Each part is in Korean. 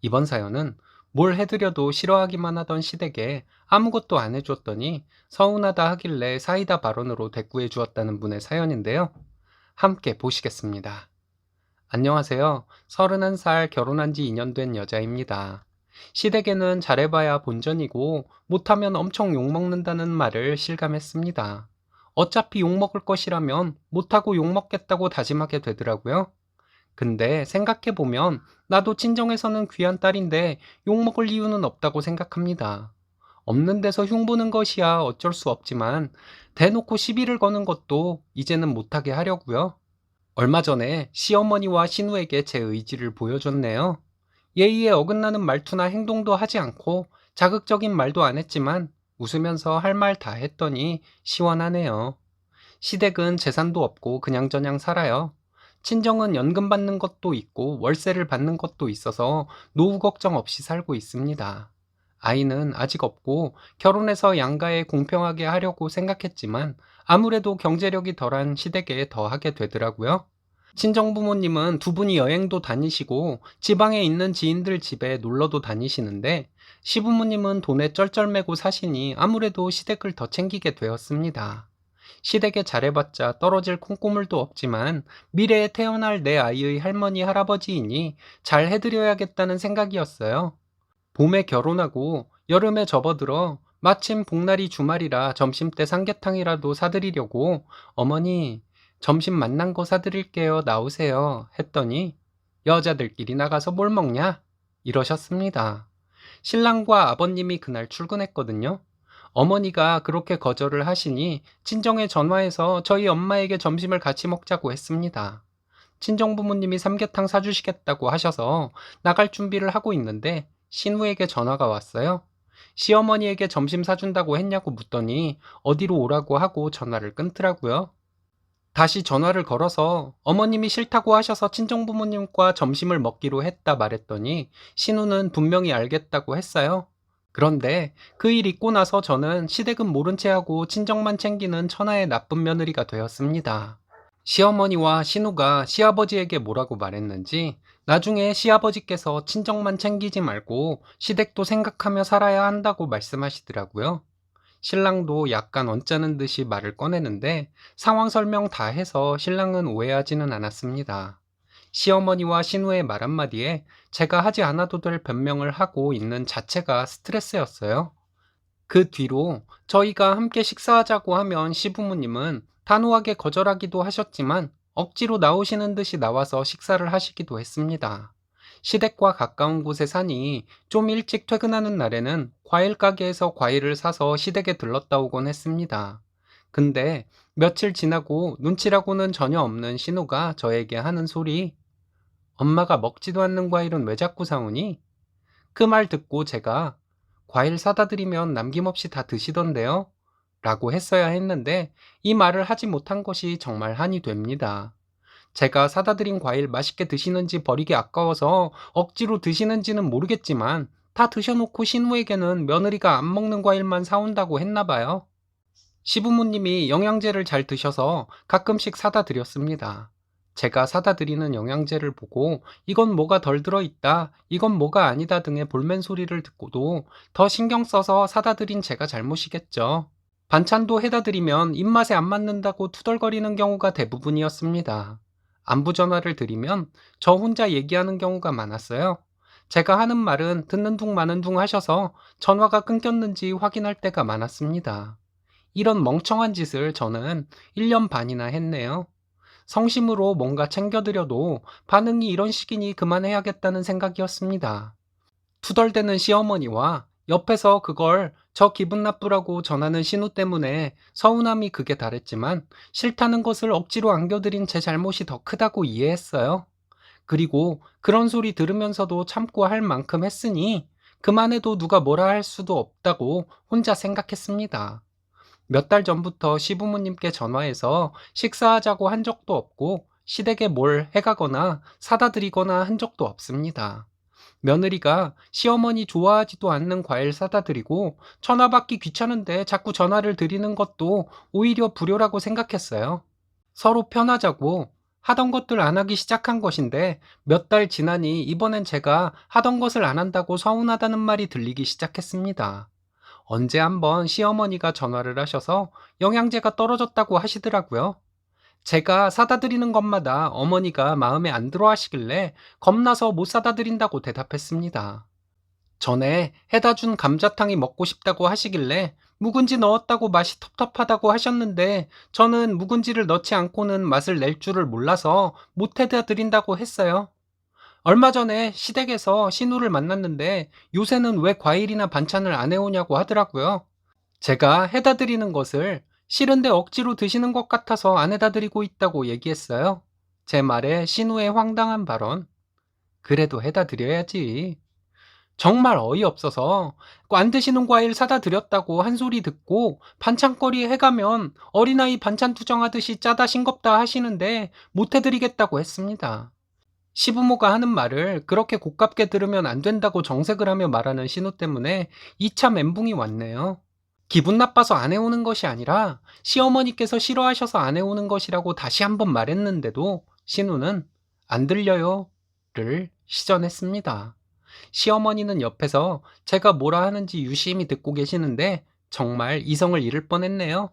이번 사연은 뭘 해드려도 싫어하기만 하던 시댁에 아무것도 안 해줬더니 서운하다 하길래 사이다 발언으로 대꾸해 주었다는 분의 사연인데요. 함께 보시겠습니다. 안녕하세요. 31살 결혼한 지 2년 된 여자입니다. 시댁에는 잘해봐야 본전이고 못하면 엄청 욕먹는다는 말을 실감했습니다. 어차피 욕먹을 것이라면 못하고 욕먹겠다고 다짐하게 되더라고요. 근데 생각해보면 나도 친정에서는 귀한 딸인데 욕먹을 이유는 없다고 생각합니다. 없는 데서 흉보는 것이야 어쩔 수 없지만 대놓고 시비를 거는 것도 이제는 못하게 하려고요. 얼마 전에 시어머니와 신우에게 제 의지를 보여줬네요. 예의에 어긋나는 말투나 행동도 하지 않고 자극적인 말도 안 했지만 웃으면서 할 말 다 했더니 시원하네요. 시댁은 재산도 없고 그냥저냥 살아요. 친정은 연금 받는 것도 있고 월세를 받는 것도 있어서 노후 걱정 없이 살고 있습니다. 아이는 아직 없고 결혼해서 양가에 공평하게 하려고 생각했지만 아무래도 경제력이 덜한 시댁에 더 하게 되더라고요. 친정 부모님은 두 분이 여행도 다니시고 지방에 있는 지인들 집에 놀러도 다니시는데 시부모님은 돈에 쩔쩔매고 사시니 아무래도 시댁을 더 챙기게 되었습니다. 시댁에 잘해봤자 떨어질 콩고물도 없지만 미래에 태어날 내 아이의 할머니 할아버지이니 잘 해드려야겠다는 생각이었어요. 봄에 결혼하고 여름에 접어들어 마침 복날이 주말이라 점심때 삼계탕이라도 사드리려고 어머니 점심 맛난 거 사드릴게요 나오세요 했더니 여자들끼리 나가서 뭘 먹냐 이러셨습니다. 신랑과 아버님이 그날 출근했거든요. 어머니가 그렇게 거절을 하시니 친정에 전화해서 저희 엄마에게 점심을 같이 먹자고 했습니다. 친정 부모님이 삼계탕 사주시겠다고 하셔서 나갈 준비를 하고 있는데 신우에게 전화가 왔어요. 시어머니에게 점심 사준다고 했냐고 묻더니 어디로 오라고 하고 전화를 끊더라고요. 다시 전화를 걸어서 어머님이 싫다고 하셔서 친정 부모님과 점심을 먹기로 했다 말했더니 신우는 분명히 알겠다고 했어요. 그런데 그 일 있고 나서 저는 시댁은 모른 채 하고 친정만 챙기는 천하의 나쁜 며느리가 되었습니다. 시어머니와 신우가 시아버지에게 뭐라고 말했는지 나중에 시아버지께서 친정만 챙기지 말고 시댁도 생각하며 살아야 한다고 말씀하시더라고요. 신랑도 약간 언짢은 듯이 말을 꺼내는데 상황 설명 다 해서 신랑은 오해하지는 않았습니다. 시어머니와 신우의 말 한마디에 제가 하지 않아도 될 변명을 하고 있는 자체가 스트레스였어요. 그 뒤로 저희가 함께 식사하자고 하면 시부모님은 단호하게 거절하기도 하셨지만 억지로 나오시는 듯이 나와서 식사를 하시기도 했습니다. 시댁과 가까운 곳에 사니 좀 일찍 퇴근하는 날에는 과일 가게에서 과일을 사서 시댁에 들렀다 오곤 했습니다. 근데 며칠 지나고 눈치라고는 전혀 없는 신우가 저에게 하는 소리, 엄마가 먹지도 않는 과일은 왜 자꾸 사오니? 그 말 듣고 제가 과일 사다 드리면 남김없이 다 드시던데요? 라고 했어야 했는데 이 말을 하지 못한 것이 정말 한이 됩니다. 제가 사다 드린 과일 맛있게 드시는지 버리기 아까워서 억지로 드시는지는 모르겠지만 다 드셔놓고 신우에게는 며느리가 안 먹는 과일만 사온다고 했나 봐요. 시부모님이 영양제를 잘 드셔서 가끔씩 사다 드렸습니다. 제가 사다 드리는 영양제를 보고 이건 뭐가 덜 들어있다, 이건 뭐가 아니다 등의 볼멘 소리를 듣고도 더 신경 써서 사다 드린 제가 잘못이겠죠. 반찬도 해다 드리면 입맛에 안 맞는다고 투덜거리는 경우가 대부분이었습니다. 안부 전화를 드리면 저 혼자 얘기하는 경우가 많았어요. 제가 하는 말은 듣는 둥 마는 둥 하셔서 전화가 끊겼는지 확인할 때가 많았습니다. 이런 멍청한 짓을 저는 1년 반이나 했네요. 성심으로 뭔가 챙겨드려도 반응이 이런 식이니 그만해야겠다는 생각이었습니다. 투덜대는 시어머니와 옆에서 그걸 저 기분 나쁘라고 전하는 신우 때문에 서운함이 극에 달했지만 싫다는 것을 억지로 안겨드린 제 잘못이 더 크다고 이해했어요. 그리고 그런 소리 들으면서도 참고 할 만큼 했으니 그만해도 누가 뭐라 할 수도 없다고 혼자 생각했습니다. 몇 달 전부터 시부모님께 전화해서 식사하자고 한 적도 없고 시댁에 뭘 해가거나 사다 드리거나 한 적도 없습니다. 며느리가 시어머니 좋아하지도 않는 과일 사다 드리고 전화 받기 귀찮은데 자꾸 전화를 드리는 것도 오히려 불효라고 생각했어요. 서로 편하자고 하던 것들 안 하기 시작한 것인데 몇 달 지나니 이번엔 제가 하던 것을 안 한다고 서운하다는 말이 들리기 시작했습니다. 언제 한번 시어머니가 전화를 하셔서 영양제가 떨어졌다고 하시더라고요. 제가 사다 드리는 것마다 어머니가 마음에 안 들어 하시길래 겁나서 못 사다 드린다고 대답했습니다. 전에 해다 준 감자탕이 먹고 싶다고 하시길래 묵은지 넣었다고 맛이 텁텁하다고 하셨는데 저는 묵은지를 넣지 않고는 맛을 낼 줄을 몰라서 못 해다 드린다고 했어요. 얼마 전에 시댁에서 신우를 만났는데 요새는 왜 과일이나 반찬을 안 해오냐고 하더라고요. 제가 해다 드리는 것을 싫은데 억지로 드시는 것 같아서 안 해다 드리고 있다고 얘기했어요. 제 말에 신우의 황당한 발언. 그래도 해다 드려야지. 정말 어이없어서 안 드시는 과일 사다 드렸다고 한 소리 듣고 반찬거리 해가면 어린아이 반찬 투정하듯이 짜다 싱겁다 하시는데 못 해드리겠다고 했습니다. 시부모가 하는 말을 그렇게 고깝게 들으면 안 된다고 정색을 하며 말하는 신우 때문에 2차 멘붕이 왔네요. 기분 나빠서 안 해오는 것이 아니라 시어머니께서 싫어하셔서 안 해오는 것이라고 다시 한번 말했는데도 신우는 안 들려요를 시전했습니다. 시어머니는 옆에서 제가 뭐라 하는지 유심히 듣고 계시는데 정말 이성을 잃을 뻔했네요.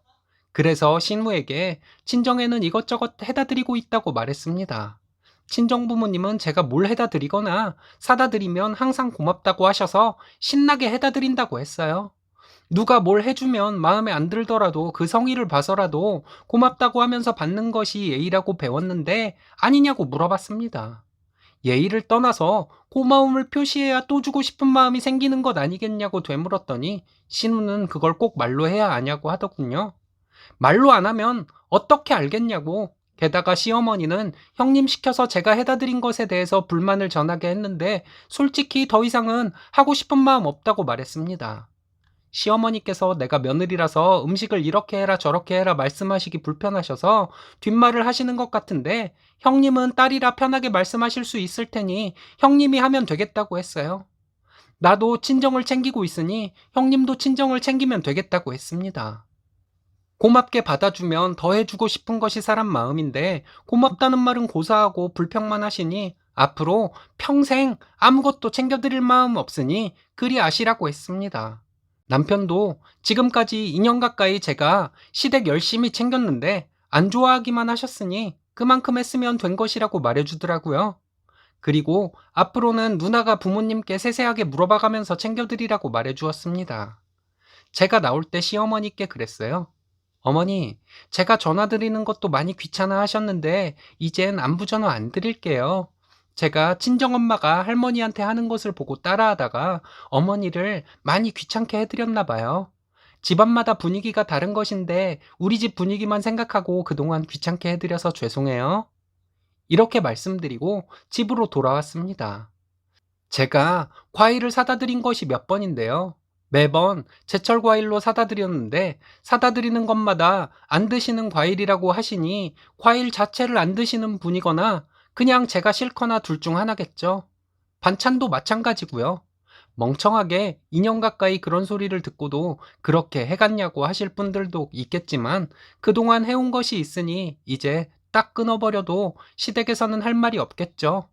그래서 신우에게 친정에는 이것저것 해다 드리고 있다고 말했습니다. 친정 부모님은 제가 뭘 해다 드리거나 사다 드리면 항상 고맙다고 하셔서 신나게 해다 드린다고 했어요. 누가 뭘 해주면 마음에 안 들더라도 그 성의를 봐서라도 고맙다고 하면서 받는 것이 예의라고 배웠는데 아니냐고 물어봤습니다. 예의를 떠나서 고마움을 표시해야 또 주고 싶은 마음이 생기는 것 아니겠냐고 되물었더니 신우는 그걸 꼭 말로 해야 아냐고 하더군요. 말로 안 하면 어떻게 알겠냐고. 게다가 시어머니는 형님 시켜서 제가 해다 드린 것에 대해서 불만을 전하게 했는데 솔직히 더 이상은 하고 싶은 마음 없다고 말했습니다. 시어머니께서 내가 며느리라서 음식을 이렇게 해라 저렇게 해라 말씀하시기 불편하셔서 뒷말을 하시는 것 같은데 형님은 딸이라 편하게 말씀하실 수 있을 테니 형님이 하면 되겠다고 했어요. 나도 친정을 챙기고 있으니 형님도 친정을 챙기면 되겠다고 했습니다. 고맙게 받아주면 더 해주고 싶은 것이 사람 마음인데 고맙다는 말은 고사하고 불평만 하시니 앞으로 평생 아무것도 챙겨드릴 마음 없으니 그리 아시라고 했습니다. 남편도 지금까지 2년 가까이 제가 시댁 열심히 챙겼는데 안 좋아하기만 하셨으니 그만큼 했으면 된 것이라고 말해주더라고요. 그리고 앞으로는 누나가 부모님께 세세하게 물어봐가면서 챙겨드리라고 말해주었습니다. 제가 나올 때 시어머니께 그랬어요. 어머니, 제가 전화 드리는 것도 많이 귀찮아 하셨는데 이젠 안부 전화 안 드릴게요. 제가 친정엄마가 할머니한테 하는 것을 보고 따라하다가 어머니를 많이 귀찮게 해드렸나 봐요. 집안마다 분위기가 다른 것인데 우리 집 분위기만 생각하고 그동안 귀찮게 해드려서 죄송해요. 이렇게 말씀드리고 집으로 돌아왔습니다. 제가 과일을 사다 드린 것이 몇 번인데요. 매번 제철 과일로 사다 드렸는데 사다 드리는 것마다 안 드시는 과일이라고 하시니 과일 자체를 안 드시는 분이거나 그냥 제가 싫거나 둘 중 하나겠죠. 반찬도 마찬가지고요. 멍청하게 2년 가까이 그런 소리를 듣고도 그렇게 해갔냐고 하실 분들도 있겠지만 그동안 해온 것이 있으니 이제 딱 끊어버려도 시댁에서는 할 말이 없겠죠.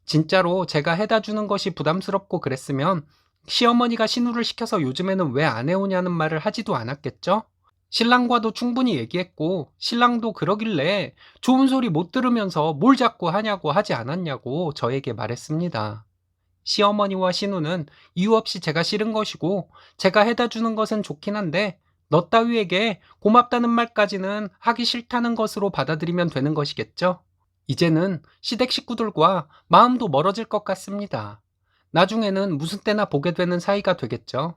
진짜로 제가 해다 주는 것이 부담스럽고 그랬으면 시어머니가 신우를 시켜서 요즘에는 왜 안 해오냐는 말을 하지도 않았겠죠? 신랑과도 충분히 얘기했고 신랑도 그러길래 좋은 소리 못 들으면서 뭘 자꾸 하냐고 하지 않았냐고 저에게 말했습니다. 시어머니와 신우는 이유 없이 제가 싫은 것이고 제가 해다 주는 것은 좋긴 한데 너 따위에게 고맙다는 말까지는 하기 싫다는 것으로 받아들이면 되는 것이겠죠? 이제는 시댁 식구들과 마음도 멀어질 것 같습니다. 나중에는 무슨 때나 보게 되는 사이가 되겠죠.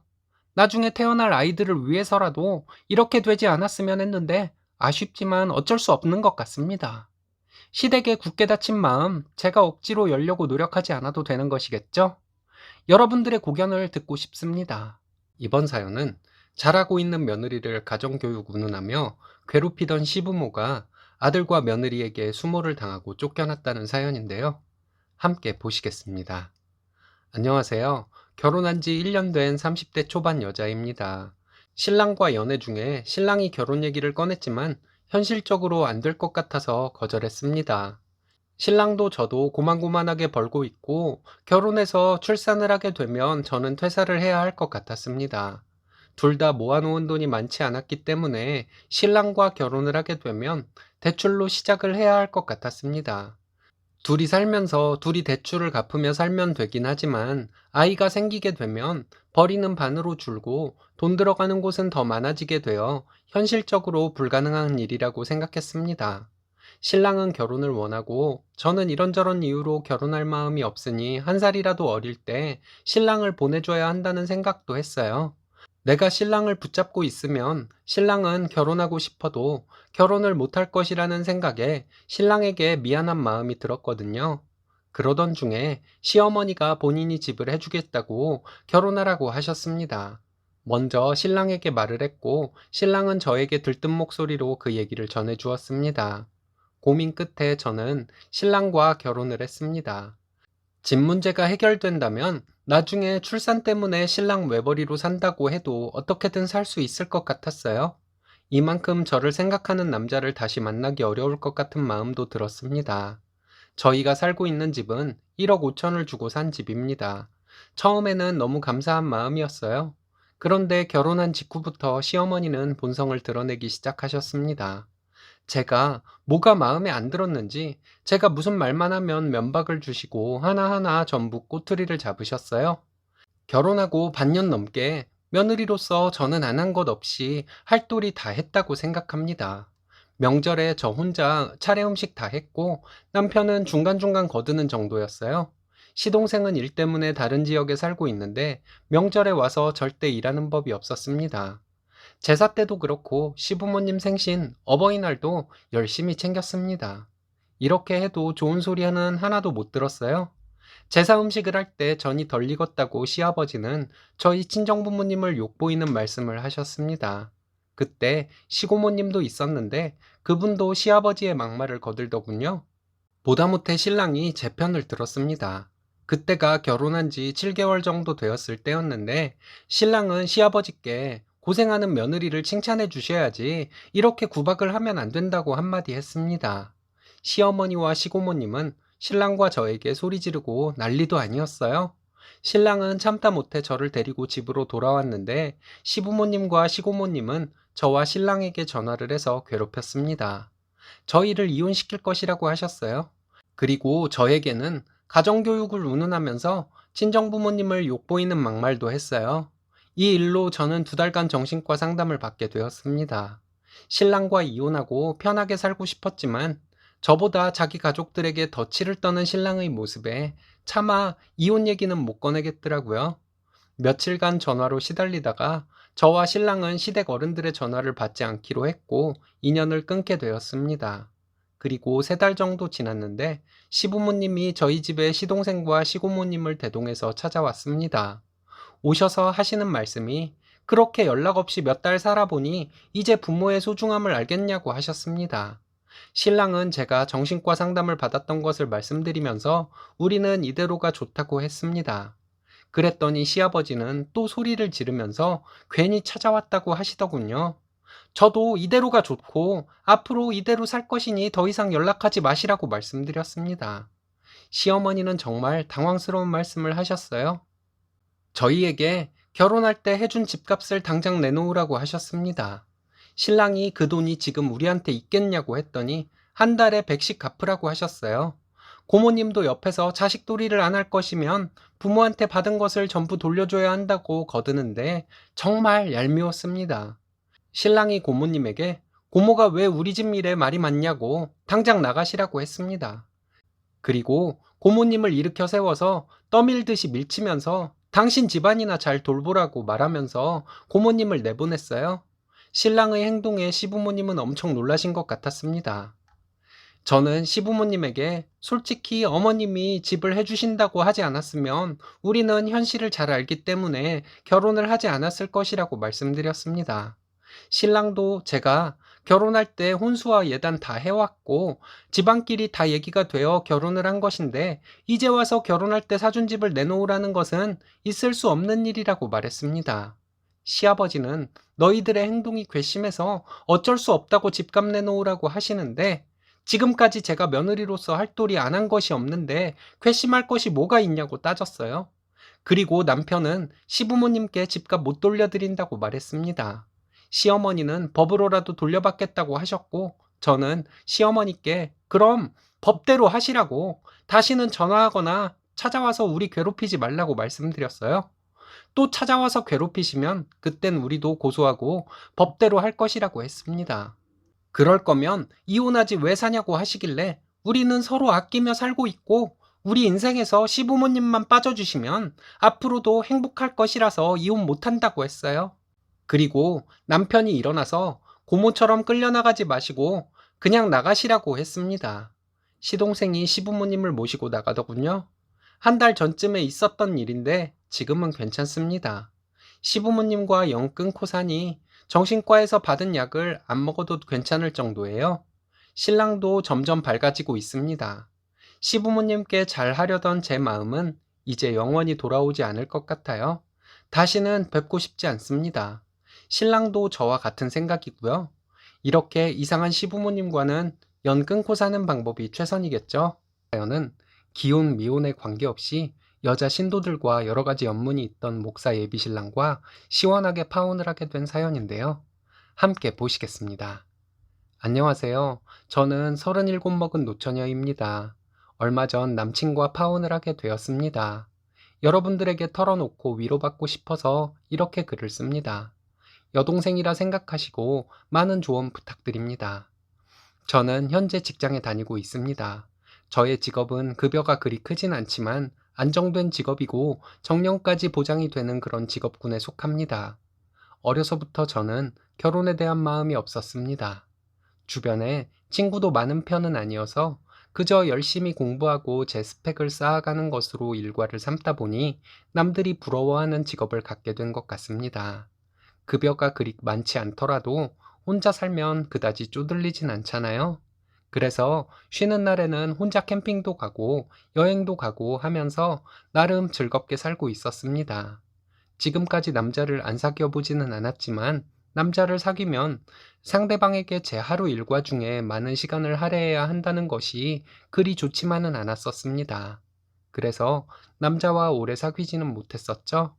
나중에 태어날 아이들을 위해서라도 이렇게 되지 않았으면 했는데 아쉽지만 어쩔 수 없는 것 같습니다. 시댁에 굳게 닫힌 마음 제가 억지로 열려고 노력하지 않아도 되는 것이겠죠? 여러분들의 고견을 듣고 싶습니다. 이번 사연은 잘하고 있는 며느리를 가정교육 운운하며 괴롭히던 시부모가 아들과 며느리에게 수모를 당하고 쫓겨났다는 사연인데요. 함께 보시겠습니다. 안녕하세요. 결혼한 지 1년 된 30대 초반 여자입니다. 신랑과 연애 중에 신랑이 결혼 얘기를 꺼냈지만 현실적으로 안 될 것 같아서 거절했습니다. 신랑도 저도 고만고만하게 벌고 있고 결혼해서 출산을 하게 되면 저는 퇴사를 해야 할 것 같았습니다. 둘 다 모아놓은 돈이 많지 않았기 때문에 신랑과 결혼을 하게 되면 대출로 시작을 해야 할 것 같았습니다. 둘이 살면서 둘이 대출을 갚으며 살면 되긴 하지만 아이가 생기게 되면 벌이는 반으로 줄고 돈 들어가는 곳은 더 많아지게 되어 현실적으로 불가능한 일이라고 생각했습니다. 신랑은 결혼을 원하고 저는 이런저런 이유로 결혼할 마음이 없으니 한 살이라도 어릴 때 신랑을 보내줘야 한다는 생각도 했어요. 내가 신랑을 붙잡고 있으면 신랑은 결혼하고 싶어도 결혼을 못할 것이라는 생각에 신랑에게 미안한 마음이 들었거든요. 그러던 중에 시어머니가 본인이 집을 해주겠다고 결혼하라고 하셨습니다. 먼저 신랑에게 말을 했고 신랑은 저에게 들뜬 목소리로 그 얘기를 전해주었습니다. 고민 끝에 저는 신랑과 결혼을 했습니다. 집 문제가 해결된다면 나중에 출산 때문에 신랑 외벌이로 산다고 해도 어떻게든 살 수 있을 것 같았어요. 이만큼 저를 생각하는 남자를 다시 만나기 어려울 것 같은 마음도 들었습니다. 저희가 살고 있는 집은 1억 5천을 주고 산 집입니다. 처음에는 너무 감사한 마음이었어요. 그런데 결혼한 직후부터 시어머니는 본성을 드러내기 시작하셨습니다. 제가 뭐가 마음에 안 들었는지 제가 무슨 말만 하면 면박을 주시고 하나하나 전부 꼬투리를 잡으셨어요. 결혼하고 반년 넘게 며느리로서 저는 안 한 것 없이 할 도리 다 했다고 생각합니다. 명절에 저 혼자 차례 음식 다 했고 남편은 중간중간 거드는 정도였어요. 시동생은 일 때문에 다른 지역에 살고 있는데 명절에 와서 절대 일하는 법이 없었습니다. 제사 때도 그렇고 시부모님 생신, 어버이날도 열심히 챙겼습니다. 이렇게 해도 좋은 소리는 하나도 못 들었어요. 제사 음식을 할 때 전이 덜 익었다고 시아버지는 저희 친정부모님을 욕보이는 말씀을 하셨습니다. 그때 시고모님도 있었는데 그분도 시아버지의 막말을 거들더군요. 보다 못해 신랑이 제 편을 들었습니다. 그때가 결혼한 지 7개월 정도 되었을 때였는데 신랑은 시아버지께 고생하는 며느리를 칭찬해 주셔야지 이렇게 구박을 하면 안 된다고 한마디 했습니다. 시어머니와 시고모님은 신랑과 저에게 소리 지르고 난리도 아니었어요. 신랑은 참다 못해 저를 데리고 집으로 돌아왔는데 시부모님과 시고모님은 저와 신랑에게 전화를 해서 괴롭혔습니다. 저희를 이혼시킬 것이라고 하셨어요. 그리고 저에게는 가정교육을 운운하면서 친정부모님을 욕보이는 막말도 했어요. 이 일로 저는 2달간 정신과 상담을 받게 되었습니다. 신랑과 이혼하고 편하게 살고 싶었지만 저보다 자기 가족들에게 덫을 떠는 신랑의 모습에 차마 이혼 얘기는 못 꺼내겠더라고요. 며칠간 전화로 시달리다가 저와 신랑은 시댁 어른들의 전화를 받지 않기로 했고 인연을 끊게 되었습니다. 그리고 3달 정도 지났는데 시부모님이 저희 집에 시동생과 시고모님을 대동해서 찾아왔습니다. 오셔서 하시는 말씀이 그렇게 연락 없이 몇 달 살아보니 이제 부모의 소중함을 알겠냐고 하셨습니다. 신랑은 제가 정신과 상담을 받았던 것을 말씀드리면서 우리는 이대로가 좋다고 했습니다. 그랬더니 시아버지는 또 소리를 지르면서 괜히 찾아왔다고 하시더군요. 저도 이대로가 좋고 앞으로 이대로 살 것이니 더 이상 연락하지 마시라고 말씀드렸습니다. 시어머니는 정말 당황스러운 말씀을 하셨어요. 저희에게 결혼할 때 해준 집값을 당장 내놓으라고 하셨습니다. 신랑이 그 돈이 지금 우리한테 있겠냐고 했더니 한 달에 100씩 갚으라고 하셨어요. 고모님도 옆에서 자식돌이를 안 할 것이면 부모한테 받은 것을 전부 돌려줘야 한다고 거드는데 정말 얄미웠습니다. 신랑이 고모님에게 고모가 왜 우리 집 일에 말이 많냐고 당장 나가시라고 했습니다. 그리고 고모님을 일으켜 세워서 떠밀듯이 밀치면서 당신 집안이나 잘 돌보라고 말하면서 고모님을 내보냈어요. 신랑의 행동에 시부모님은 엄청 놀라신 것 같았습니다. 저는 시부모님에게 솔직히 어머님이 집을 해주신다고 하지 않았으면 우리는 현실을 잘 알기 때문에 결혼을 하지 않았을 것이라고 말씀드렸습니다. 신랑도 제가 결혼할 때 혼수와 예단 다 해왔고 집안끼리 다 얘기가 되어 결혼을 한 것인데 이제 와서 결혼할 때 사준 집을 내놓으라는 것은 있을 수 없는 일이라고 말했습니다. 시아버지는 너희들의 행동이 괘씸해서 어쩔 수 없다고 집값 내놓으라고 하시는데 지금까지 제가 며느리로서 할 도리 안 한 것이 없는데 괘씸할 것이 뭐가 있냐고 따졌어요. 그리고 남편은 시부모님께 집값 못 돌려드린다고 말했습니다. 시어머니는 법으로라도 돌려받겠다고 하셨고 저는 시어머니께 그럼 법대로 하시라고 다시는 전화하거나 찾아와서 우리 괴롭히지 말라고 말씀드렸어요. 또 찾아와서 괴롭히시면 그땐 우리도 고소하고 법대로 할 것이라고 했습니다. 그럴 거면 이혼하지 왜 사냐고 하시길래 우리는 서로 아끼며 살고 있고 우리 인생에서 시부모님만 빠져주시면 앞으로도 행복할 것이라서 이혼 못한다고 했어요. 그리고 남편이 일어나서 고모처럼 끌려나가지 마시고 그냥 나가시라고 했습니다. 시동생이 시부모님을 모시고 나가더군요. 한 달 전쯤에 있었던 일인데 지금은 괜찮습니다. 시부모님과 영 끊고 사니 정신과에서 받은 약을 안 먹어도 괜찮을 정도예요. 신랑도 점점 밝아지고 있습니다. 시부모님께 잘 하려던 제 마음은 이제 영원히 돌아오지 않을 것 같아요. 다시는 뵙고 싶지 않습니다. 신랑도 저와 같은 생각이고요. 이렇게 이상한 시부모님과는 연 끊고 사는 방법이 최선이겠죠. 사연은 기혼, 미혼에 관계없이 여자 신도들과 여러 가지 연문이 있던 목사 예비신랑과 시원하게 파혼을 하게 된 사연인데요. 함께 보시겠습니다. 안녕하세요. 저는 37 먹은 노처녀입니다. 얼마 전 남친과 파혼을 하게 되었습니다. 여러분들에게 털어놓고 위로받고 싶어서 이렇게 글을 씁니다. 여동생이라 생각하시고 많은 조언 부탁드립니다. 저는 현재 직장에 다니고 있습니다. 저의 직업은 급여가 그리 크진 않지만 안정된 직업이고 정년까지 보장이 되는 그런 직업군에 속합니다. 어려서부터 저는 결혼에 대한 마음이 없었습니다. 주변에 친구도 많은 편은 아니어서 그저 열심히 공부하고 제 스펙을 쌓아가는 것으로 일과를 삼다 보니 남들이 부러워하는 직업을 갖게 된 것 같습니다. 급여가 그리 많지 않더라도 혼자 살면 그다지 쪼들리진 않잖아요. 그래서 쉬는 날에는 혼자 캠핑도 가고 여행도 가고 하면서 나름 즐겁게 살고 있었습니다. 지금까지 남자를 안 사귀어 보지는 않았지만 남자를 사귀면 상대방에게 제 하루 일과 중에 많은 시간을 할애해야 한다는 것이 그리 좋지만은 않았었습니다. 그래서 남자와 오래 사귀지는 못했었죠.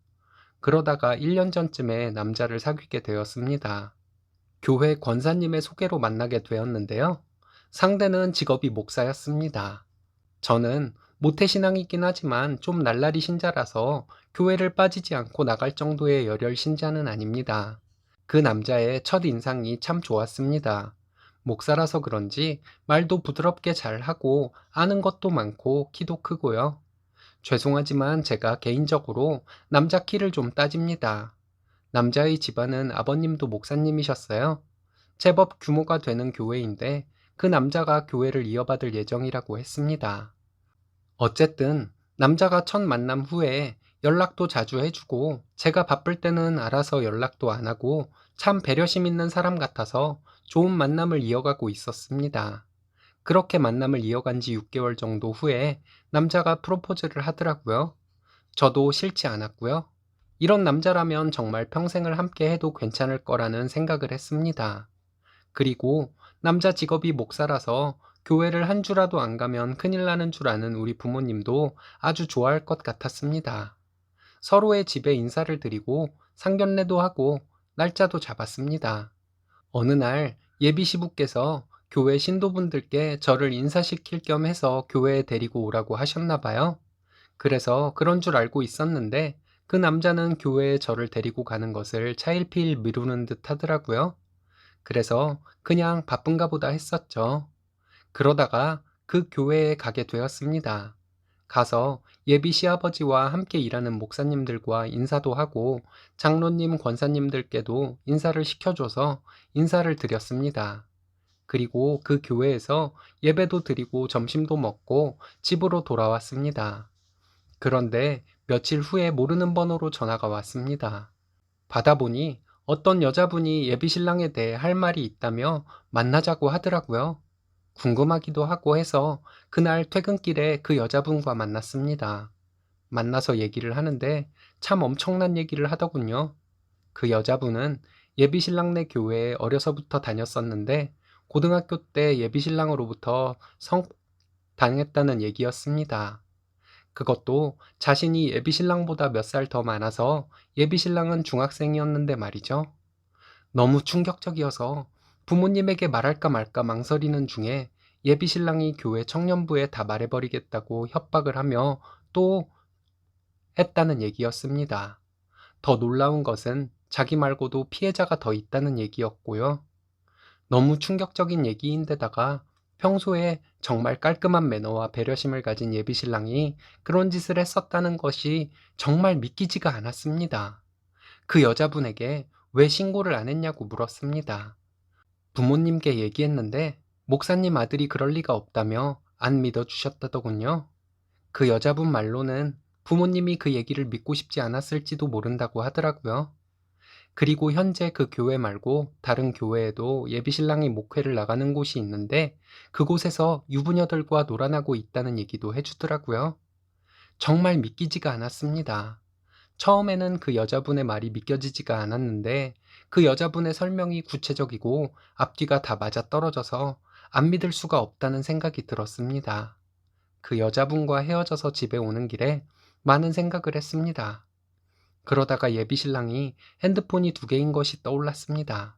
그러다가 1년 전쯤에 남자를 사귀게 되었습니다. 교회 권사님의 소개로 만나게 되었는데요. 상대는 직업이 목사였습니다. 저는 모태신앙이긴 하지만 좀 날라리 신자라서 교회를 빠지지 않고 나갈 정도의 열혈 신자는 아닙니다. 그 남자의 첫 인상이 참 좋았습니다. 목사라서 그런지 말도 부드럽게 잘하고 아는 것도 많고 키도 크고요. 죄송하지만 제가 개인적으로 남자 키를 좀 따집니다. 남자의 집안은 아버님도 목사님이셨어요. 제법 규모가 되는 교회인데 그 남자가 교회를 이어받을 예정이라고 했습니다. 어쨌든 남자가 첫 만남 후에 연락도 자주 해주고 제가 바쁠 때는 알아서 연락도 안 하고 참 배려심 있는 사람 같아서 좋은 만남을 이어가고 있었습니다. 그렇게 만남을 이어간 지 6개월 정도 후에 남자가 프로포즈를 하더라고요. 저도 싫지 않았고요. 이런 남자라면 정말 평생을 함께 해도 괜찮을 거라는 생각을 했습니다. 그리고 남자 직업이 목사라서 교회를 한 주라도 안 가면 큰일 나는 줄 아는 우리 부모님도 아주 좋아할 것 같았습니다. 서로의 집에 인사를 드리고 상견례도 하고 날짜도 잡았습니다. 어느 날 예비 시부께서 교회 신도분들께 저를 인사시킬 겸 해서 교회에 데리고 오라고 하셨나 봐요. 그래서 그런 줄 알고 있었는데 그 남자는 교회에 저를 데리고 가는 것을 차일피일 미루는 듯 하더라고요. 그래서 그냥 바쁜가 보다 했었죠. 그러다가 그 교회에 가게 되었습니다. 가서 예비 시아버지와 함께 일하는 목사님들과 인사도 하고 장로님, 권사님들께도 인사를 시켜줘서 인사를 드렸습니다. 그리고 그 교회에서 예배도 드리고 점심도 먹고 집으로 돌아왔습니다. 그런데 며칠 후에 모르는 번호로 전화가 왔습니다. 받아보니 어떤 여자분이 예비신랑에 대해 할 말이 있다며 만나자고 하더라고요. 궁금하기도 하고 해서 그날 퇴근길에 그 여자분과 만났습니다. 만나서 얘기를 하는데 참 엄청난 얘기를 하더군요. 그 여자분은 예비신랑네 교회에 어려서부터 다녔었는데 고등학교 때 예비신랑으로부터 당했다는 얘기였습니다. 그것도 자신이 예비신랑보다 몇 살 더 많아서 예비신랑은 중학생이었는데 말이죠. 너무 충격적이어서 부모님에게 말할까 말까 망설이는 중에 예비신랑이 교회 청년부에 다 말해버리겠다고 협박을 하며 또 했다는 얘기였습니다. 더 놀라운 것은 자기 말고도 피해자가 더 있다는 얘기였고요. 너무 충격적인 얘기인데다가 평소에 정말 깔끔한 매너와 배려심을 가진 예비신랑이 그런 짓을 했었다는 것이 정말 믿기지가 않았습니다. 그 여자분에게 왜 신고를 안 했냐고 물었습니다. 부모님께 얘기했는데 목사님 아들이 그럴 리가 없다며 안 믿어주셨다더군요. 그 여자분 말로는 부모님이 그 얘기를 믿고 싶지 않았을지도 모른다고 하더라고요. 그리고 현재 그 교회 말고 다른 교회에도 예비신랑이 목회를 나가는 곳이 있는데 그곳에서 유부녀들과 놀아나고 있다는 얘기도 해주더라고요. 정말 믿기지가 않았습니다. 처음에는 그 여자분의 말이 믿겨지지가 않았는데 그 여자분의 설명이 구체적이고 앞뒤가 다 맞아떨어져서 안 믿을 수가 없다는 생각이 들었습니다. 그 여자분과 헤어져서 집에 오는 길에 많은 생각을 했습니다. 그러다가 예비신랑이 핸드폰이 두 개인 것이 떠올랐습니다.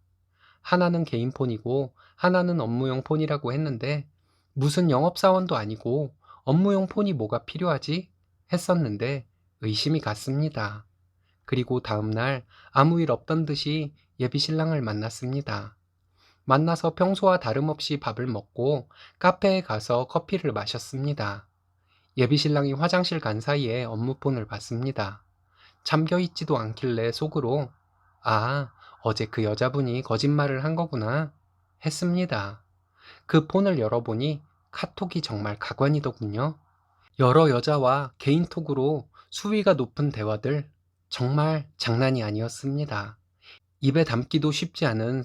하나는 개인 폰이고 하나는 업무용 폰이라고 했는데 무슨 영업사원도 아니고 업무용 폰이 뭐가 필요하지? 했었는데 의심이 갔습니다. 그리고 다음날 아무 일 없던 듯이 예비신랑을 만났습니다. 만나서 평소와 다름없이 밥을 먹고 카페에 가서 커피를 마셨습니다. 예비신랑이 화장실 간 사이에 업무폰을 봤습니다. 잠겨있지도 않길래 속으로 아, 어제 그 여자분이 거짓말을 한 거구나 했습니다. 그 폰을 열어보니 카톡이 정말 가관이더군요. 여러 여자와 개인톡으로 수위가 높은 대화들 정말 장난이 아니었습니다. 입에 담기도 쉽지 않은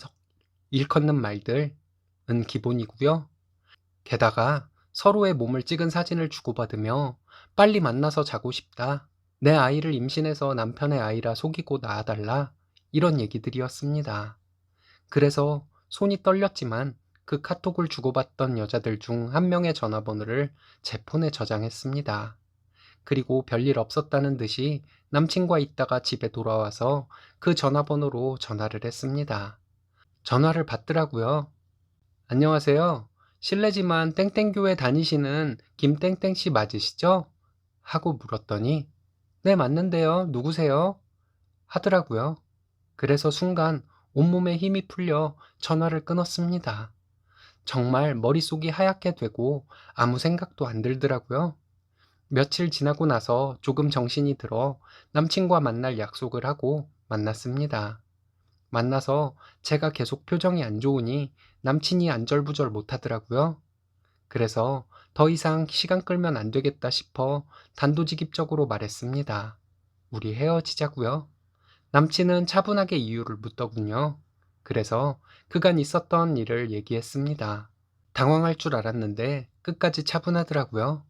일컫는 말들은 기본이고요. 게다가 서로의 몸을 찍은 사진을 주고받으며 빨리 만나서 자고 싶다. 내 아이를 임신해서 남편의 아이라 속이고 낳아달라. 이런 얘기들이었습니다. 그래서 손이 떨렸지만 그 카톡을 주고받던 여자들 중 한 명의 전화번호를 제 폰에 저장했습니다. 그리고 별일 없었다는 듯이 남친과 있다가 집에 돌아와서 그 전화번호로 전화를 했습니다. 전화를 받더라고요. 안녕하세요. 실례지만 땡땡교회 다니시는 김땡땡씨 맞으시죠? 하고 물었더니 네, 맞는데요. 누구세요? 하더라고요. 그래서 순간 온몸에 힘이 풀려 전화를 끊었습니다. 정말 머릿속이 하얗게 되고 아무 생각도 안 들더라고요. 며칠 지나고 나서 조금 정신이 들어 남친과 만날 약속을 하고 만났습니다. 만나서 제가 계속 표정이 안 좋으니 남친이 안절부절 못하더라고요. 그래서 더 이상 시간 끌면 안 되겠다 싶어 단도직입적으로 말했습니다. 우리 헤어지자고요. 남친은 차분하게 이유를 묻더군요. 그래서 그간 있었던 일을 얘기했습니다. 당황할 줄 알았는데 끝까지 차분하더라고요.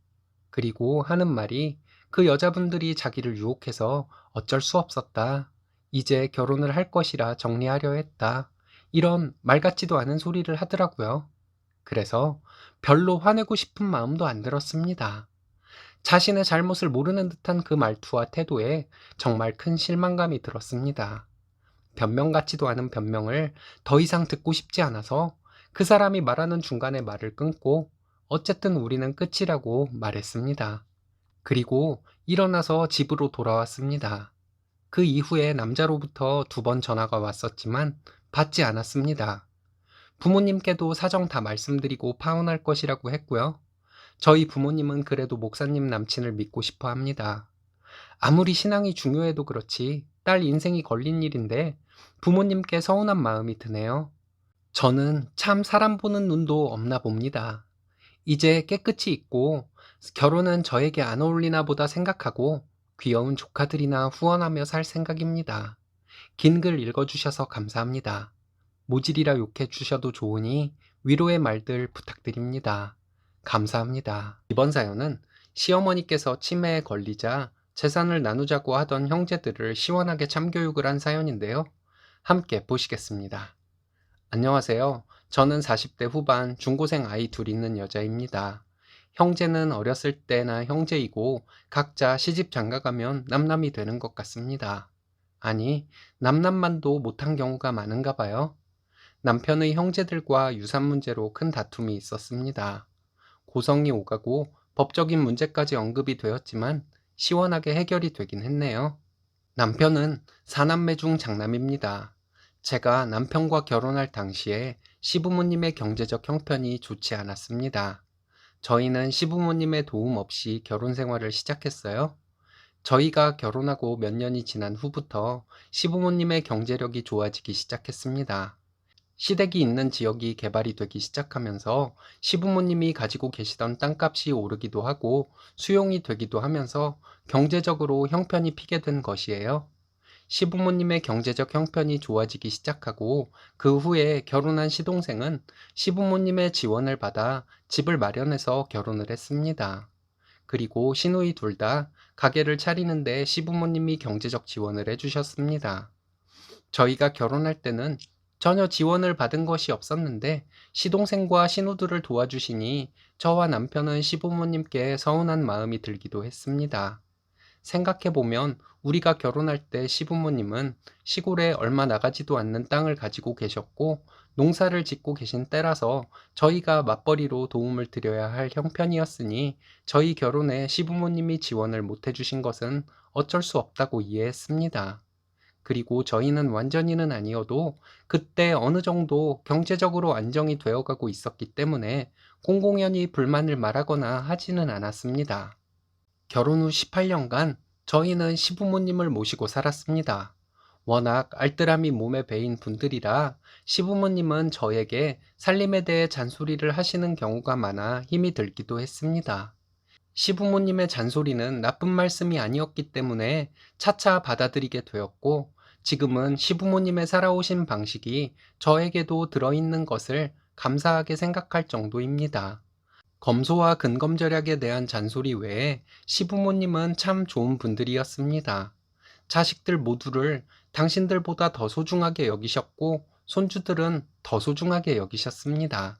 그리고 하는 말이 그 여자분들이 자기를 유혹해서 어쩔 수 없었다. 이제 결혼을 할 것이라 정리하려 했다. 이런 말 같지도 않은 소리를 하더라고요. 그래서 별로 화내고 싶은 마음도 안 들었습니다. 자신의 잘못을 모르는 듯한 그 말투와 태도에 정말 큰 실망감이 들었습니다. 변명 같지도 않은 변명을 더 이상 듣고 싶지 않아서 그 사람이 말하는 중간에 말을 끊고 어쨌든 우리는 끝이라고 말했습니다. 그리고 일어나서 집으로 돌아왔습니다. 그 이후에 남자로부터 2번 전화가 왔었지만 받지 않았습니다. 부모님께도 사정 다 말씀드리고 파혼할 것이라고 했고요. 저희 부모님은 그래도 목사님 남친을 믿고 싶어 합니다. 아무리 신앙이 중요해도 그렇지 딸 인생이 걸린 일인데 부모님께 서운한 마음이 드네요. 저는 참 사람 보는 눈도 없나 봅니다. 이제 깨끗이 잊고 결혼은 저에게 안 어울리나 보다 생각하고 귀여운 조카들이나 후원하며 살 생각입니다. 긴 글 읽어주셔서 감사합니다. 모질이라 욕해 주셔도 좋으니 위로의 말들 부탁드립니다. 감사합니다. 이번 사연은 시어머니께서 치매에 걸리자 재산을 나누자고 하던 형제들을 시원하게 참교육을 한 사연인데요. 함께 보시겠습니다. 안녕하세요. 저는 40대 후반 중고생 아이 둘 있는 여자입니다. 형제는 어렸을 때나 형제이고 각자 시집 장가가면 남남이 되는 것 같습니다. 아니, 남남만도 못한 경우가 많은가 봐요. 남편의 형제들과 유산 문제로 큰 다툼이 있었습니다. 고성이 오가고 법적인 문제까지 언급이 되었지만 시원하게 해결이 되긴 했네요. 남편은 사남매 중 장남입니다. 제가 남편과 결혼할 당시에 시부모님의 경제적 형편이 좋지 않았습니다. 저희는 시부모님의 도움 없이 결혼 생활을 시작했어요. 저희가 결혼하고 몇 년이 지난 후부터 시부모님의 경제력이 좋아지기 시작했습니다. 시댁이 있는 지역이 개발이 되기 시작하면서 시부모님이 가지고 계시던 땅값이 오르기도 하고 수용이 되기도 하면서 경제적으로 형편이 피게 된 것이에요. 시부모님의 경제적 형편이 좋아지기 시작하고 그 후에 결혼한 시동생은 시부모님의 지원을 받아 집을 마련해서 결혼을 했습니다. 그리고 시누이 둘 다 가게를 차리는데 시부모님이 경제적 지원을 해주셨습니다. 저희가 결혼할 때는 전혀 지원을 받은 것이 없었는데 시동생과 시누들을 도와주시니 저와 남편은 시부모님께 서운한 마음이 들기도 했습니다. 생각해보면 우리가 결혼할 때 시부모님은 시골에 얼마 나가지도 않는 땅을 가지고 계셨고 농사를 짓고 계신 때라서 저희가 맞벌이로 도움을 드려야 할 형편이었으니 저희 결혼에 시부모님이 지원을 못 해주신 것은 어쩔 수 없다고 이해했습니다. 그리고 저희는 완전히는 아니어도 그때 어느 정도 경제적으로 안정이 되어가고 있었기 때문에 공공연히 불만을 말하거나 하지는 않았습니다. 결혼 후 18년간 저희는 시부모님을 모시고 살았습니다. 워낙 알뜰함이 몸에 배인 분들이라 시부모님은 저에게 살림에 대해 잔소리를 하시는 경우가 많아 힘이 들기도 했습니다. 시부모님의 잔소리는 나쁜 말씀이 아니었기 때문에 차차 받아들이게 되었고 지금은 시부모님의 살아오신 방식이 저에게도 들어있는 것을 감사하게 생각할 정도입니다. 검소와 근검절약에 대한 잔소리 외에 시부모님은 참 좋은 분들이었습니다. 자식들 모두를 당신들보다 더 소중하게 여기셨고 손주들은 더 소중하게 여기셨습니다.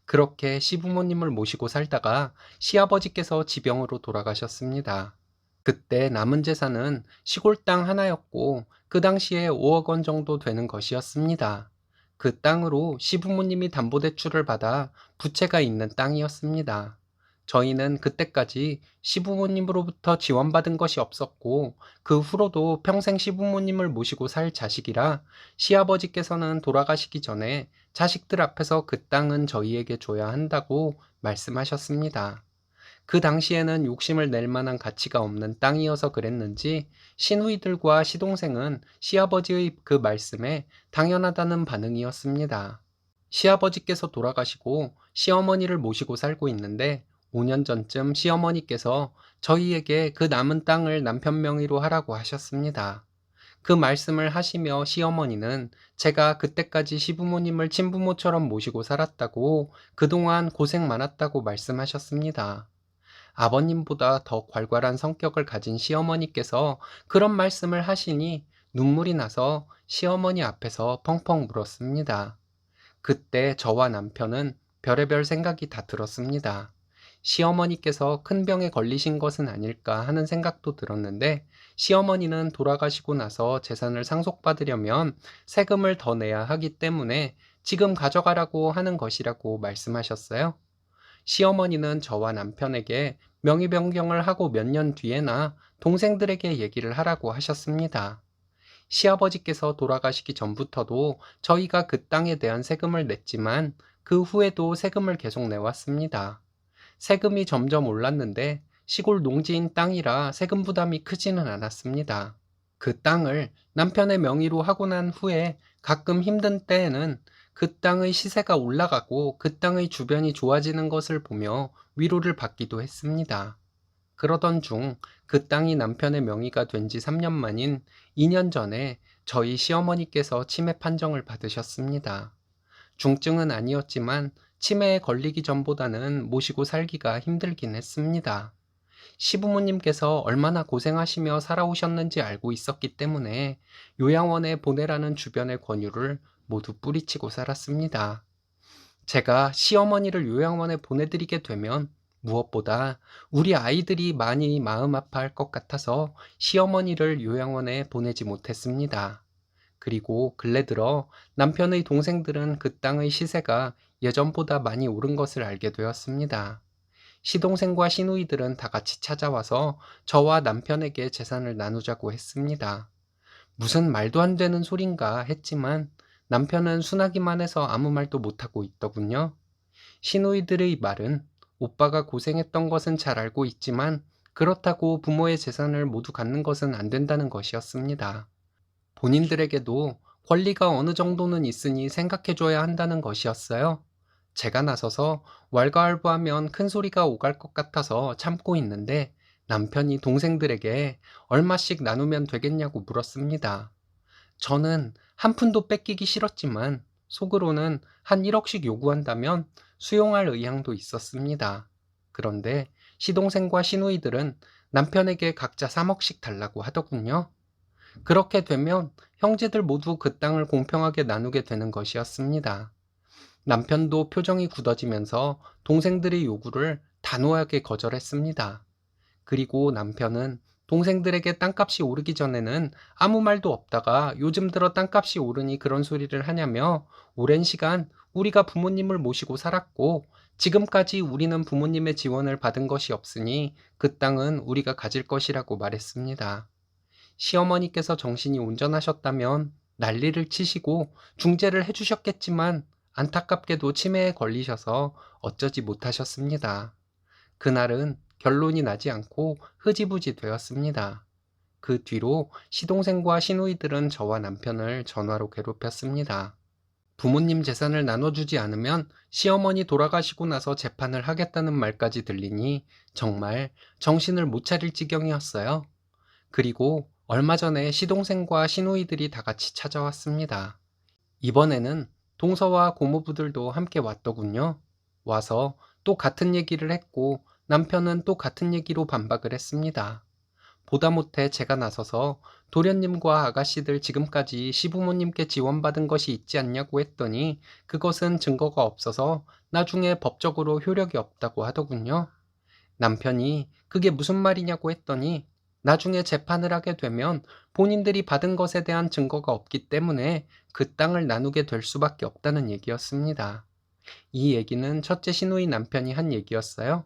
그렇게 시부모님을 모시고 살다가 시아버지께서 지병으로 돌아가셨습니다. 그때 남은 재산은 시골 땅 하나였고 그 당시에 5억 원 정도 되는 것이었습니다. 그 땅으로 시부모님이 담보대출을 받아 부채가 있는 땅이었습니다. 저희는 그때까지 시부모님으로부터 지원받은 것이 없었고 그 후로도 평생 시부모님을 모시고 살 자식이라 시아버지께서는 돌아가시기 전에 자식들 앞에서 그 땅은 저희에게 줘야 한다고 말씀하셨습니다. 그 당시에는 욕심을 낼 만한 가치가 없는 땅이어서 그랬는지 시누이들과 시동생은 시아버지의 그 말씀에 당연하다는 반응이었습니다. 시아버지께서 돌아가시고 시어머니를 모시고 살고 있는데 5년 전쯤 시어머니께서 저희에게 그 남은 땅을 남편 명의로 하라고 하셨습니다. 그 말씀을 하시며 시어머니는 제가 그때까지 시부모님을 친부모처럼 모시고 살았다고 그동안 고생 많았다고 말씀하셨습니다. 아버님보다 더 괄괄한 성격을 가진 시어머니께서 그런 말씀을 하시니 눈물이 나서 시어머니 앞에서 펑펑 울었습니다. 그때 저와 남편은 별의별 생각이 다 들었습니다. 시어머니께서 큰 병에 걸리신 것은 아닐까 하는 생각도 들었는데 시어머니는 돌아가시고 나서 재산을 상속받으려면 세금을 더 내야 하기 때문에 지금 가져가라고 하는 것이라고 말씀하셨어요. 시어머니는 저와 남편에게 명의 변경을 하고 몇 년 뒤에나 동생들에게 얘기를 하라고 하셨습니다. 시아버지께서 돌아가시기 전부터도 저희가 그 땅에 대한 세금을 냈지만 그 후에도 세금을 계속 내왔습니다. 세금이 점점 올랐는데 시골 농지인 땅이라 세금 부담이 크지는 않았습니다. 그 땅을 남편의 명의로 하고 난 후에 가끔 힘든 때에는 그 땅의 시세가 올라가고 그 땅의 주변이 좋아지는 것을 보며 위로를 받기도 했습니다. 그러던 중 그 땅이 남편의 명의가 된 지 3년 만인 2년 전에 저희 시어머니께서 치매 판정을 받으셨습니다. 중증은 아니었지만 치매에 걸리기 전보다는 모시고 살기가 힘들긴 했습니다. 시부모님께서 얼마나 고생하시며 살아오셨는지 알고 있었기 때문에 요양원에 보내라는 주변의 권유를 모두 뿌리치고 살았습니다. 제가 시어머니를 요양원에 보내드리게 되면 무엇보다 우리 아이들이 많이 마음 아파할 것 같아서 시어머니를 요양원에 보내지 못했습니다. 그리고 근래 들어 남편의 동생들은 그 땅의 시세가 예전보다 많이 오른 것을 알게 되었습니다. 시동생과 시누이들은 다 같이 찾아와서 저와 남편에게 재산을 나누자고 했습니다. 무슨 말도 안 되는 소린가 했지만 남편은 순하기만 해서 아무 말도 못하고 있더군요. 시누이들의 말은 오빠가 고생했던 것은 잘 알고 있지만 그렇다고 부모의 재산을 모두 갖는 것은 안 된다는 것이었습니다. 본인들에게도 권리가 어느 정도는 있으니 생각해줘야 한다는 것이었어요. 제가 나서서 왈가왈부하면 큰 소리가 오갈 것 같아서 참고 있는데 남편이 동생들에게 얼마씩 나누면 되겠냐고 물었습니다. 저는 한 푼도 뺏기기 싫었지만 속으로는 한 1억씩 요구한다면 수용할 의향도 있었습니다. 그런데 시동생과 시누이들은 남편에게 각자 3억씩 달라고 하더군요. 그렇게 되면 형제들 모두 그 땅을 공평하게 나누게 되는 것이었습니다. 남편도 표정이 굳어지면서 동생들의 요구를 단호하게 거절했습니다. 그리고 남편은 동생들에게 땅값이 오르기 전에는 아무 말도 없다가 요즘 들어 땅값이 오르니 그런 소리를 하냐며 오랜 시간 우리가 부모님을 모시고 살았고 지금까지 우리는 부모님의 지원을 받은 것이 없으니 그 땅은 우리가 가질 것이라고 말했습니다. 시어머니께서 정신이 온전하셨다면 난리를 치시고 중재를 해주셨겠지만 안타깝게도 치매에 걸리셔서 어쩌지 못하셨습니다. 그날은 결론이 나지 않고 흐지부지 되었습니다. 그 뒤로 시동생과 시누이들은 저와 남편을 전화로 괴롭혔습니다. 부모님 재산을 나눠주지 않으면 시어머니 돌아가시고 나서 재판을 하겠다는 말까지 들리니 정말 정신을 못 차릴 지경이었어요. 그리고 얼마 전에 시동생과 시누이들이 다 같이 찾아왔습니다. 이번에는 동서와 고모부들도 함께 왔더군요. 와서 또 같은 얘기를 했고 남편은 또 같은 얘기로 반박을 했습니다. 보다 못해 제가 나서서 도련님과 아가씨들 지금까지 시부모님께 지원받은 것이 있지 않냐고 했더니 그것은 증거가 없어서 나중에 법적으로 효력이 없다고 하더군요. 남편이 그게 무슨 말이냐고 했더니 나중에 재판을 하게 되면 본인들이 받은 것에 대한 증거가 없기 때문에 그 땅을 나누게 될 수밖에 없다는 얘기였습니다. 이 얘기는 첫째 시누이 남편이 한 얘기였어요.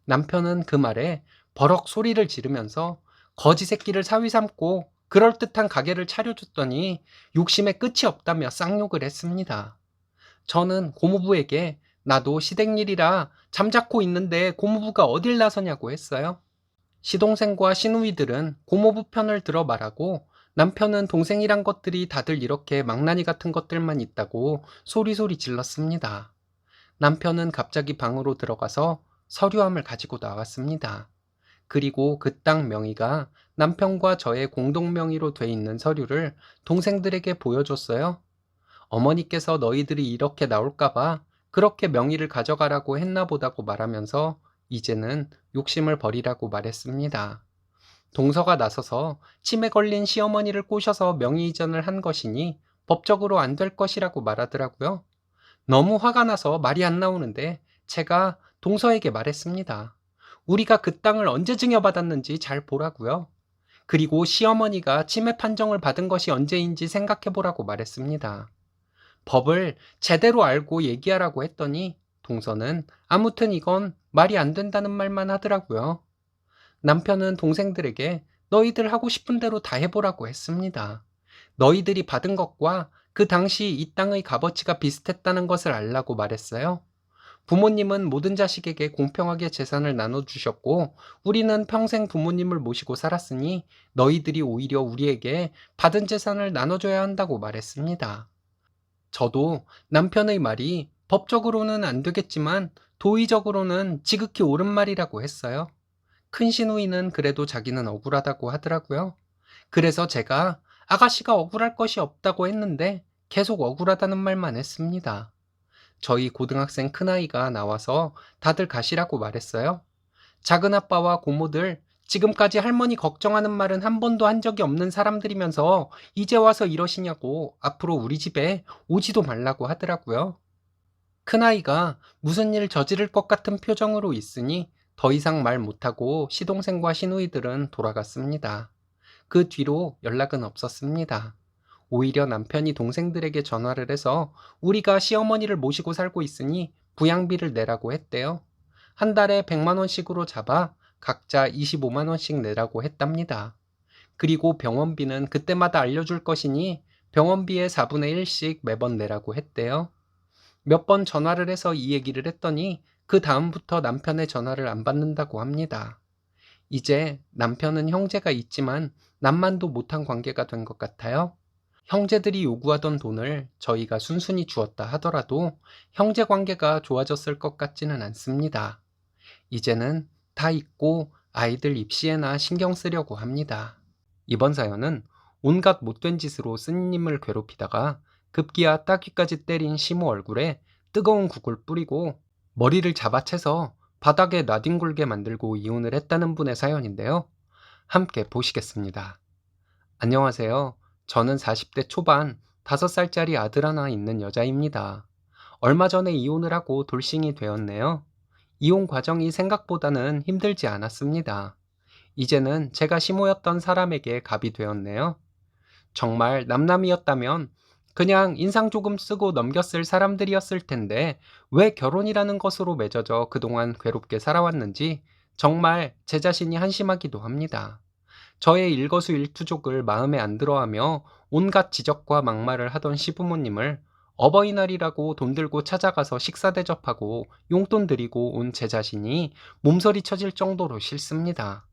남편은 그 말에 버럭 소리를 지르면서 거지 새끼를 사위 삼고 그럴듯한 가게를 차려줬더니 욕심에 끝이 없다며 쌍욕을 했습니다. 저는 고모부에게 나도 시댁일이라 잠자코 있는데 고모부가 어딜 나서냐고 했어요. 시동생과 시누이들은 고모부 편을 들어 말하고 남편은 동생이란 것들이 다들 이렇게 망나니 같은 것들만 있다고 소리소리 질렀습니다. 남편은 갑자기 방으로 들어가서 서류함을 가지고 나왔습니다. 그리고 그 땅 명의가 남편과 저의 공동 명의로 돼 있는 서류를 동생들에게 보여줬어요. 어머니께서 너희들이 이렇게 나올까봐 그렇게 명의를 가져가라고 했나 보다고 말하면서 이제는 욕심을 버리라고 말했습니다. 동서가 나서서 치매 걸린 시어머니를 꼬셔서 명의 이전을 한 것이니 법적으로 안 될 것이라고 말하더라고요. 너무 화가 나서 말이 안 나오는데 제가 동서에게 말했습니다. 우리가 그 땅을 언제 증여받았는지 잘 보라고요. 그리고 시어머니가 치매 판정을 받은 것이 언제인지 생각해 보라고 말했습니다. 법을 제대로 알고 얘기하라고 했더니 동서는 아무튼 이건 말이 안 된다는 말만 하더라고요. 남편은 동생들에게 너희들 하고 싶은 대로 다 해보라고 했습니다. 너희들이 받은 것과 그 당시 이 땅의 값어치가 비슷했다는 것을 알라고 말했어요. 부모님은 모든 자식에게 공평하게 재산을 나눠주셨고 우리는 평생 부모님을 모시고 살았으니 너희들이 오히려 우리에게 받은 재산을 나눠줘야 한다고 말했습니다. 저도 남편의 말이 법적으로는 안 되겠지만 도의적으로는 지극히 옳은 말이라고 했어요. 큰 시누이는 그래도 자기는 억울하다고 하더라고요. 그래서 제가 아가씨가 억울할 것이 없다고 했는데 계속 억울하다는 말만 했습니다. 저희 고등학생 큰아이가 나와서 다들 가시라고 말했어요. 작은아빠와 고모들, 지금까지 할머니 걱정하는 말은 한 번도 한 적이 없는 사람들이면서 이제 와서 이러시냐고 앞으로 우리 집에 오지도 말라고 하더라고요. 큰아이가 무슨 일 저지를 것 같은 표정으로 있으니 더 이상 말 못하고 시동생과 시누이들은 돌아갔습니다. 그 뒤로 연락은 없었습니다. 오히려 남편이 동생들에게 전화를 해서 우리가 시어머니를 모시고 살고 있으니 부양비를 내라고 했대요. 한 달에 100만 원씩으로 잡아 각자 25만 원씩 내라고 했답니다. 그리고 병원비는 그때마다 알려줄 것이니 병원비의 4분의 1씩 매번 내라고 했대요. 몇 번 전화를 해서 이 얘기를 했더니 그 다음부터 남편의 전화를 안 받는다고 합니다. 이제 남편은 형제가 있지만 남만도 못한 관계가 된 것 같아요. 형제들이 요구하던 돈을 저희가 순순히 주었다 하더라도 형제 관계가 좋아졌을 것 같지는 않습니다. 이제는 다 잊고 아이들 입시에나 신경 쓰려고 합니다. 이번 사연은 온갖 못된 짓으로 스님을 괴롭히다가 급기야 따귀까지 때린 시모 얼굴에 뜨거운 국을 뿌리고 머리를 잡아채서 바닥에 나뒹굴게 만들고 이혼을 했다는 분의 사연인데요. 함께 보시겠습니다. 안녕하세요. 저는 40대 초반 5살짜리 아들 하나 있는 여자입니다. 얼마 전에 이혼을 하고 돌싱이 되었네요. 이혼 과정이 생각보다는 힘들지 않았습니다. 이제는 제가 시모였던 사람에게 갑이 되었네요. 정말 남남이었다면 그냥 인상 조금 쓰고 넘겼을 사람들이었을 텐데 왜 결혼이라는 것으로 맺어져 그동안 괴롭게 살아왔는지 정말 제 자신이 한심하기도 합니다. 저의 일거수일투족을 마음에 안 들어하며 온갖 지적과 막말을 하던 시부모님을 어버이날이라고 돈 들고 찾아가서 식사 대접하고 용돈 드리고 온 제 자신이 몸서리 쳐질 정도로 싫습니다.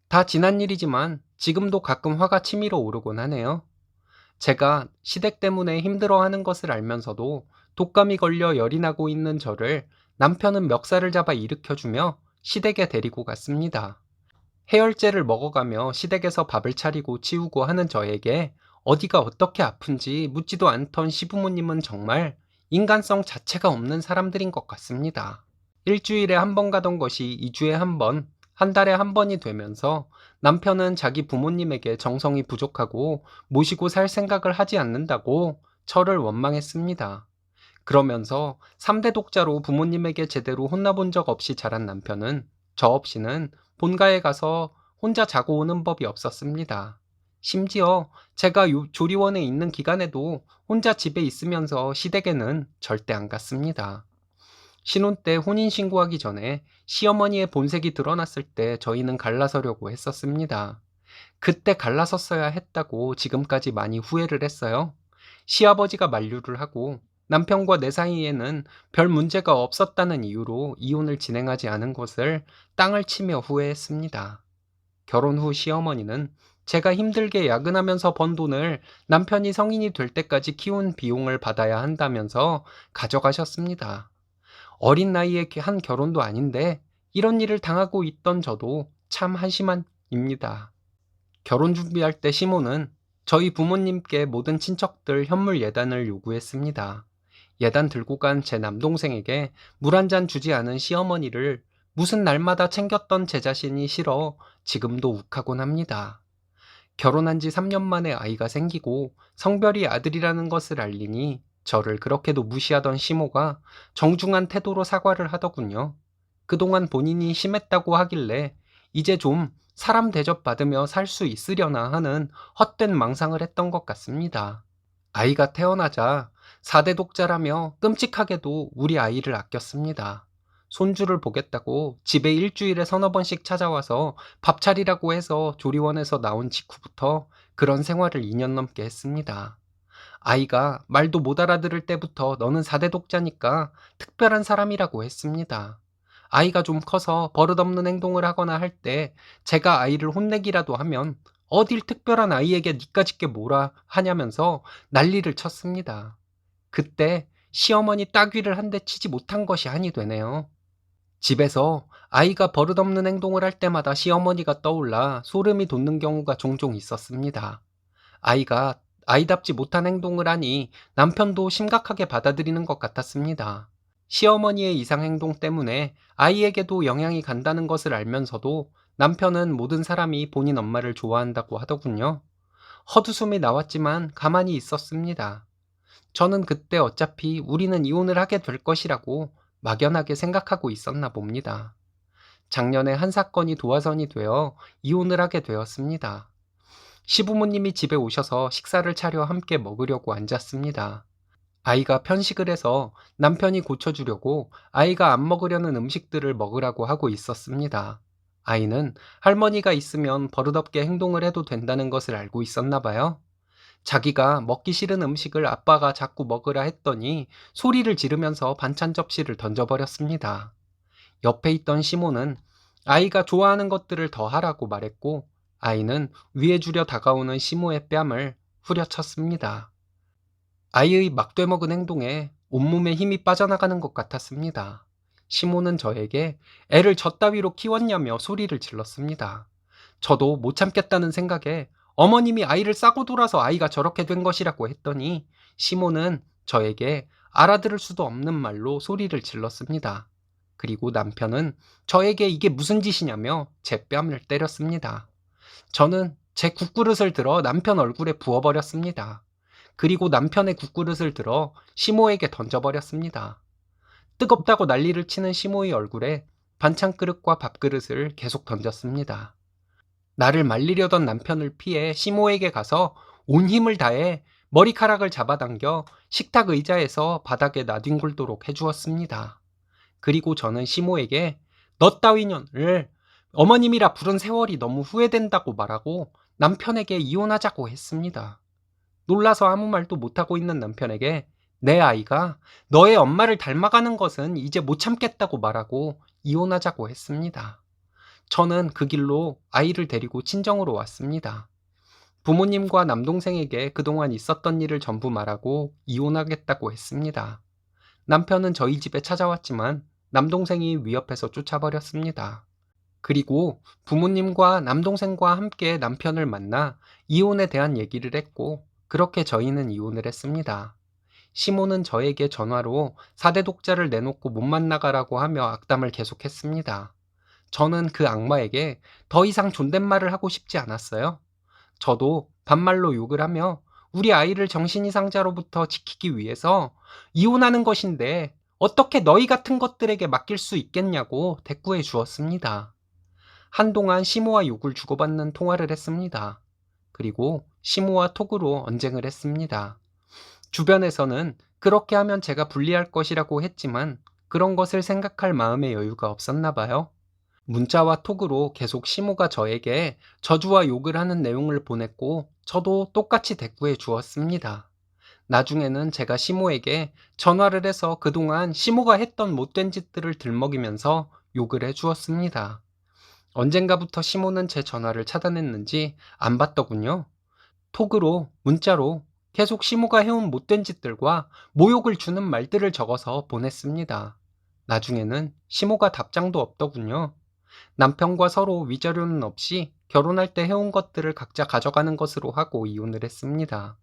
다 지난 일이지만 지금도 가끔 화가 치밀어 오르곤 하네요. 제가 시댁 때문에 힘들어하는 것을 알면서도 독감이 걸려 열이 나고 있는 저를 남편은 멱살을 잡아 일으켜주며 시댁에 데리고 갔습니다. 해열제를 먹어가며 시댁에서 밥을 차리고 치우고 하는 저에게 어디가 어떻게 아픈지 묻지도 않던 시부모님은 정말 인간성 자체가 없는 사람들인 것 같습니다. 일주일에 한 번 가던 것이 2주에 한 번, 한 달에 한 번이 되면서 남편은 자기 부모님에게 정성이 부족하고 모시고 살 생각을 하지 않는다고 저를 원망했습니다. 그러면서 3대 독자로 부모님에게 제대로 혼나본 적 없이 자란 남편은 저 없이는 본가에 가서 혼자 자고 오는 법이 없었습니다. 심지어 제가 조리원에 있는 기간에도 혼자 집에 있으면서 시댁에는 절대 안 갔습니다. 신혼 때 혼인신고하기 전에 시어머니의 본색이 드러났을 때 저희는 갈라서려고 했었습니다. 그때 갈라섰어야 했다고 지금까지 많이 후회를 했어요. 시아버지가 만류를 하고 남편과 내 사이에는 별 문제가 없었다는 이유로 이혼을 진행하지 않은 것을 땅을 치며 후회했습니다. 결혼 후 시어머니는 제가 힘들게 야근하면서 번 돈을 남편이 성인이 될 때까지 키운 비용을 받아야 한다면서 가져가셨습니다. 어린 나이에 한 결혼도 아닌데 이런 일을 당하고 있던 저도 참 한심합니다. 결혼 준비할 때 시모는 저희 부모님께 모든 친척들 현물 예단을 요구했습니다. 예단 들고 간 제 남동생에게 물 한 잔 주지 않은 시어머니를 무슨 날마다 챙겼던 제 자신이 싫어 지금도 욱하곤 합니다. 결혼한 지 3년 만에 아이가 생기고 성별이 아들이라는 것을 알리니 저를 그렇게도 무시하던 시모가 정중한 태도로 사과를 하더군요. 그동안 본인이 심했다고 하길래 이제 좀 사람 대접 받으며 살 수 있으려나 하는 헛된 망상을 했던 것 같습니다. 아이가 태어나자 4대 독자라며 끔찍하게도 우리 아이를 아꼈습니다. 손주를 보겠다고 집에 일주일에 서너 번씩 찾아와서 밥 차리라고 해서 조리원에서 나온 직후부터 그런 생활을 2년 넘게 했습니다. 아이가 말도 못 알아들을 때부터 너는 4대 독자니까 특별한 사람이라고 했습니다. 아이가 좀 커서 버릇없는 행동을 하거나 할 때 제가 아이를 혼내기라도 하면 어딜 특별한 아이에게 니까짓 게 뭐라 하냐면서 난리를 쳤습니다. 그때 시어머니 따귀를 한 대 치지 못한 것이 한이 되네요. 집에서 아이가 버릇없는 행동을 할 때마다 시어머니가 떠올라 소름이 돋는 경우가 종종 있었습니다. 아이가 아이답지 못한 행동을 하니 남편도 심각하게 받아들이는 것 같았습니다. 시어머니의 이상 행동 때문에 아이에게도 영향이 간다는 것을 알면서도 남편은 모든 사람이 본인 엄마를 좋아한다고 하더군요. 헛웃음이 나왔지만 가만히 있었습니다. 저는 그때 어차피 우리는 이혼을 하게 될 것이라고 막연하게 생각하고 있었나 봅니다. 작년에 한 사건이 도화선이 되어 이혼을 하게 되었습니다. 시부모님이 집에 오셔서 식사를 차려 함께 먹으려고 앉았습니다. 아이가 편식을 해서 남편이 고쳐주려고 아이가 안 먹으려는 음식들을 먹으라고 하고 있었습니다. 아이는 할머니가 있으면 버릇없게 행동을 해도 된다는 것을 알고 있었나 봐요. 자기가 먹기 싫은 음식을 아빠가 자꾸 먹으라 했더니 소리를 지르면서 반찬 접시를 던져버렸습니다. 옆에 있던 시모는 아이가 좋아하는 것들을 더 하라고 말했고, 아이는 위해 주려 다가오는 시모의 뺨을 후려쳤습니다. 아이의 막되먹은 행동에 온몸에 힘이 빠져나가는 것 같았습니다. 시모는 저에게 애를 저 따위로 키웠냐며 소리를 질렀습니다. 저도 못 참겠다는 생각에 어머님이 아이를 싸고 돌아서 아이가 저렇게 된 것이라고 했더니 시모는 저에게 알아들을 수도 없는 말로 소리를 질렀습니다. 그리고 남편은 저에게 이게 무슨 짓이냐며 제 뺨을 때렸습니다. 저는 제 국그릇을 들어 남편 얼굴에 부어버렸습니다. 그리고 남편의 국그릇을 들어 시모에게 던져버렸습니다. 뜨겁다고 난리를 치는 시모의 얼굴에 반찬 그릇과 밥그릇을 계속 던졌습니다. 나를 말리려던 남편을 피해 시모에게 가서 온 힘을 다해 머리카락을 잡아당겨 식탁 의자에서 바닥에 나뒹굴도록 해주었습니다. 그리고 저는 시모에게 너 따위년을 어머님이라 부른 세월이 너무 후회된다고 말하고 남편에게 이혼하자고 했습니다. 놀라서 아무 말도 못하고 있는 남편에게 내 아이가 너의 엄마를 닮아가는 것은 이제 못 참겠다고 말하고 이혼하자고 했습니다. 저는 그 길로 아이를 데리고 친정으로 왔습니다. 부모님과 남동생에게 그동안 있었던 일을 전부 말하고 이혼하겠다고 했습니다. 남편은 저희 집에 찾아왔지만 남동생이 위협해서 쫓아버렸습니다. 그리고 부모님과 남동생과 함께 남편을 만나 이혼에 대한 얘기를 했고, 그렇게 저희는 이혼을 했습니다. 시모는 저에게 전화로 4대 독자를 내놓고 못 만나가라고 하며 악담을 계속했습니다. 저는 그 악마에게 더 이상 존댓말을 하고 싶지 않았어요. 저도 반말로 욕을 하며 우리 아이를 정신이상자로부터 지키기 위해서 이혼하는 것인데 어떻게 너희 같은 것들에게 맡길 수 있겠냐고 대꾸해 주었습니다. 한동안 시모와 욕을 주고받는 통화를 했습니다. 그리고 시모와 톡으로 언쟁을 했습니다. 주변에서는 그렇게 하면 제가 불리할 것이라고 했지만 그런 것을 생각할 마음의 여유가 없었나 봐요. 문자와 톡으로 계속 시모가 저에게 저주와 욕을 하는 내용을 보냈고 저도 똑같이 대꾸해 주었습니다. 나중에는 제가 시모에게 전화를 해서 그동안 시모가 했던 못된 짓들을 들먹이면서 욕을 해 주었습니다. 언젠가부터 시모는 제 전화를 차단했는지 안 받더군요. 톡으로, 문자로 계속 시모가 해온 못된 짓들과 모욕을 주는 말들을 적어서 보냈습니다. 나중에는 시모가 답장도 없더군요. 남편과 서로 위자료는 없이 결혼할 때 해온 것들을 각자 가져가는 것으로 하고 이혼을 했습니다.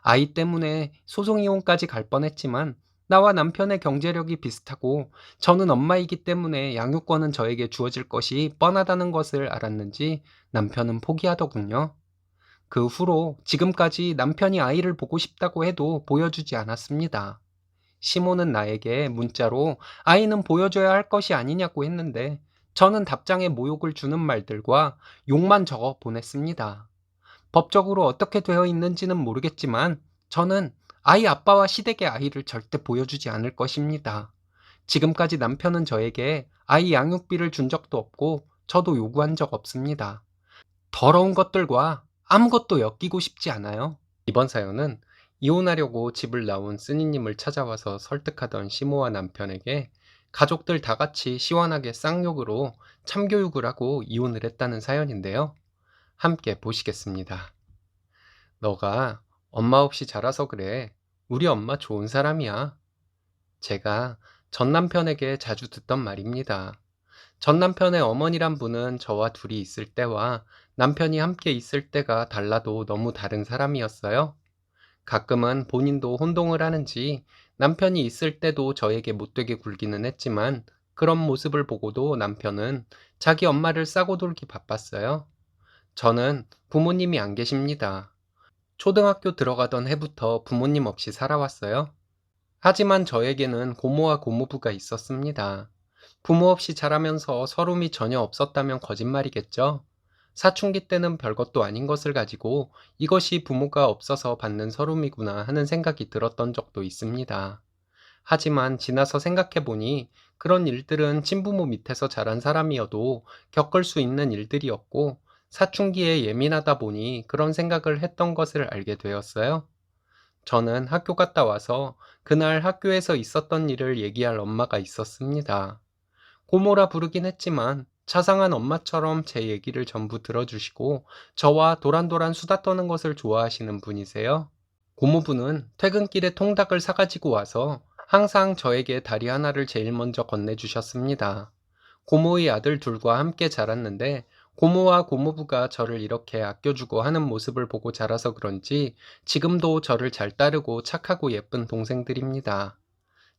아이 때문에 소송이혼까지 갈 뻔했지만 나와 남편의 경제력이 비슷하고 저는 엄마이기 때문에 양육권은 저에게 주어질 것이 뻔하다는 것을 알았는지 남편은 포기하더군요. 그 후로 지금까지 남편이 아이를 보고 싶다고 해도 보여주지 않았습니다. 시모는 나에게 문자로 아이는 보여줘야 할 것이 아니냐고 했는데 저는 답장에 모욕을 주는 말들과 욕만 적어 보냈습니다. 법적으로 어떻게 되어 있는지는 모르겠지만 저는 아이 아빠와 시댁의 아이를 절대 보여주지 않을 것입니다. 지금까지 남편은 저에게 아이 양육비를 준 적도 없고 저도 요구한 적 없습니다. 더러운 것들과 아무것도 엮이고 싶지 않아요. 이번 사연은 이혼하려고 집을 나온 쓰니님을 찾아와서 설득하던 시모와 남편에게 가족들 다 같이 시원하게 쌍욕으로 참교육을 하고 이혼을 했다는 사연인데요. 함께 보시겠습니다. 너가 엄마 없이 자라서 그래. 우리 엄마 좋은 사람이야. 제가 전 남편에게 자주 듣던 말입니다. 전 남편의 어머니란 분은 저와 둘이 있을 때와 남편이 함께 있을 때가 달라도 너무 다른 사람이었어요. 가끔은 본인도 혼동을 하는지 남편이 있을 때도 저에게 못되게 굴기는 했지만 그런 모습을 보고도 남편은 자기 엄마를 싸고 돌기 바빴어요. 저는 부모님이 안 계십니다. 초등학교 들어가던 해부터 부모님 없이 살아왔어요. 하지만 저에게는 고모와 고모부가 있었습니다. 부모 없이 자라면서 서름이 전혀 없었다면 거짓말이겠죠? 사춘기 때는 별것도 아닌 것을 가지고 이것이 부모가 없어서 받는 서름이구나 하는 생각이 들었던 적도 있습니다. 하지만 지나서 생각해보니 그런 일들은 친부모 밑에서 자란 사람이어도 겪을 수 있는 일들이었고 사춘기에 예민하다 보니 그런 생각을 했던 것을 알게 되었어요. 저는 학교 갔다 와서 그날 학교에서 있었던 일을 얘기할 엄마가 있었습니다. 고모라 부르긴 했지만 자상한 엄마처럼 제 얘기를 전부 들어주시고 저와 도란도란 수다 떠는 것을 좋아하시는 분이세요. 고모부는 퇴근길에 통닭을 사가지고 와서 항상 저에게 다리 하나를 제일 먼저 건네주셨습니다. 고모의 아들 둘과 함께 자랐는데 고모와 고모부가 저를 이렇게 아껴주고 하는 모습을 보고 자라서 그런지 지금도 저를 잘 따르고 착하고 예쁜 동생들입니다.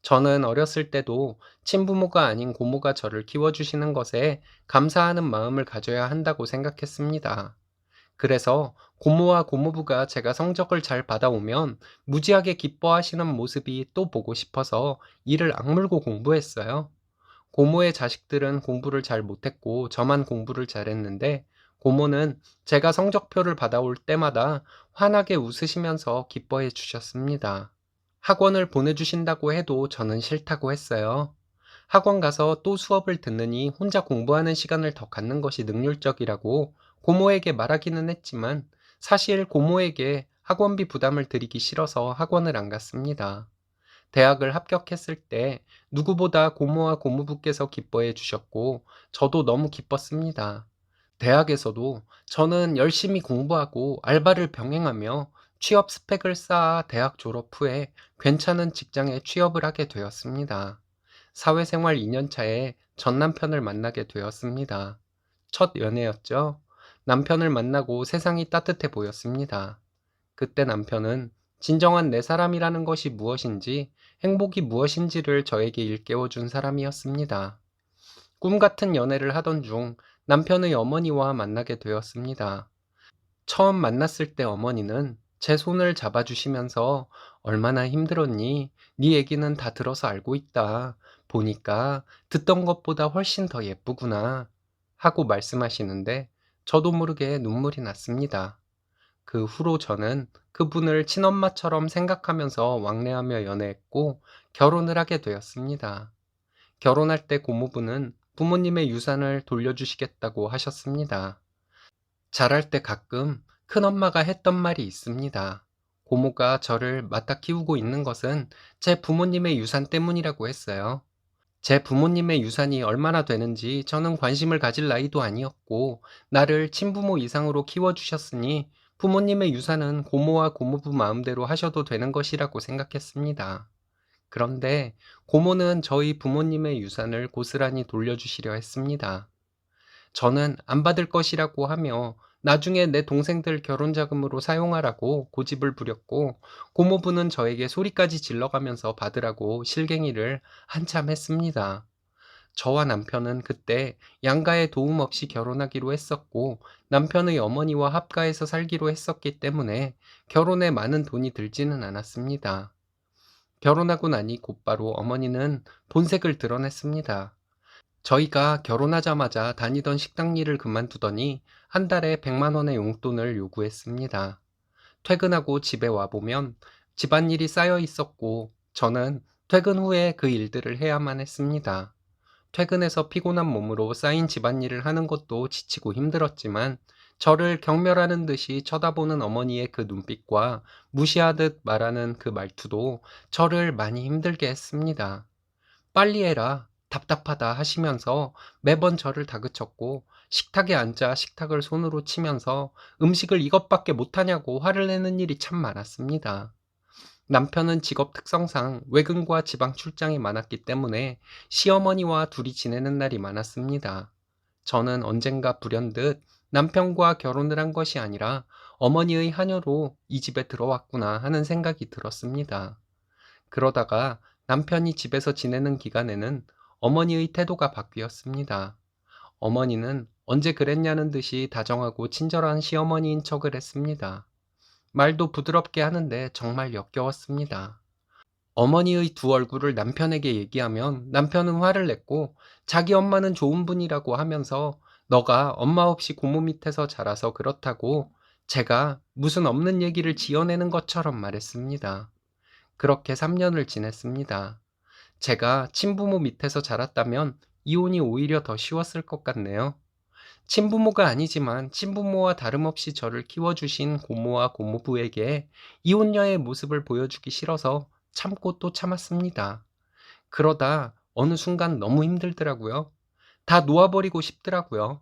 저는 어렸을 때도 친부모가 아닌 고모가 저를 키워주시는 것에 감사하는 마음을 가져야 한다고 생각했습니다. 그래서 고모와 고모부가 제가 성적을 잘 받아오면 무지하게 기뻐하시는 모습이 또 보고 싶어서 이를 악물고 공부했어요. 고모의 자식들은 공부를 잘 못했고 저만 공부를 잘했는데 고모는 제가 성적표를 받아올 때마다 환하게 웃으시면서 기뻐해 주셨습니다. 학원을 보내주신다고 해도 저는 싫다고 했어요. 학원 가서 또 수업을 듣느니 혼자 공부하는 시간을 더 갖는 것이 능률적이라고 고모에게 말하기는 했지만 사실 고모에게 학원비 부담을 드리기 싫어서 학원을 안 갔습니다. 대학을 합격했을 때 누구보다 고모와 고모부께서 기뻐해 주셨고 저도 너무 기뻤습니다. 대학에서도 저는 열심히 공부하고 알바를 병행하며 취업 스펙을 쌓아 대학 졸업 후에 괜찮은 직장에 취업을 하게 되었습니다. 사회생활 2년 차에 전 남편을 만나게 되었습니다. 첫 연애였죠. 남편을 만나고 세상이 따뜻해 보였습니다. 그때 남편은 진정한 내 사람이라는 것이 무엇인지, 행복이 무엇인지를 저에게 일깨워 준 사람이었습니다. 꿈 같은 연애를 하던 중 남편의 어머니와 만나게 되었습니다. 처음 만났을 때 어머니는 제 손을 잡아주시면서 얼마나 힘들었니? 네 얘기는 다 들어서 알고 있다. 보니까 듣던 것보다 훨씬 더 예쁘구나. 하고 말씀하시는데 저도 모르게 눈물이 났습니다. 그 후로 저는 그분을 친엄마처럼 생각하면서 왕래하며 연애했고 결혼을 하게 되었습니다. 결혼할 때 고모부는 부모님의 유산을 돌려주시겠다고 하셨습니다. 자랄 때 가끔 큰엄마가 했던 말이 있습니다. 고모가 저를 맡아 키우고 있는 것은 제 부모님의 유산 때문이라고 했어요. 제 부모님의 유산이 얼마나 되는지 저는 관심을 가질 나이도 아니었고, 나를 친부모 이상으로 키워주셨으니 부모님의 유산은 고모와 고모부 마음대로 하셔도 되는 것이라고 생각했습니다. 그런데 고모는 저희 부모님의 유산을 고스란히 돌려주시려 했습니다. 저는 안 받을 것이라고 하며 나중에 내 동생들 결혼 자금으로 사용하라고 고집을 부렸고 고모부는 저에게 소리까지 질러가면서 받으라고 실갱이를 한참 했습니다. 저와 남편은 그때 양가의 도움 없이 결혼하기로 했었고 남편의 어머니와 합가해서 살기로 했었기 때문에 결혼에 많은 돈이 들지는 않았습니다. 결혼하고 나니 곧바로 어머니는 본색을 드러냈습니다. 저희가 결혼하자마자 다니던 식당 일을 그만두더니 한 달에 100만 원의 용돈을 요구했습니다. 퇴근하고 집에 와보면 집안일이 쌓여 있었고 저는 퇴근 후에 그 일들을 해야만 했습니다. 퇴근해서 피곤한 몸으로 쌓인 집안일을 하는 것도 지치고 힘들었지만 저를 경멸하는 듯이 쳐다보는 어머니의 그 눈빛과 무시하듯 말하는 그 말투도 저를 많이 힘들게 했습니다. 빨리 해라, 답답하다 하시면서 매번 저를 다그쳤고 식탁에 앉아 식탁을 손으로 치면서 음식을 이것밖에 못하냐고 화를 내는 일이 참 많았습니다. 남편은 직업 특성상 외근과 지방 출장이 많았기 때문에 시어머니와 둘이 지내는 날이 많았습니다. 저는 언젠가 불현듯 남편과 결혼을 한 것이 아니라 어머니의 하녀로 이 집에 들어왔구나 하는 생각이 들었습니다. 그러다가 남편이 집에서 지내는 기간에는 어머니의 태도가 바뀌었습니다. 어머니는 언제 그랬냐는 듯이 다정하고 친절한 시어머니인 척을 했습니다. 말도 부드럽게 하는데 정말 역겨웠습니다. 어머니의 두 얼굴을 남편에게 얘기하면 남편은 화를 냈고 자기 엄마는 좋은 분이라고 하면서 너가 엄마 없이 고모 밑에서 자라서 그렇다고 제가 무슨 없는 얘기를 지어내는 것처럼 말했습니다. 그렇게 3년을 지냈습니다. 제가 친부모 밑에서 자랐다면 이혼이 오히려 더 쉬웠을 것 같네요. 친부모가 아니지만 친부모와 다름없이 저를 키워주신 고모와 고모부에게 이혼녀의 모습을 보여주기 싫어서 참고 또 참았습니다. 그러다 어느 순간 너무 힘들더라고요. 다 놓아버리고 싶더라고요.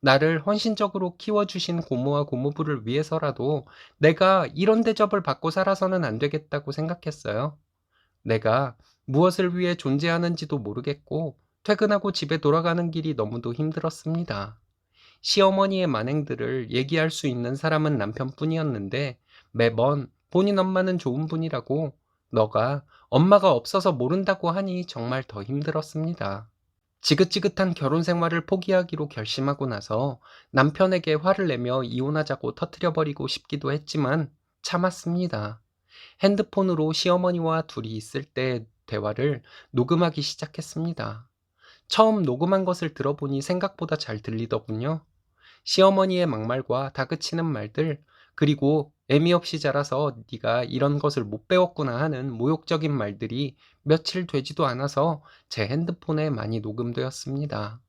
나를 헌신적으로 키워주신 고모와 고모부를 위해서라도 내가 이런 대접을 받고 살아서는 안 되겠다고 생각했어요. 내가 무엇을 위해 존재하는지도 모르겠고 퇴근하고 집에 돌아가는 길이 너무도 힘들었습니다. 시어머니의 만행들을 얘기할 수 있는 사람은 남편뿐이었는데 매번 본인 엄마는 좋은 분이라고 너가 엄마가 없어서 모른다고 하니 정말 더 힘들었습니다. 지긋지긋한 결혼 생활을 포기하기로 결심하고 나서 남편에게 화를 내며 이혼하자고 터뜨려버리고 싶기도 했지만 참았습니다. 핸드폰으로 시어머니와 둘이 있을 때 대화를 녹음하기 시작했습니다. 처음 녹음한 것을 들어보니 생각보다 잘 들리더군요. 시어머니의 막말과 다그치는 말들, 그리고 애미 없이 자라서 네가 이런 것을 못 배웠구나 하는 모욕적인 말들이 며칠 되지도 않아서 제 핸드폰에 많이 녹음되었습니다.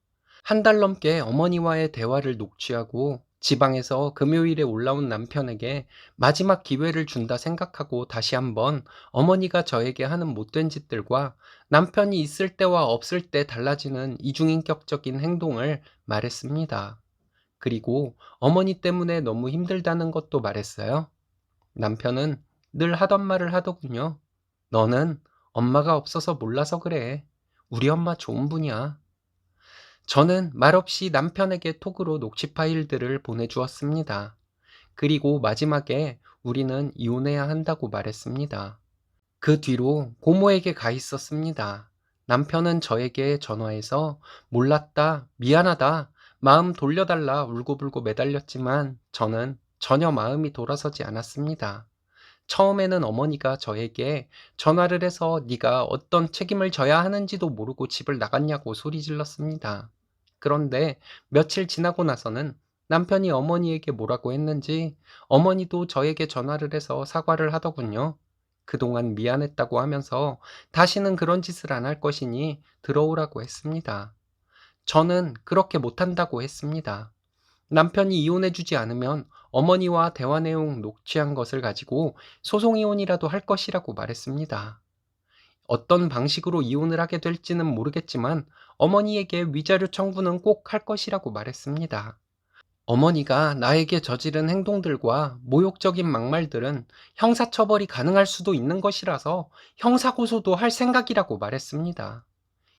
한 달 넘게 어머니와의 대화를 녹취하고 지방에서 금요일에 올라온 남편에게 마지막 기회를 준다 생각하고 다시 한번 어머니가 저에게 하는 못된 짓들과 남편이 있을 때와 없을 때 달라지는 이중인격적인 행동을 말했습니다. 그리고 어머니 때문에 너무 힘들다는 것도 말했어요. 남편은 늘 하던 말을 하더군요. 너는 엄마가 없어서 몰라서 그래. 우리 엄마 좋은 분이야. 저는 말없이 남편에게 톡으로 녹취 파일들을 보내주었습니다. 그리고 마지막에 우리는 이혼해야 한다고 말했습니다. 그 뒤로 고모에게 가 있었습니다. 남편은 저에게 전화해서 몰랐다, 미안하다, 마음 돌려달라 울고불고 매달렸지만 저는 전혀 마음이 돌아서지 않았습니다. 처음에는 어머니가 저에게 전화를 해서 네가 어떤 책임을 져야 하는지도 모르고 집을 나갔냐고 소리 질렀습니다. 그런데 며칠 지나고 나서는 남편이 어머니에게 뭐라고 했는지 어머니도 저에게 전화를 해서 사과를 하더군요. 그동안 미안했다고 하면서 다시는 그런 짓을 안 할 것이니 들어오라고 했습니다. 저는 그렇게 못한다고 했습니다. 남편이 이혼해주지 않으면 어머니와 대화 내용 녹취한 것을 가지고 소송이혼이라도 할 것이라고 말했습니다. 어떤 방식으로 이혼을 하게 될지는 모르겠지만 어머니에게 위자료 청구는 꼭 할 것이라고 말했습니다. 어머니가 나에게 저지른 행동들과 모욕적인 막말들은 형사처벌이 가능할 수도 있는 것이라서 형사고소도 할 생각이라고 말했습니다.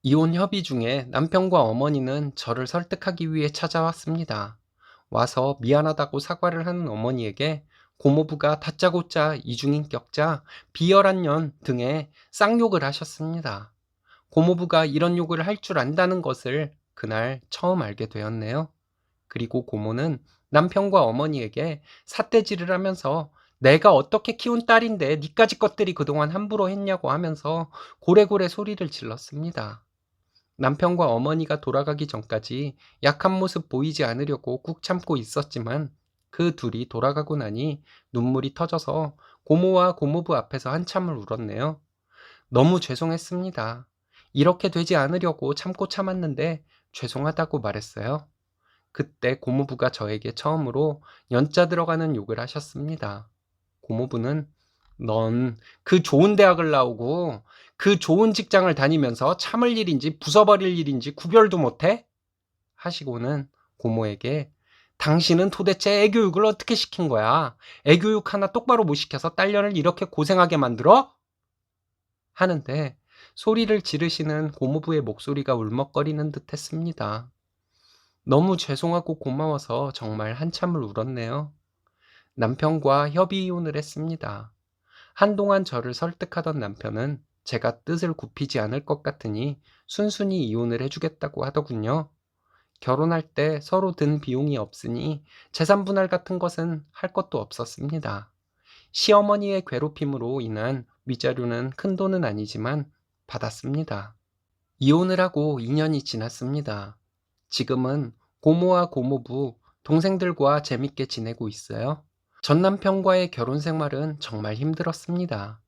이혼 협의 중에 남편과 어머니는 저를 설득하기 위해 찾아왔습니다. 와서 미안하다고 사과를 하는 어머니에게 고모부가 다짜고짜 이중인격자, 비열한 년 등의 쌍욕을 하셨습니다. 고모부가 이런 욕을 할 줄 안다는 것을 그날 처음 알게 되었네요. 그리고 고모는 남편과 어머니에게 삿대질을 하면서 내가 어떻게 키운 딸인데 니까지 것들이 그동안 함부로 했냐고 하면서 고래고래 소리를 질렀습니다. 남편과 어머니가 돌아가기 전까지 약한 모습 보이지 않으려고 꾹 참고 있었지만 그 둘이 돌아가고 나니 눈물이 터져서 고모와 고모부 앞에서 한참을 울었네요. 너무 죄송했습니다. 이렇게 되지 않으려고 참고 참았는데 죄송하다고 말했어요. 그때 고모부가 저에게 처음으로 연자 들어가는 욕을 하셨습니다. 고모부는 넌 그 좋은 대학을 나오고 그 좋은 직장을 다니면서 참을 일인지 부숴버릴 일인지 구별도 못해? 하시고는 고모에게 당신은 도대체 애교육을 어떻게 시킨 거야? 애교육 하나 똑바로 못 시켜서 딸년을 이렇게 고생하게 만들어? 하는데 소리를 지르시는 고모부의 목소리가 울먹거리는 듯 했습니다. 너무 죄송하고 고마워서 정말 한참을 울었네요. 남편과 협의 이혼을 했습니다. 한동안 저를 설득하던 남편은 제가 뜻을 굽히지 않을 것 같으니 순순히 이혼을 해주겠다고 하더군요. 결혼할 때 서로 든 비용이 없으니 재산 분할 같은 것은 할 것도 없었습니다. 시어머니의 괴롭힘으로 인한 위자료는 큰 돈은 아니지만 받았습니다. 이혼을 하고 2년이 지났습니다. 지금은 고모와 고모부, 동생들과 재밌게 지내고 있어요. 전 남편과의 결혼 생활은 정말 힘들었습니다.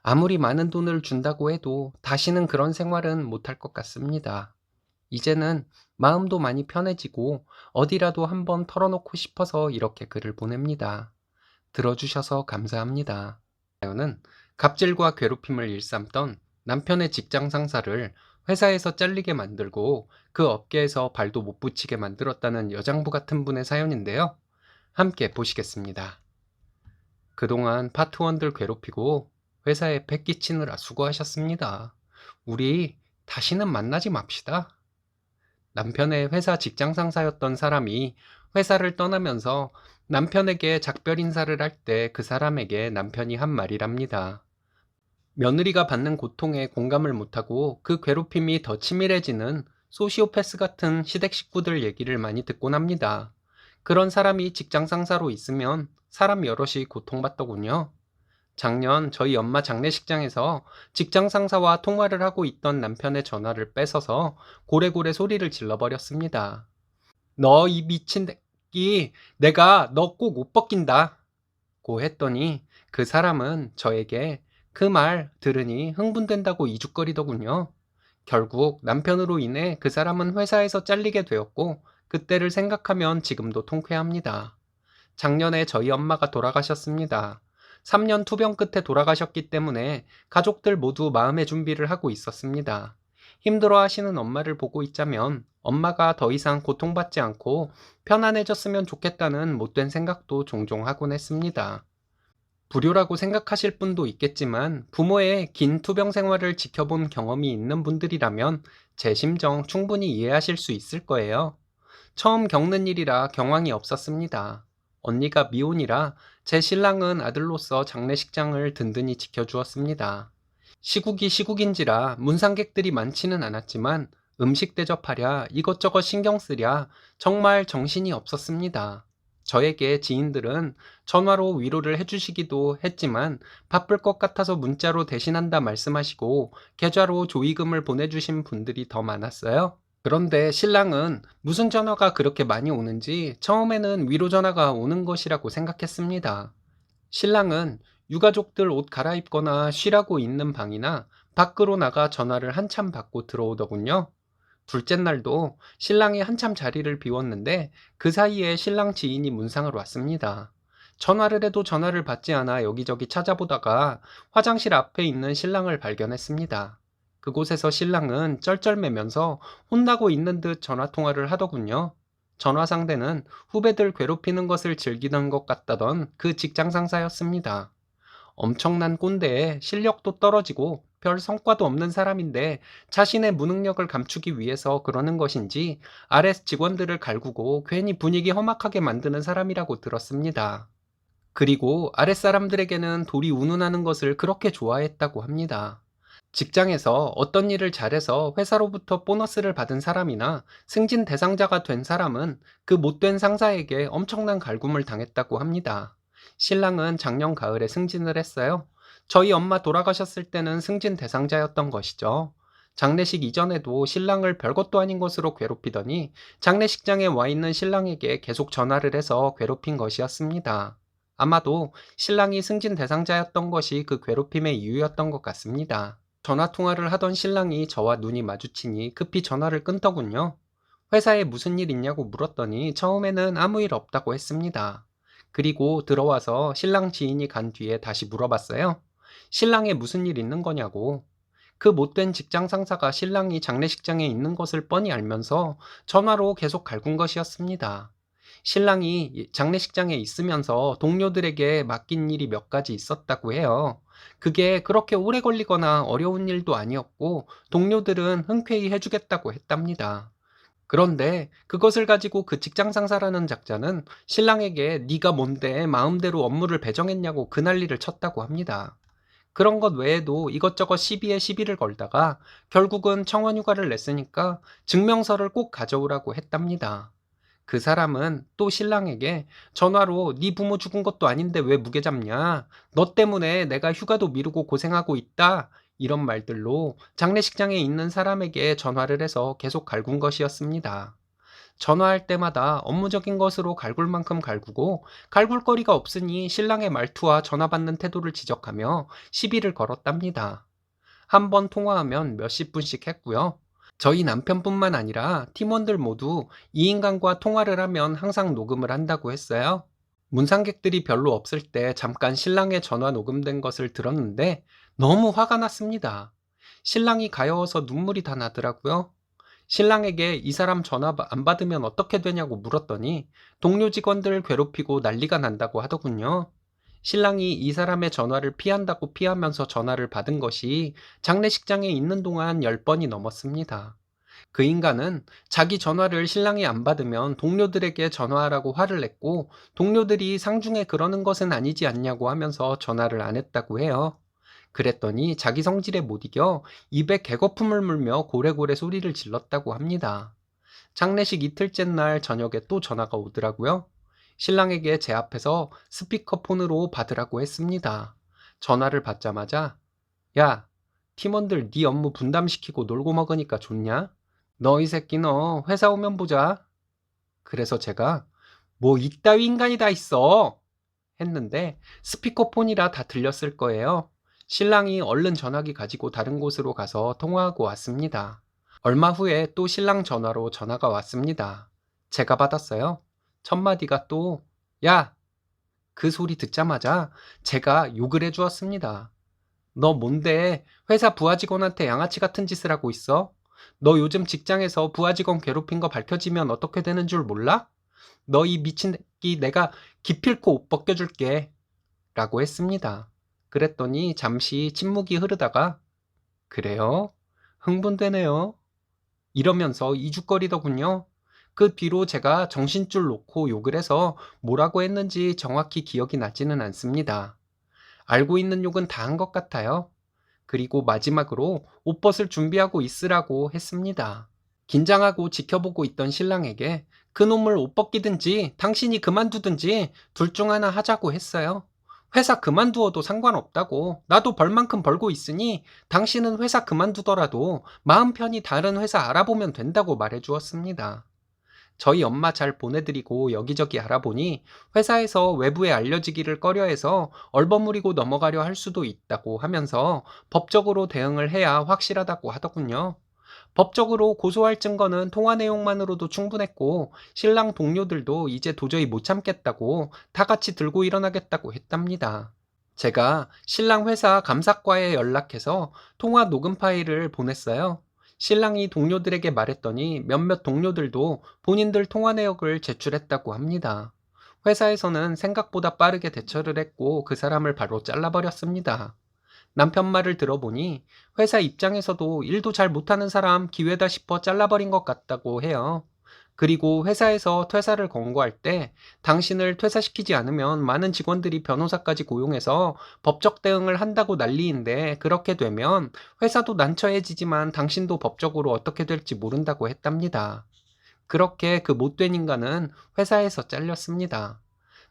아무리 많은 돈을 준다고 해도 다시는 그런 생활은 못할 것 같습니다. 이제는 마음도 많이 편해지고 어디라도 한번 털어놓고 싶어서 이렇게 글을 보냅니다. 들어주셔서 감사합니다. 사연은 갑질과 괴롭힘을 일삼던 남편의 직장 상사를 회사에서 잘리게 만들고 그 업계에서 발도 못 붙이게 만들었다는 여장부 같은 분의 사연인데요. 함께 보시겠습니다. 그동안 파트원들 괴롭히고 회사에 배 끼치느라 수고하셨습니다. 우리 다시는 만나지 맙시다. 남편의 회사 직장 상사였던 사람이 회사를 떠나면서 남편에게 작별 인사를 할 때 그 사람에게 남편이 한 말이랍니다. 며느리가 받는 고통에 공감을 못하고 그 괴롭힘이 더 치밀해지는 소시오패스 같은 시댁 식구들 얘기를 많이 듣곤 합니다. 그런 사람이 직장 상사로 있으면 사람 여럿이 고통받더군요. 작년 저희 엄마 장례식장에서 직장 상사와 통화를 하고 있던 남편의 전화를 뺏어서 고래고래 소리를 질러버렸습니다. 너 이 미친 새끼, 내가 너 꼭 옷 벗긴다. 고 했더니 그 사람은 저에게 그 말 들으니 흥분된다고 이죽거리더군요. 결국 남편으로 인해 그 사람은 회사에서 잘리게 되었고 그때를 생각하면 지금도 통쾌합니다. 작년에 저희 엄마가 돌아가셨습니다. 3년 투병 끝에 돌아가셨기 때문에 가족들 모두 마음의 준비를 하고 있었습니다. 힘들어 하시는 엄마를 보고 있자면 엄마가 더 이상 고통받지 않고 편안해졌으면 좋겠다는 못된 생각도 종종 하곤 했습니다. 불효라고 생각하실 분도 있겠지만 부모의 긴 투병 생활을 지켜본 경험이 있는 분들이라면 제 심정 충분히 이해하실 수 있을 거예요. 처음 겪는 일이라 경황이 없었습니다. 언니가 미혼이라 제 신랑은 아들로서 장례식장을 든든히 지켜주었습니다. 시국이 시국인지라 문상객들이 많지는 않았지만 음식 대접하랴 이것저것 신경 쓰랴 정말 정신이 없었습니다. 저에게 지인들은 전화로 위로를 해주시기도 했지만 바쁠 것 같아서 문자로 대신한다 말씀하시고 계좌로 조의금을 보내주신 분들이 더 많았어요. 그런데 신랑은 무슨 전화가 그렇게 많이 오는지 처음에는 위로 전화가 오는 것이라고 생각했습니다. 신랑은 유가족들 옷 갈아입거나 쉬라고 있는 방이나 밖으로 나가 전화를 한참 받고 들어오더군요. 둘째 날도 신랑이 한참 자리를 비웠는데 그 사이에 신랑 지인이 문상을 왔습니다. 전화를 해도 전화를 받지 않아 여기저기 찾아보다가 화장실 앞에 있는 신랑을 발견했습니다. 그곳에서 신랑은 쩔쩔매면서 혼나고 있는 듯 전화통화를 하더군요. 전화 상대는 후배들 괴롭히는 것을 즐기는 것 같다던 그 직장 상사였습니다. 엄청난 꼰대에 실력도 떨어지고 별 성과도 없는 사람인데 자신의 무능력을 감추기 위해서 그러는 것인지 아래 직원들을 갈구고 괜히 분위기 험악하게 만드는 사람이라고 들었습니다. 그리고 아랫사람들에게는 돌이 운운하는 것을 그렇게 좋아했다고 합니다. 직장에서 어떤 일을 잘해서 회사로부터 보너스를 받은 사람이나 승진 대상자가 된 사람은 그 못된 상사에게 엄청난 갈굼을 당했다고 합니다. 신랑은 작년 가을에 승진을 했어요. 저희 엄마 돌아가셨을 때는 승진 대상자였던 것이죠. 장례식 이전에도 신랑을 별것도 아닌 것으로 괴롭히더니 장례식장에 와 있는 신랑에게 계속 전화를 해서 괴롭힌 것이었습니다. 아마도 신랑이 승진 대상자였던 것이 그 괴롭힘의 이유였던 것 같습니다. 전화통화를 하던 신랑이 저와 눈이 마주치니 급히 전화를 끊더군요. 회사에 무슨 일 있냐고 물었더니 처음에는 아무 일 없다고 했습니다. 그리고 들어와서 신랑 지인이 간 뒤에 다시 물어봤어요. 신랑에 무슨 일 있는 거냐고. 그 못된 직장 상사가 신랑이 장례식장에 있는 것을 뻔히 알면서 전화로 계속 갈군 것이었습니다. 신랑이 장례식장에 있으면서 동료들에게 맡긴 일이 몇 가지 있었다고 해요. 그게 그렇게 오래 걸리거나 어려운 일도 아니었고 동료들은 흔쾌히 해주겠다고 했답니다. 그런데 그것을 가지고 그 직장 상사라는 작자는 신랑에게 네가 뭔데 마음대로 업무를 배정했냐고 그 난리를 쳤다고 합니다. 그런 것 외에도 이것저것 시비에 시비를 걸다가 결국은 청원휴가를 냈으니까 증명서를 꼭 가져오라고 했답니다. 그 사람은 또 신랑에게 전화로 "네 부모 죽은 것도 아닌데 왜 무게 잡냐? 너 때문에 내가 휴가도 미루고 고생하고 있다." 이런 말들로 장례식장에 있는 사람에게 전화를 해서 계속 갈군 것이었습니다. 전화할 때마다 업무적인 것으로 갈굴 만큼 갈구고 갈굴 거리가 없으니 신랑의 말투와 전화 받는 태도를 지적하며 시비를 걸었답니다. 한 번 통화하면 몇십 분씩 했고요. 저희 남편뿐만 아니라 팀원들 모두 이 인간과 통화를 하면 항상 녹음을 한다고 했어요. 문상객들이 별로 없을 때 잠깐 신랑의 전화 녹음된 것을 들었는데 너무 화가 났습니다. 신랑이 가여워서 눈물이 다 나더라고요. 신랑에게 이 사람 전화 안 받으면 어떻게 되냐고 물었더니 동료 직원들 괴롭히고 난리가 난다고 하더군요. 신랑이 이 사람의 전화를 피한다고 피하면서 전화를 받은 것이 장례식장에 있는 동안 10번이 넘었습니다. 그 인간은 자기 전화를 신랑이 안 받으면 동료들에게 전화하라고 화를 냈고 동료들이 상중에 그러는 것은 아니지 않냐고 하면서 전화를 안 했다고 해요. 그랬더니 자기 성질에 못 이겨 입에 개거품을 물며 고래고래 소리를 질렀다고 합니다. 장례식 이틀째 날 저녁에 또 전화가 오더라고요. 신랑에게 제 앞에서 스피커폰으로 받으라고 했습니다. 전화를 받자마자 "야, 팀원들 네 업무 분담시키고 놀고 먹으니까 좋냐? 너 이 새끼 너 회사 오면 보자." 그래서 제가 "뭐 이따위 인간이 다 있어." 했는데 스피커폰이라 다 들렸을 거예요. 신랑이 얼른 전화기 가지고 다른 곳으로 가서 통화하고 왔습니다. 얼마 후에 또 신랑 전화로 전화가 왔습니다. 제가 받았어요. 첫 마디가 또 "야!" 그 소리 듣자마자 제가 욕을 해주었습니다. "너 뭔데 회사 부하 직원한테 양아치 같은 짓을 하고 있어? 너 요즘 직장에서 부하 직원 괴롭힌 거 밝혀지면 어떻게 되는 줄 몰라? 너 이 미친 새끼 내가 기필코 옷 벗겨줄게." 라고 했습니다. 그랬더니 잠시 침묵이 흐르다가 "그래요? 흥분되네요." 이러면서 이죽거리더군요. 그 뒤로 제가 정신줄 놓고 욕을 해서 뭐라고 했는지 정확히 기억이 나지는 않습니다. 알고 있는 욕은 다 한 것 같아요. 그리고 마지막으로 옷 벗을 준비하고 있으라고 했습니다. 긴장하고 지켜보고 있던 신랑에게 그놈을 옷 벗기든지 당신이 그만두든지 둘 중 하나 하자고 했어요. 회사 그만두어도 상관없다고. 나도 벌만큼 벌고 있으니 당신은 회사 그만두더라도 마음 편히 다른 회사 알아보면 된다고 말해 주었습니다. 저희 엄마 잘 보내드리고 여기저기 알아보니 회사에서 외부에 알려지기를 꺼려해서 얼버무리고 넘어가려 할 수도 있다고 하면서 법적으로 대응을 해야 확실하다고 하더군요. 법적으로 고소할 증거는 통화 내용만으로도 충분했고 신랑 동료들도 이제 도저히 못 참겠다고 다 같이 들고 일어나겠다고 했답니다. 제가 신랑 회사 감사과에 연락해서 통화 녹음 파일을 보냈어요. 신랑이 동료들에게 말했더니 몇몇 동료들도 본인들 통화 내역을 제출했다고 합니다. 회사에서는 생각보다 빠르게 대처를 했고 그 사람을 바로 잘라버렸습니다. 남편 말을 들어보니 회사 입장에서도 일도 잘 못하는 사람 기회다 싶어 잘라버린 것 같다고 해요. 그리고 회사에서 퇴사를 권고할 때 당신을 퇴사시키지 않으면 많은 직원들이 변호사까지 고용해서 법적 대응을 한다고 난리인데 그렇게 되면 회사도 난처해지지만 당신도 법적으로 어떻게 될지 모른다고 했답니다. 그렇게 그 못된 인간은 회사에서 잘렸습니다.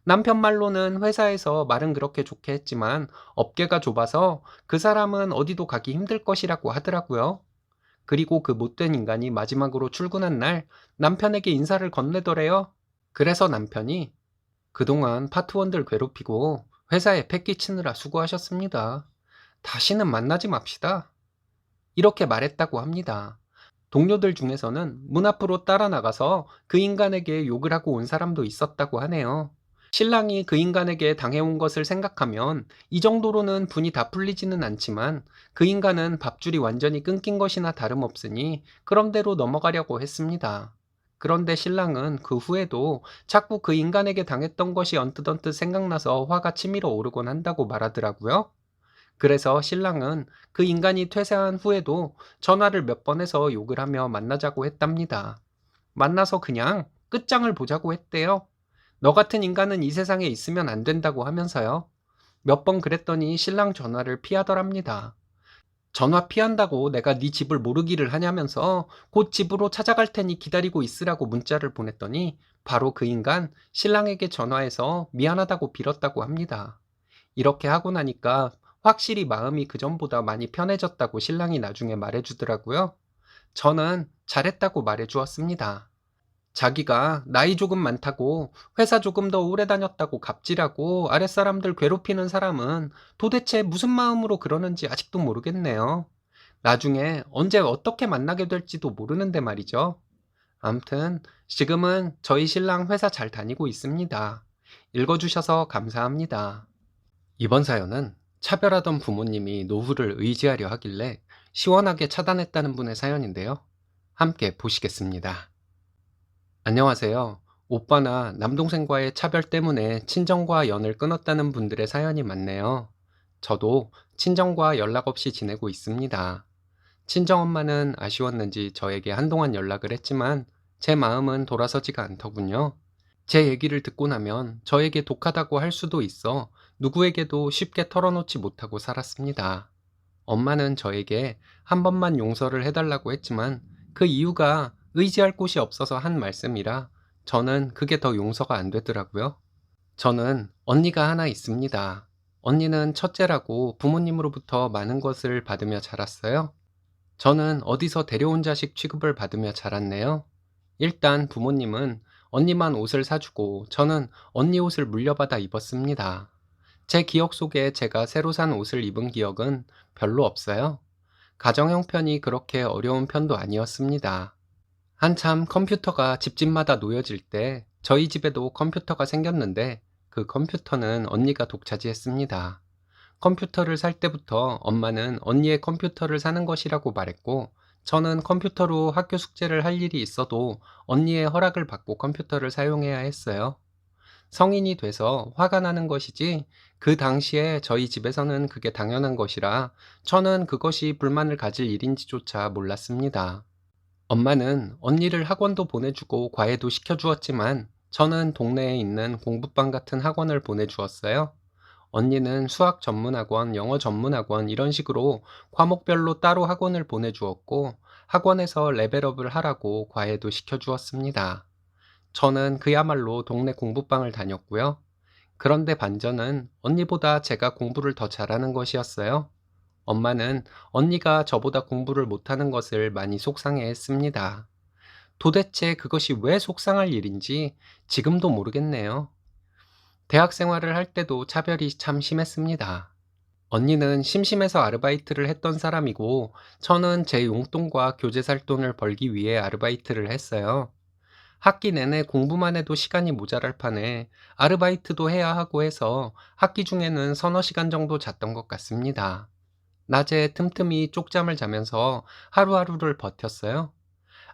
남편 말로는 회사에서 말은 그렇게 좋게 했지만 업계가 좁아서 그 사람은 어디도 가기 힘들 것이라고 하더라고요. 그리고 그 못된 인간이 마지막으로 출근한 날 남편에게 인사를 건네더래요. 그래서 남편이 "그동안 파트원들 괴롭히고 회사에 패끼치느라 수고하셨습니다. 다시는 만나지 맙시다." 이렇게 말했다고 합니다. 동료들 중에서는 문 앞으로 따라 나가서 그 인간에게 욕을 하고 온 사람도 있었다고 하네요. 신랑이 그 인간에게 당해온 것을 생각하면 이 정도로는 분이 다 풀리지는 않지만 그 인간은 밥줄이 완전히 끊긴 것이나 다름없으니 그런대로 넘어가려고 했습니다. 그런데 신랑은 그 후에도 자꾸 그 인간에게 당했던 것이 언뜻언뜻 생각나서 화가 치밀어 오르곤 한다고 말하더라고요. 그래서 신랑은 그 인간이 퇴사한 후에도 전화를 몇 번 해서 욕을 하며 만나자고 했답니다. 만나서 그냥 끝장을 보자고 했대요. 너 같은 인간은 이 세상에 있으면 안 된다고 하면서요. 몇 번 그랬더니 신랑 전화를 피하더랍니다. 전화 피한다고 내가 네 집을 모르기를 하냐면서 곧 집으로 찾아갈 테니 기다리고 있으라고 문자를 보냈더니 바로 그 인간 신랑에게 전화해서 미안하다고 빌었다고 합니다. 이렇게 하고 나니까 확실히 마음이 그전보다 많이 편해졌다고 신랑이 나중에 말해주더라고요. 저는 잘했다고 말해주었습니다. 자기가 나이 조금 많다고 회사 조금 더 오래 다녔다고 갑질하고 아랫사람들 괴롭히는 사람은 도대체 무슨 마음으로 그러는지 아직도 모르겠네요. 나중에 언제 어떻게 만나게 될지도 모르는데 말이죠. 암튼 지금은 저희 신랑 회사 잘 다니고 있습니다. 읽어주셔서 감사합니다. 이번 사연은 차별하던 부모님이 노후를 의지하려 하길래 시원하게 차단했다는 분의 사연인데요. 함께 보시겠습니다. 안녕하세요. 오빠나 남동생과의 차별 때문에 친정과 연을 끊었다는 분들의 사연이 많네요. 저도 친정과 연락 없이 지내고 있습니다. 친정엄마는 아쉬웠는지 저에게 한동안 연락을 했지만 제 마음은 돌아서지가 않더군요. 제 얘기를 듣고 나면 저에게 독하다고 할 수도 있어 누구에게도 쉽게 털어놓지 못하고 살았습니다. 엄마는 저에게 한 번만 용서를 해달라고 했지만 그 이유가 의지할 곳이 없어서 한 말씀이라 저는 그게 더 용서가 안 되더라고요. 저는 언니가 하나 있습니다. 언니는 첫째라고 부모님으로부터 많은 것을 받으며 자랐어요. 저는 어디서 데려온 자식 취급을 받으며 자랐네요. 일단 부모님은 언니만 옷을 사주고 저는 언니 옷을 물려받아 입었습니다. 제 기억 속에 제가 새로 산 옷을 입은 기억은 별로 없어요. 가정 형편이 그렇게 어려운 편도 아니었습니다. 한참 컴퓨터가 집집마다 놓여질 때 저희 집에도 컴퓨터가 생겼는데 그 컴퓨터는 언니가 독차지했습니다. 컴퓨터를 살 때부터 엄마는 언니의 컴퓨터를 사는 것이라고 말했고 저는 컴퓨터로 학교 숙제를 할 일이 있어도 언니의 허락을 받고 컴퓨터를 사용해야 했어요. 성인이 돼서 화가 나는 것이지 그 당시에 저희 집에서는 그게 당연한 것이라 저는 그것이 불만을 가질 일인지조차 몰랐습니다. 엄마는 언니를 학원도 보내주고 과외도 시켜주었지만 저는 동네에 있는 공부방 같은 학원을 보내주었어요. 언니는 수학 전문학원, 영어 전문학원 이런 식으로 과목별로 따로 학원을 보내주었고 학원에서 레벨업을 하라고 과외도 시켜주었습니다. 저는 그야말로 동네 공부방을 다녔고요. 그런데 반전은 언니보다 제가 공부를 더 잘하는 것이었어요. 엄마는 언니가 저보다 공부를 못하는 것을 많이 속상해 했습니다. 도대체 그것이 왜 속상할 일인지 지금도 모르겠네요. 대학 생활을 할 때도 차별이 참 심했습니다. 언니는 심심해서 아르바이트를 했던 사람이고 저는 제 용돈과 교재 살 돈을 벌기 위해 아르바이트를 했어요. 학기 내내 공부만 해도 시간이 모자랄 판에 아르바이트도 해야 하고 해서 학기 중에는 서너 시간 정도 잤던 것 같습니다. 낮에 틈틈이 쪽잠을 자면서 하루하루를 버텼어요.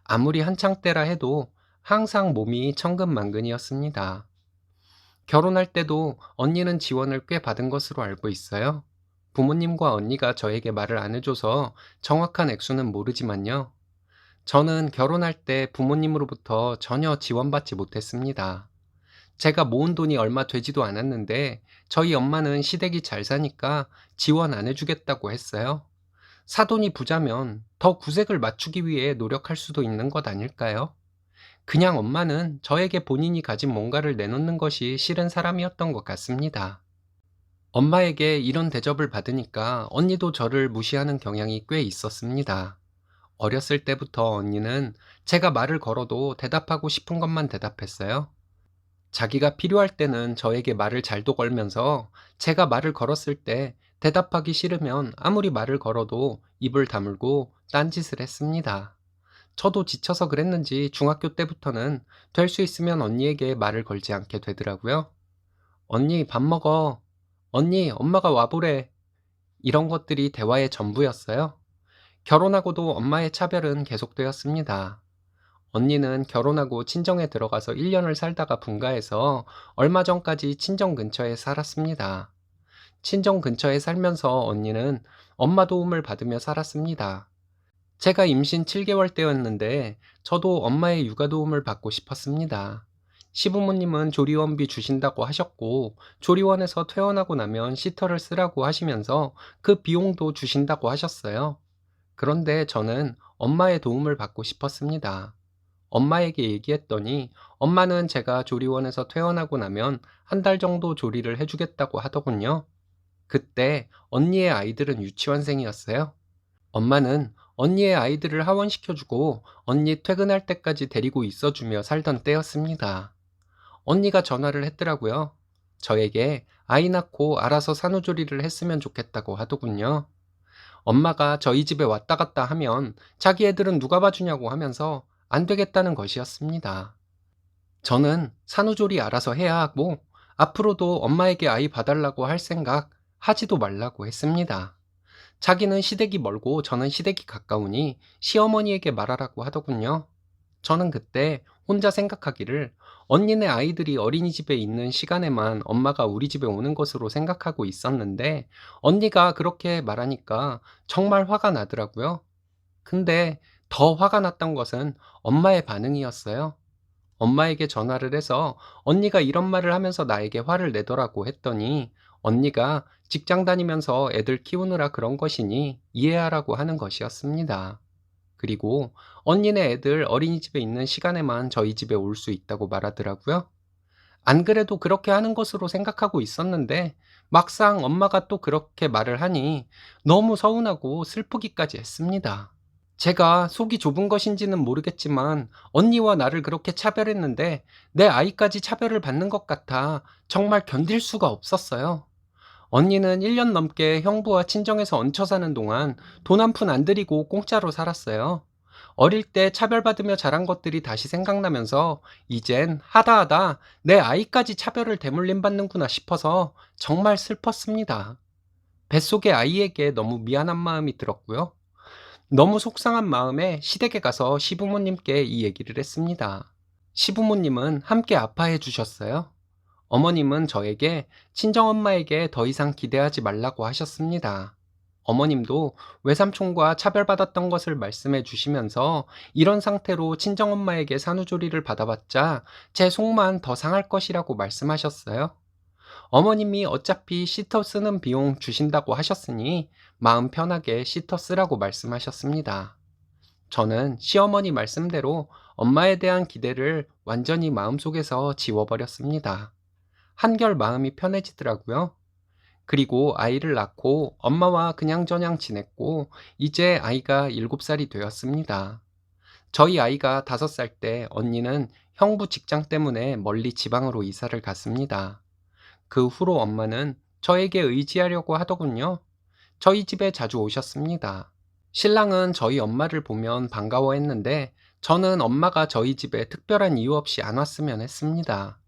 아무리 한창 때라 해도 항상 몸이 천근만근이었습니다. 결혼할 때도 언니는 지원을 꽤 받은 것으로 알고 있어요. 부모님과 언니가 저에게 말을 안 해줘서 정확한 액수는 모르지만요. 저는 결혼할 때 부모님으로부터 전혀 지원받지 못했습니다. 제가 모은 돈이 얼마 되지도 않았는데 저희 엄마는 시댁이 잘 사니까 지원 안 해주겠다고 했어요. 사돈이 부자면 더 구색을 맞추기 위해 노력할 수도 있는 것 아닐까요? 그냥 엄마는 저에게 본인이 가진 뭔가를 내놓는 것이 싫은 사람이었던 것 같습니다. 엄마에게 이런 대접을 받으니까 언니도 저를 무시하는 경향이 꽤 있었습니다. 어렸을 때부터 언니는 제가 말을 걸어도 대답하고 싶은 것만 대답했어요. 자기가 필요할 때는 저에게 말을 잘도 걸면서 제가 말을 걸었을 때 대답하기 싫으면 아무리 말을 걸어도 입을 다물고 딴짓을 했습니다. 저도 지쳐서 그랬는지 중학교 때부터는 될 수 있으면 언니에게 말을 걸지 않게 되더라고요. 언니 밥 먹어. 언니 엄마가 와보래. 이런 것들이 대화의 전부였어요. 결혼하고도 엄마의 차별은 계속되었습니다. 언니는 결혼하고 친정에 들어가서 1년을 살다가 분가해서 얼마 전까지 친정 근처에 살았습니다. 친정 근처에 살면서 언니는 엄마 도움을 받으며 살았습니다. 제가 임신 7개월 때였는데 저도 엄마의 육아 도움을 받고 싶었습니다. 시부모님은 조리원비 주신다고 하셨고, 조리원에서 퇴원하고 나면 시터를 쓰라고 하시면서 그 비용도 주신다고 하셨어요. 그런데 저는 엄마의 도움을 받고 싶었습니다. 엄마에게 얘기했더니 엄마는 제가 조리원에서 퇴원하고 나면 한 달 정도 조리를 해주겠다고 하더군요. 그때 언니의 아이들은 유치원생이었어요. 엄마는 언니의 아이들을 하원시켜주고 언니 퇴근할 때까지 데리고 있어주며 살던 때였습니다. 언니가 전화를 했더라고요. 저에게 아이 낳고 알아서 산후조리를 했으면 좋겠다고 하더군요. 엄마가 저희 집에 왔다 갔다 하면 자기 애들은 누가 봐주냐고 하면서 안 되겠다는 것이었습니다. 저는 산후조리 알아서 해야 하고 앞으로도 엄마에게 아이 봐달라고 할 생각 하지도 말라고 했습니다. 자기는 시댁이 멀고 저는 시댁이 가까우니 시어머니에게 말하라고 하더군요. 저는 그때 혼자 생각하기를 언니네 아이들이 어린이집에 있는 시간에만 엄마가 우리 집에 오는 것으로 생각하고 있었는데 언니가 그렇게 말하니까 정말 화가 나더라고요. 근데 더 화가 났던 것은 엄마의 반응이었어요. 엄마에게 전화를 해서 언니가 이런 말을 하면서 나에게 화를 내더라고 했더니 언니가 직장 다니면서 애들 키우느라 그런 것이니 이해하라고 하는 것이었습니다. 그리고 언니네 애들 어린이집에 있는 시간에만 저희 집에 올 수 있다고 말하더라고요. 안 그래도 그렇게 하는 것으로 생각하고 있었는데 막상 엄마가 또 그렇게 말을 하니 너무 서운하고 슬프기까지 했습니다. 제가 속이 좁은 것인지는 모르겠지만 언니와 나를 그렇게 차별했는데 내 아이까지 차별을 받는 것 같아 정말 견딜 수가 없었어요. 언니는 1년 넘게 형부와 친정에서 얹혀 사는 동안 돈 한 푼 안 들이고 공짜로 살았어요. 어릴 때 차별받으며 자란 것들이 다시 생각나면서 이젠 하다 하다 내 아이까지 차별을 대물림 받는구나 싶어서 정말 슬펐습니다. 뱃속의 아이에게 너무 미안한 마음이 들었고요. 너무 속상한 마음에 시댁에 가서 시부모님께 이 얘기를 했습니다. 시부모님은 함께 아파해 주셨어요. 어머님은 저에게 친정엄마에게 더 이상 기대하지 말라고 하셨습니다. 어머님도 외삼촌과 차별받았던 것을 말씀해 주시면서 이런 상태로 친정엄마에게 산후조리를 받아봤자 제 속만 더 상할 것이라고 말씀하셨어요. 어머님이 어차피 시터 쓰는 비용 주신다고 하셨으니 마음 편하게 시터 쓰라고 말씀하셨습니다. 저는 시어머니 말씀대로 엄마에 대한 기대를 완전히 마음속에서 지워버렸습니다. 한결 마음이 편해지더라고요. 그리고 아이를 낳고 엄마와 그냥저냥 지냈고 이제 아이가 7살이 되었습니다. 저희 아이가 5살 때 언니는 형부 직장 때문에 멀리 지방으로 이사를 갔습니다. 그 후로 엄마는 저에게 의지하려고 하더군요. 저희 집에 자주 오셨습니다. 신랑은 저희 엄마를 보면 반가워했는데 저는 엄마가 저희 집에 특별한 이유 없이 안 왔으면 했습니다.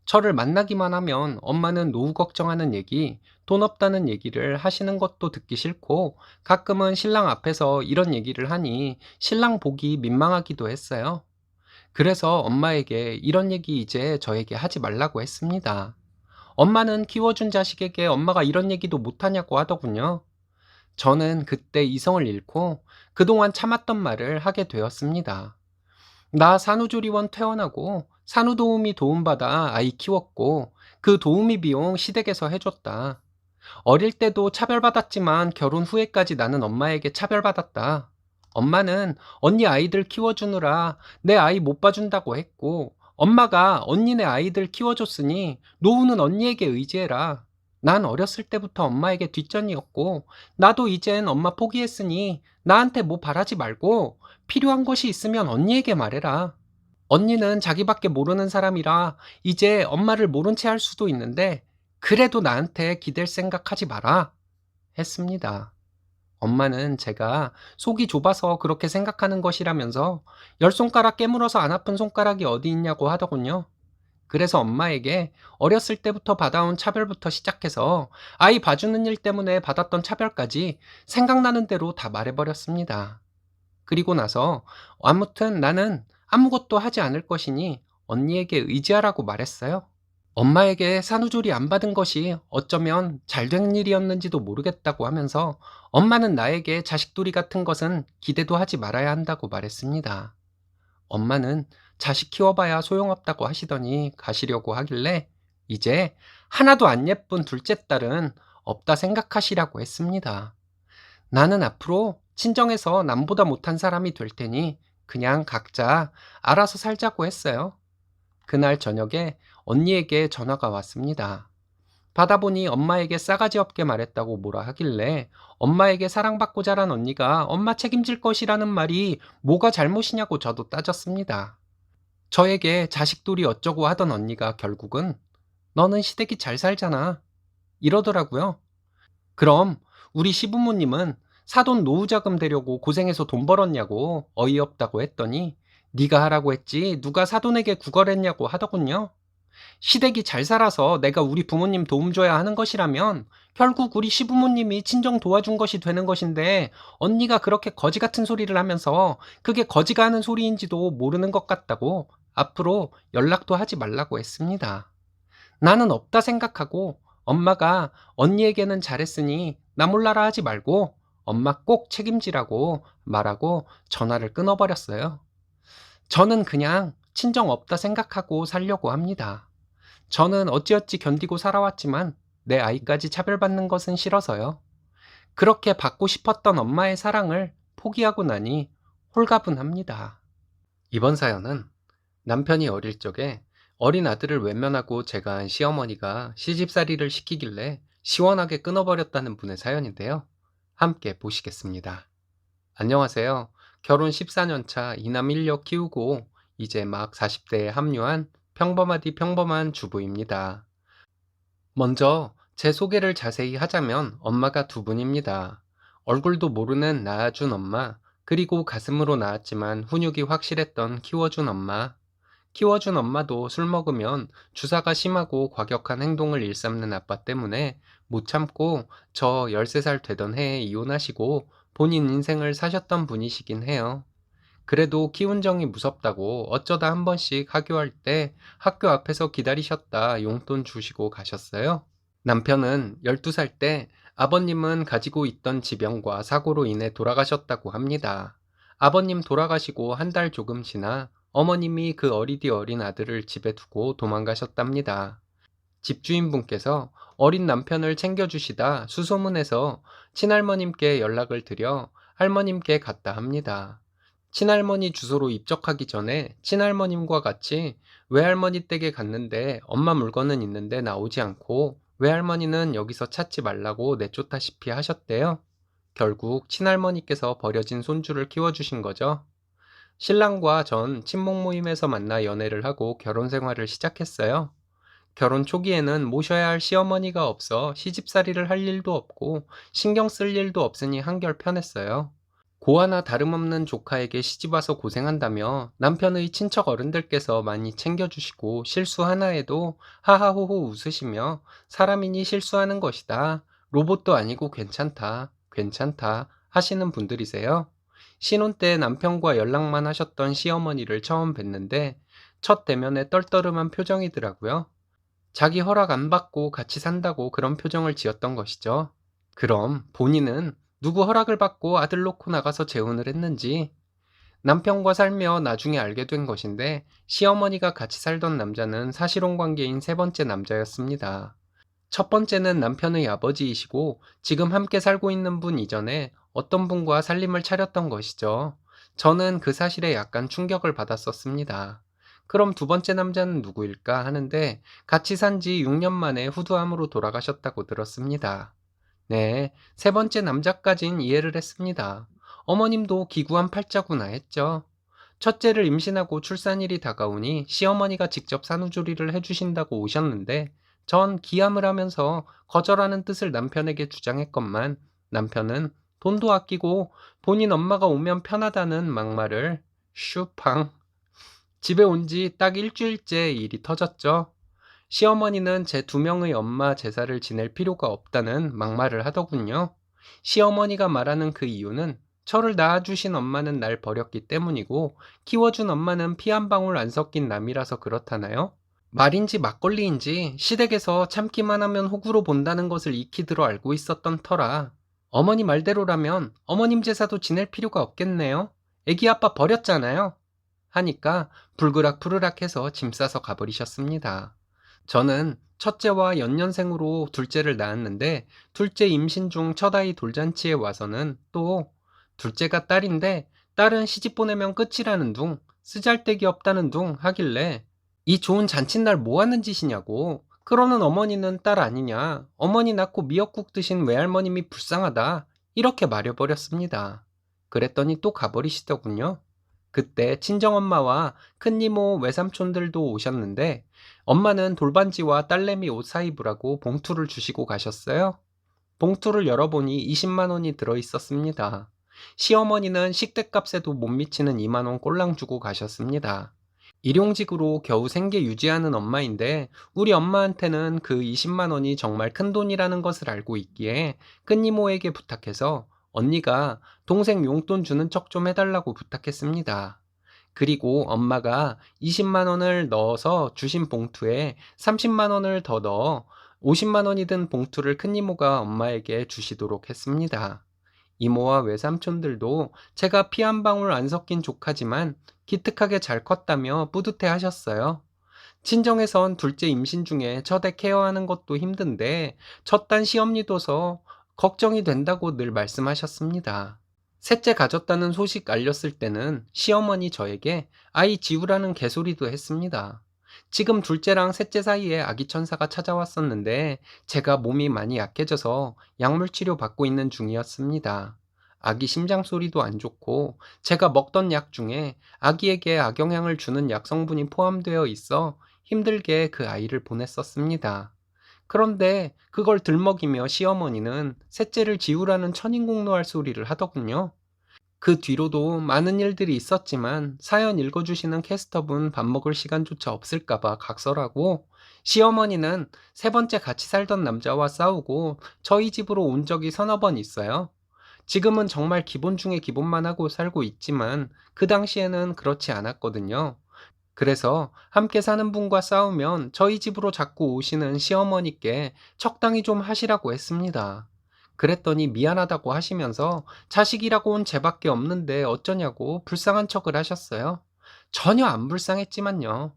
저를 만나기만 하면 엄마는 노후 걱정하는 얘기, 돈 없다는 얘기를 하시는 것도 듣기 싫고 가끔은 신랑 앞에서 이런 얘기를 하니 신랑 보기 민망하기도 했어요. 그래서 엄마에게 이런 얘기 이제 저에게 하지 말라고 했습니다. 엄마는 키워준 자식에게 엄마가 이런 얘기도 못하냐고 하더군요. 저는 그때 이성을 잃고 그동안 참았던 말을 하게 되었습니다. 나 산후조리원 퇴원하고 산후도우미 도움받아 아이 키웠고 그 도우미 비용 시댁에서 해줬다. 어릴 때도 차별받았지만 결혼 후에까지 나는 엄마에게 차별받았다. 엄마는 언니 아이들 키워주느라 내 아이 못 봐준다고 했고 엄마가 언니네 아이들 키워줬으니 노후는 언니에게 의지해라. 난 어렸을 때부터 엄마에게 뒷전이었고 나도 이젠 엄마 포기했으니 나한테 뭐 바라지 말고 필요한 것이 있으면 언니에게 말해라. 언니는 자기밖에 모르는 사람이라 이제 엄마를 모른 채 할 수도 있는데 그래도 나한테 기댈 생각하지 마라 했습니다. 엄마는 제가 속이 좁아서 그렇게 생각하는 것이라면서 10손가락 깨물어서 안 아픈 손가락이 어디 있냐고 하더군요. 그래서 엄마에게 어렸을 때부터 받아온 차별부터 시작해서 아이 봐주는 일 때문에 받았던 차별까지 생각나는 대로 다 말해버렸습니다. 그리고 나서 아무튼 나는 아무것도 하지 않을 것이니 언니에게 의지하라고 말했어요. 엄마에게 산후조리 안 받은 것이 어쩌면 잘된 일이었는지도 모르겠다고 하면서 엄마는 나에게 자식돌이 같은 것은 기대도 하지 말아야 한다고 말했습니다. 엄마는 자식 키워봐야 소용없다고 하시더니 가시려고 하길래 이제 하나도 안 예쁜 둘째 딸은 없다 생각하시라고 했습니다. 나는 앞으로 친정에서 남보다 못한 사람이 될 테니 그냥 각자 알아서 살자고 했어요. 그날 저녁에 언니에게 전화가 왔습니다. 받아보니 엄마에게 싸가지 없게 말했다고 뭐라 하길래 엄마에게 사랑받고 자란 언니가 엄마 책임질 것이라는 말이 뭐가 잘못이냐고 저도 따졌습니다. 저에게 자식돌이 어쩌고 하던 언니가 결국은 너는 시댁이 잘 살잖아 이러더라고요. 그럼 우리 시부모님은 사돈 노후자금 대려고 고생해서 돈 벌었냐고 어이없다고 했더니 네가 하라고 했지 누가 사돈에게 구걸했냐고 하더군요. 시댁이 잘 살아서 내가 우리 부모님 도움 줘야 하는 것이라면 결국 우리 시부모님이 친정 도와준 것이 되는 것인데 언니가 그렇게 거지 같은 소리를 하면서 그게 거지가 하는 소리인지도 모르는 것 같다고 앞으로 연락도 하지 말라고 했습니다. 나는 없다 생각하고 엄마가 언니에게는 잘했으니 나 몰라라 하지 말고 엄마 꼭 책임지라고 말하고 전화를 끊어버렸어요. 저는 그냥 친정 없다 생각하고 살려고 합니다. 저는 어찌어찌 견디고 살아왔지만 내 아이까지 차별받는 것은 싫어서요. 그렇게 받고 싶었던 엄마의 사랑을 포기하고 나니 홀가분합니다. 이번 사연은 남편이 어릴 적에 어린 아들을 외면하고 제가 한 시어머니가 시집살이를 시키길래 시원하게 끊어버렸다는 분의 사연인데요. 함께 보시겠습니다. 안녕하세요. 결혼 14년 차 이남 1녀 키우고 이제 막 40대에 합류한 평범하디 평범한 주부입니다. 먼저 제 소개를 자세히 하자면 엄마가 두 분입니다. 얼굴도 모르는 낳아준 엄마, 그리고 가슴으로 낳았지만 훈육이 확실했던 키워준 엄마. 키워준 엄마도 술 먹으면 주사가 심하고 과격한 행동을 일삼는 아빠 때문에 못 참고 저 13살 되던 해에 이혼하시고 본인 인생을 사셨던 분이시긴 해요. 그래도 키운 정이 무섭다고 어쩌다 한 번씩 하교할 때 학교 앞에서 기다리셨다 용돈 주시고 가셨어요. 남편은 12살 때 아버님은 가지고 있던 지병과 사고로 인해 돌아가셨다고 합니다. 아버님 돌아가시고 한 달 조금 지나 어머님이 그 어리디 어린 아들을 집에 두고 도망가셨답니다. 집주인분께서 어린 남편을 챙겨주시다 수소문해서 친할머님께 연락을 드려 할머님께 갔다 합니다. 친할머니 주소로 입적하기 전에 친할머님과 같이 외할머니 댁에 갔는데 엄마 물건은 있는데 나오지 않고 외할머니는 여기서 찾지 말라고 내쫓다시피 하셨대요. 결국 친할머니께서 버려진 손주를 키워주신 거죠. 신랑과 전 친목 모임에서 만나 연애를 하고 결혼 생활을 시작했어요. 결혼 초기에는 모셔야 할 시어머니가 없어 시집살이를 할 일도 없고 신경 쓸 일도 없으니 한결 편했어요. 고아나 다름없는 조카에게 시집와서 고생한다며 남편의 친척 어른들께서 많이 챙겨주시고 실수 하나에도 하하호호 웃으시며 사람이니 실수하는 것이다. 로봇도 아니고 괜찮다. 괜찮다. 하시는 분들이세요. 신혼 때 남편과 연락만 하셨던 시어머니를 처음 뵀는데 첫 대면에 떨떠름한 표정이더라고요. 자기 허락 안 받고 같이 산다고 그런 표정을 지었던 것이죠. 그럼 본인은 누구 허락을 받고 아들 놓고 나가서 재혼을 했는지 남편과 살며 나중에 알게 된 것인데 시어머니가 같이 살던 남자는 사실혼 관계인 세 번째 남자였습니다. 첫 번째는 남편의 아버지이시고 지금 함께 살고 있는 분 이전에 어떤 분과 살림을 차렸던 것이죠. 저는 그 사실에 약간 충격을 받았었습니다. 그럼 두 번째 남자는 누구일까 하는데 같이 산 지 6년 만에 후두암으로 돌아가셨다고 들었습니다. 네, 세 번째 남자까진 이해를 했습니다. 어머님도 기구한 팔자구나 했죠. 첫째를 임신하고 출산일이 다가오니 시어머니가 직접 산후조리를 해주신다고 오셨는데 전 기함을 하면서 거절하는 뜻을 남편에게 주장했건만 남편은 돈도 아끼고 본인 엄마가 오면 편하다는 막말을 슈팡. 집에 온 지 딱 일주일째 일이 터졌죠. 시어머니는 제 두 명의 엄마 제사를 지낼 필요가 없다는 막말을 하더군요. 시어머니가 말하는 그 이유는 저를 낳아주신 엄마는 날 버렸기 때문이고 키워준 엄마는 피 한 방울 안 섞인 남이라서 그렇다나요? 말인지 막걸리인지 시댁에서 참기만 하면 호구로 본다는 것을 익히 들어 알고 있었던 터라 어머니 말대로라면 어머님 제사도 지낼 필요가 없겠네요. 애기 아빠 버렸잖아요. 하니까 불그락푸르락해서 짐 싸서 가버리셨습니다. 저는 첫째와 연년생으로 둘째를 낳았는데 둘째 임신 중 첫 아이 돌잔치에 와서는 또 둘째가 딸인데 딸은 시집 보내면 끝이라는 둥, 쓰잘데기 없다는 둥 하길래 이 좋은 잔칫날 뭐 하는 짓이냐고. 그러는 어머니는 딸 아니냐. 어머니 낳고 미역국 드신 외할머님이 불쌍하다. 이렇게 말해버렸습니다. 그랬더니 또 가버리시더군요. 그때 친정엄마와 큰이모, 외삼촌들도 오셨는데 엄마는 돌반지와 딸내미 옷 사입으라고 봉투를 주시고 가셨어요. 봉투를 열어보니 20만 원이 들어있었습니다. 시어머니는 식대값에도 못 미치는 2만 원 꼴랑 주고 가셨습니다. 일용직으로 겨우 생계 유지하는 엄마인데 우리 엄마한테는 그 20만 원이 정말 큰 돈이라는 것을 알고 있기에 큰이모에게 부탁해서 언니가 동생 용돈 주는 척 좀 해달라고 부탁했습니다. 그리고 엄마가 20만 원을 넣어서 주신 봉투에 30만 원을 더 넣어 50만 원이 든 봉투를 큰이모가 엄마에게 주시도록 했습니다. 이모와 외삼촌들도 제가 피 한 방울 안 섞인 조카지만 기특하게 잘 컸다며 뿌듯해 하셨어요. 친정에선 둘째 임신 중에 첫애 케어하는 것도 힘든데 첫단 시험니 둬서 걱정이 된다고 늘 말씀하셨습니다. 셋째 가졌다는 소식 알렸을 때는 시어머니 저에게 아이 지우라는 개소리도 했습니다. 지금 둘째랑 셋째 사이에 아기 천사가 찾아왔었는데 제가 몸이 많이 약해져서 약물 치료 받고 있는 중이었습니다. 아기 심장 소리도 안 좋고 제가 먹던 약 중에 아기에게 악영향을 주는 약 성분이 포함되어 있어 힘들게 그 아이를 보냈었습니다. 그런데 그걸 들먹이며 시어머니는 셋째를 지우라는 천인공노할 소리를 하더군요. 그 뒤로도 많은 일들이 있었지만 사연 읽어주시는 캐스터분 밥 먹을 시간조차 없을까봐 각설하고 시어머니는 세 번째 같이 살던 남자와 싸우고 저희 집으로 온 적이 서너 번 있어요. 지금은 정말 기본 중에 기본만 하고 살고 있지만 그 당시에는 그렇지 않았거든요. 그래서 함께 사는 분과 싸우면 저희 집으로 자꾸 오시는 시어머니께 적당히 좀 하시라고 했습니다. 그랬더니 미안하다고 하시면서 자식이라고 온 쟤밖에 없는데 어쩌냐고 불쌍한 척을 하셨어요. 전혀 안 불쌍했지만요.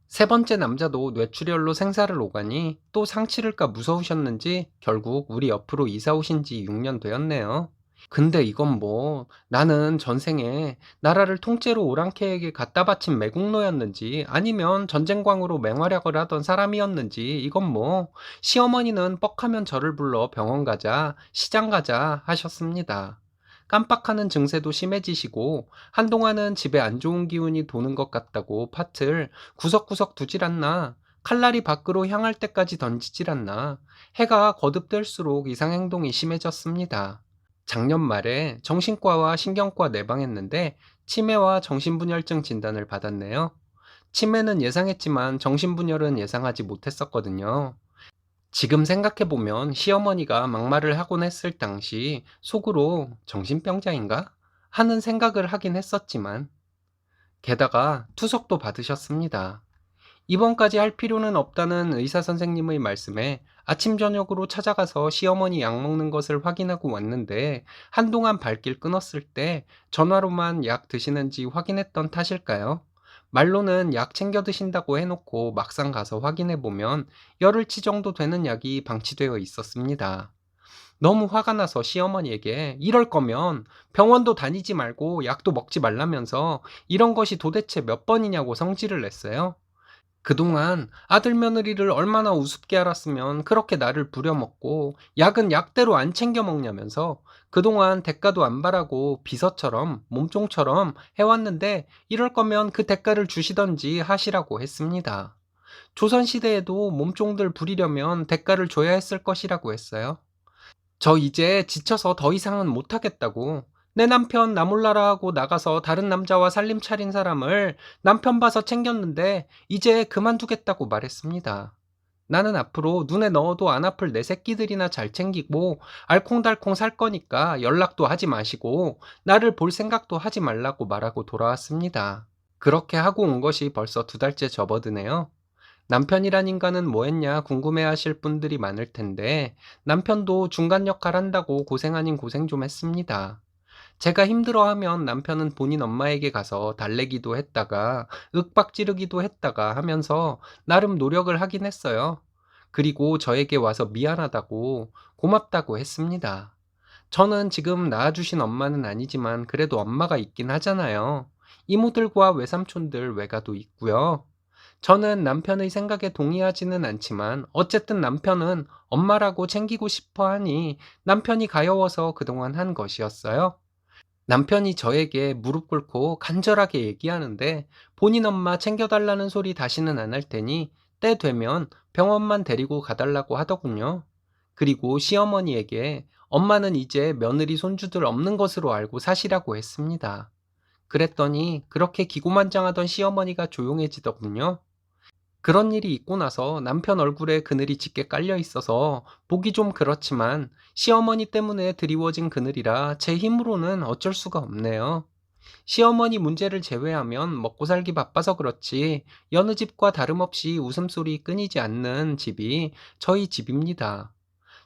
세 번째 남자도 뇌출혈로 생사를 오가니 또 상치를까 무서우셨는지 결국 우리 옆으로 이사 오신 지 6년 되었네요. 근데 이건 뭐 나는 전생에 나라를 통째로 오랑캐에게 갖다 바친 매국노였는지 아니면 전쟁광으로 맹활약을 하던 사람이었는지 이건 뭐 시어머니는 뻑하면 저를 불러 병원 가자, 시장 가자 하셨습니다. 깜빡하는 증세도 심해지시고 한동안은 집에 안 좋은 기운이 도는 것 같다고 팥을 구석구석 두질 않나, 칼날이 밖으로 향할 때까지 던지질 않나, 해가 거듭될수록 이상 행동이 심해졌습니다. 작년 말에 정신과와 신경과 내방했는데 치매와 정신분열증 진단을 받았네요. 치매는 예상했지만 정신분열은 예상하지 못했었거든요. 지금 생각해보면 시어머니가 막말을 하곤 했을 당시 속으로 정신병자인가? 하는 생각을 하긴 했었지만 게다가 투석도 받으셨습니다. 입원까지 할 필요는 없다는 의사 선생님의 말씀에 아침 저녁으로 찾아가서 시어머니 약 먹는 것을 확인하고 왔는데 한동안 발길 끊었을 때 전화로만 약 드시는지 확인했던 탓일까요? 말로는 약 챙겨 드신다고 해놓고 막상 가서 확인해 보면 열흘치 정도 되는 약이 방치되어 있었습니다. 너무 화가 나서 시어머니에게 이럴 거면 병원도 다니지 말고 약도 먹지 말라면서 이런 것이 도대체 몇 번이냐고 성질을 냈어요. 그동안 아들 며느리를 얼마나 우습게 알았으면 그렇게 나를 부려먹고 약은 약대로 안 챙겨 먹냐면서 그동안 대가도 안 바라고 비서처럼 몸종처럼 해왔는데 이럴 거면 그 대가를 주시던지 하시라고 했습니다. 조선시대에도 몸종들 부리려면 대가를 줘야 했을 것이라고 했어요. 저 이제 지쳐서 더 이상은 못하겠다고. 내 남편 나 몰라라 하고 나가서 다른 남자와 살림 차린 사람을 남편 봐서 챙겼는데 이제 그만두겠다고 말했습니다. 나는 앞으로 눈에 넣어도 안 아플 내 새끼들이나 잘 챙기고 알콩달콩 살 거니까 연락도 하지 마시고 나를 볼 생각도 하지 말라고 말하고 돌아왔습니다. 그렇게 하고 온 것이 벌써 2달째 접어드네요. 남편이란 인간은 뭐 했냐 궁금해 하실 분들이 많을 텐데 남편도 중간 역할 한다고 고생 아닌 고생 좀 했습니다. 제가 힘들어하면 남편은 본인 엄마에게 가서 달래기도 했다가 윽박 지르기도 했다가 하면서 나름 노력을 하긴 했어요. 그리고 저에게 와서 미안하다고 고맙다고 했습니다. 저는 지금 낳아주신 엄마는 아니지만 그래도 엄마가 있긴 하잖아요. 이모들과 외삼촌들 외가도 있고요. 저는 남편의 생각에 동의하지는 않지만 어쨌든 남편은 엄마라고 챙기고 싶어 하니 남편이 가여워서 그동안 한 것이었어요. 남편이 저에게 무릎 꿇고 간절하게 얘기하는데 본인 엄마 챙겨달라는 소리 다시는 안 할 테니 때 되면 병원만 데리고 가달라고 하더군요. 그리고 시어머니에게 엄마는 이제 며느리 손주들 없는 것으로 알고 사시라고 했습니다. 그랬더니 그렇게 기고만장하던 시어머니가 조용해지더군요. 그런 일이 있고 나서 남편 얼굴에 그늘이 짙게 깔려 있어서 보기 좀 그렇지만 시어머니 때문에 드리워진 그늘이라 제 힘으로는 어쩔 수가 없네요. 시어머니 문제를 제외하면 먹고 살기 바빠서 그렇지 여느 집과 다름없이 웃음소리 끊이지 않는 집이 저희 집입니다.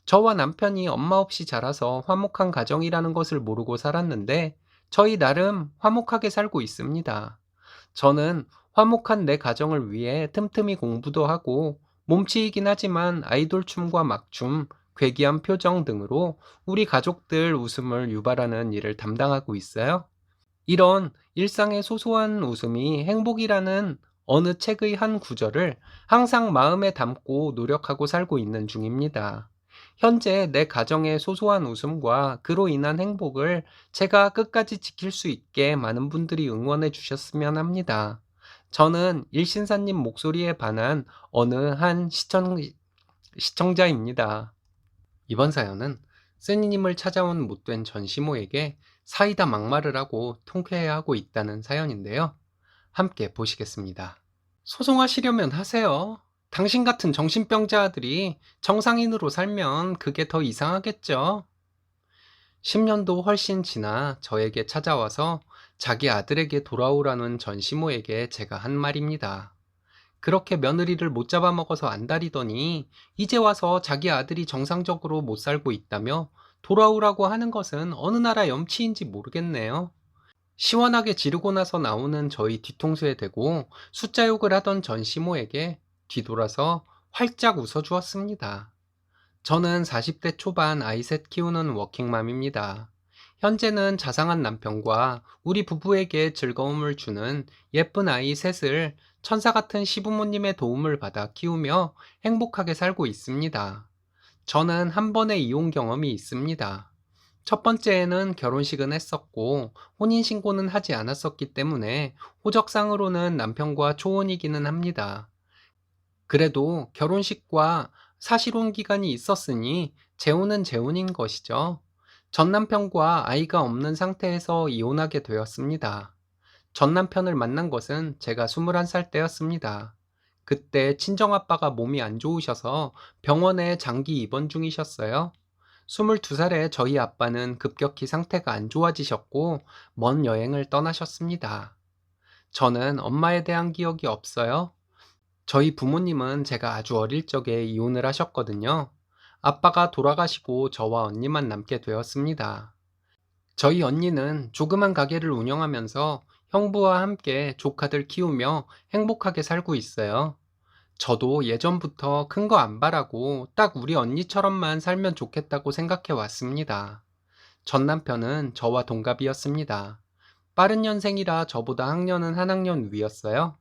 저와 남편이 엄마 없이 자라서 화목한 가정이라는 것을 모르고 살았는데 저희 나름 화목하게 살고 있습니다. 저는 화목한 내 가정을 위해 틈틈이 공부도 하고 몸치이긴 하지만 아이돌 춤과 막춤, 괴기한 표정 등으로 우리 가족들 웃음을 유발하는 일을 담당하고 있어요. 이런 일상의 소소한 웃음이 행복이라는 어느 책의 한 구절을 항상 마음에 담고 노력하고 살고 있는 중입니다. 현재 내 가정의 소소한 웃음과 그로 인한 행복을 제가 끝까지 지킬 수 있게 많은 분들이 응원해 주셨으면 합니다. 저는 일신사님 목소리에 반한 어느 한 시청자입니다. 이번 사연은 쓰니님을 찾아온 못된 전시모에게 사이다 막말을 하고 통쾌해하고 있다는 사연인데요. 함께 보시겠습니다. 소송하시려면 하세요. 당신 같은 정신병자들이 정상인으로 살면 그게 더 이상하겠죠. 10년도 훨씬 지나 저에게 찾아와서 자기 아들에게 돌아오라는 전시모에게 제가 한 말입니다. 그렇게 며느리를 못 잡아먹어서 안달이더니 이제 와서 자기 아들이 정상적으로 못 살고 있다며 돌아오라고 하는 것은 어느 나라 염치인지 모르겠네요. 시원하게 지르고 나서 나오는 저희 뒤통수에 대고 숫자 욕을 하던 전 시모에게 뒤돌아서 활짝 웃어주었습니다. 저는 40대 초반 아이 셋 키우는 워킹맘입니다. 현재는 자상한 남편과 우리 부부에게 즐거움을 주는 예쁜 아이 셋을 천사 같은 시부모님의 도움을 받아 키우며 행복하게 살고 있습니다. 저는 한 번의 이혼 경험이 있습니다. 첫 번째에는 결혼식은 했었고 혼인신고는 하지 않았었기 때문에 호적상으로는 남편과 초혼이기는 합니다. 그래도 결혼식과 사실혼 기간이 있었으니 재혼은 재혼인 것이죠. 전 남편과 아이가 없는 상태에서 이혼하게 되었습니다. 전 남편을 만난 것은 제가 21살 때였습니다. 그때 친정아빠가 몸이 안 좋으셔서 병원에 장기 입원 중이셨어요. 22살에 저희 아빠는 급격히 상태가 안 좋아지셨고 먼 여행을 떠나셨습니다. 저는 엄마에 대한 기억이 없어요. 저희 부모님은 제가 아주 어릴 적에 이혼을 하셨거든요. 아빠가 돌아가시고 저와 언니만 남게 되었습니다. 저희 언니는 조그만 가게를 운영하면서 형부와 함께 조카들 키우며 행복하게 살고 있어요. 저도 예전부터 큰 거 안 바라고 딱 우리 언니처럼만 살면 좋겠다고 생각해 왔습니다. 전 남편은 저와 동갑이었습니다. 빠른 년생이라 저보다 학년은 한 학년 위였어요.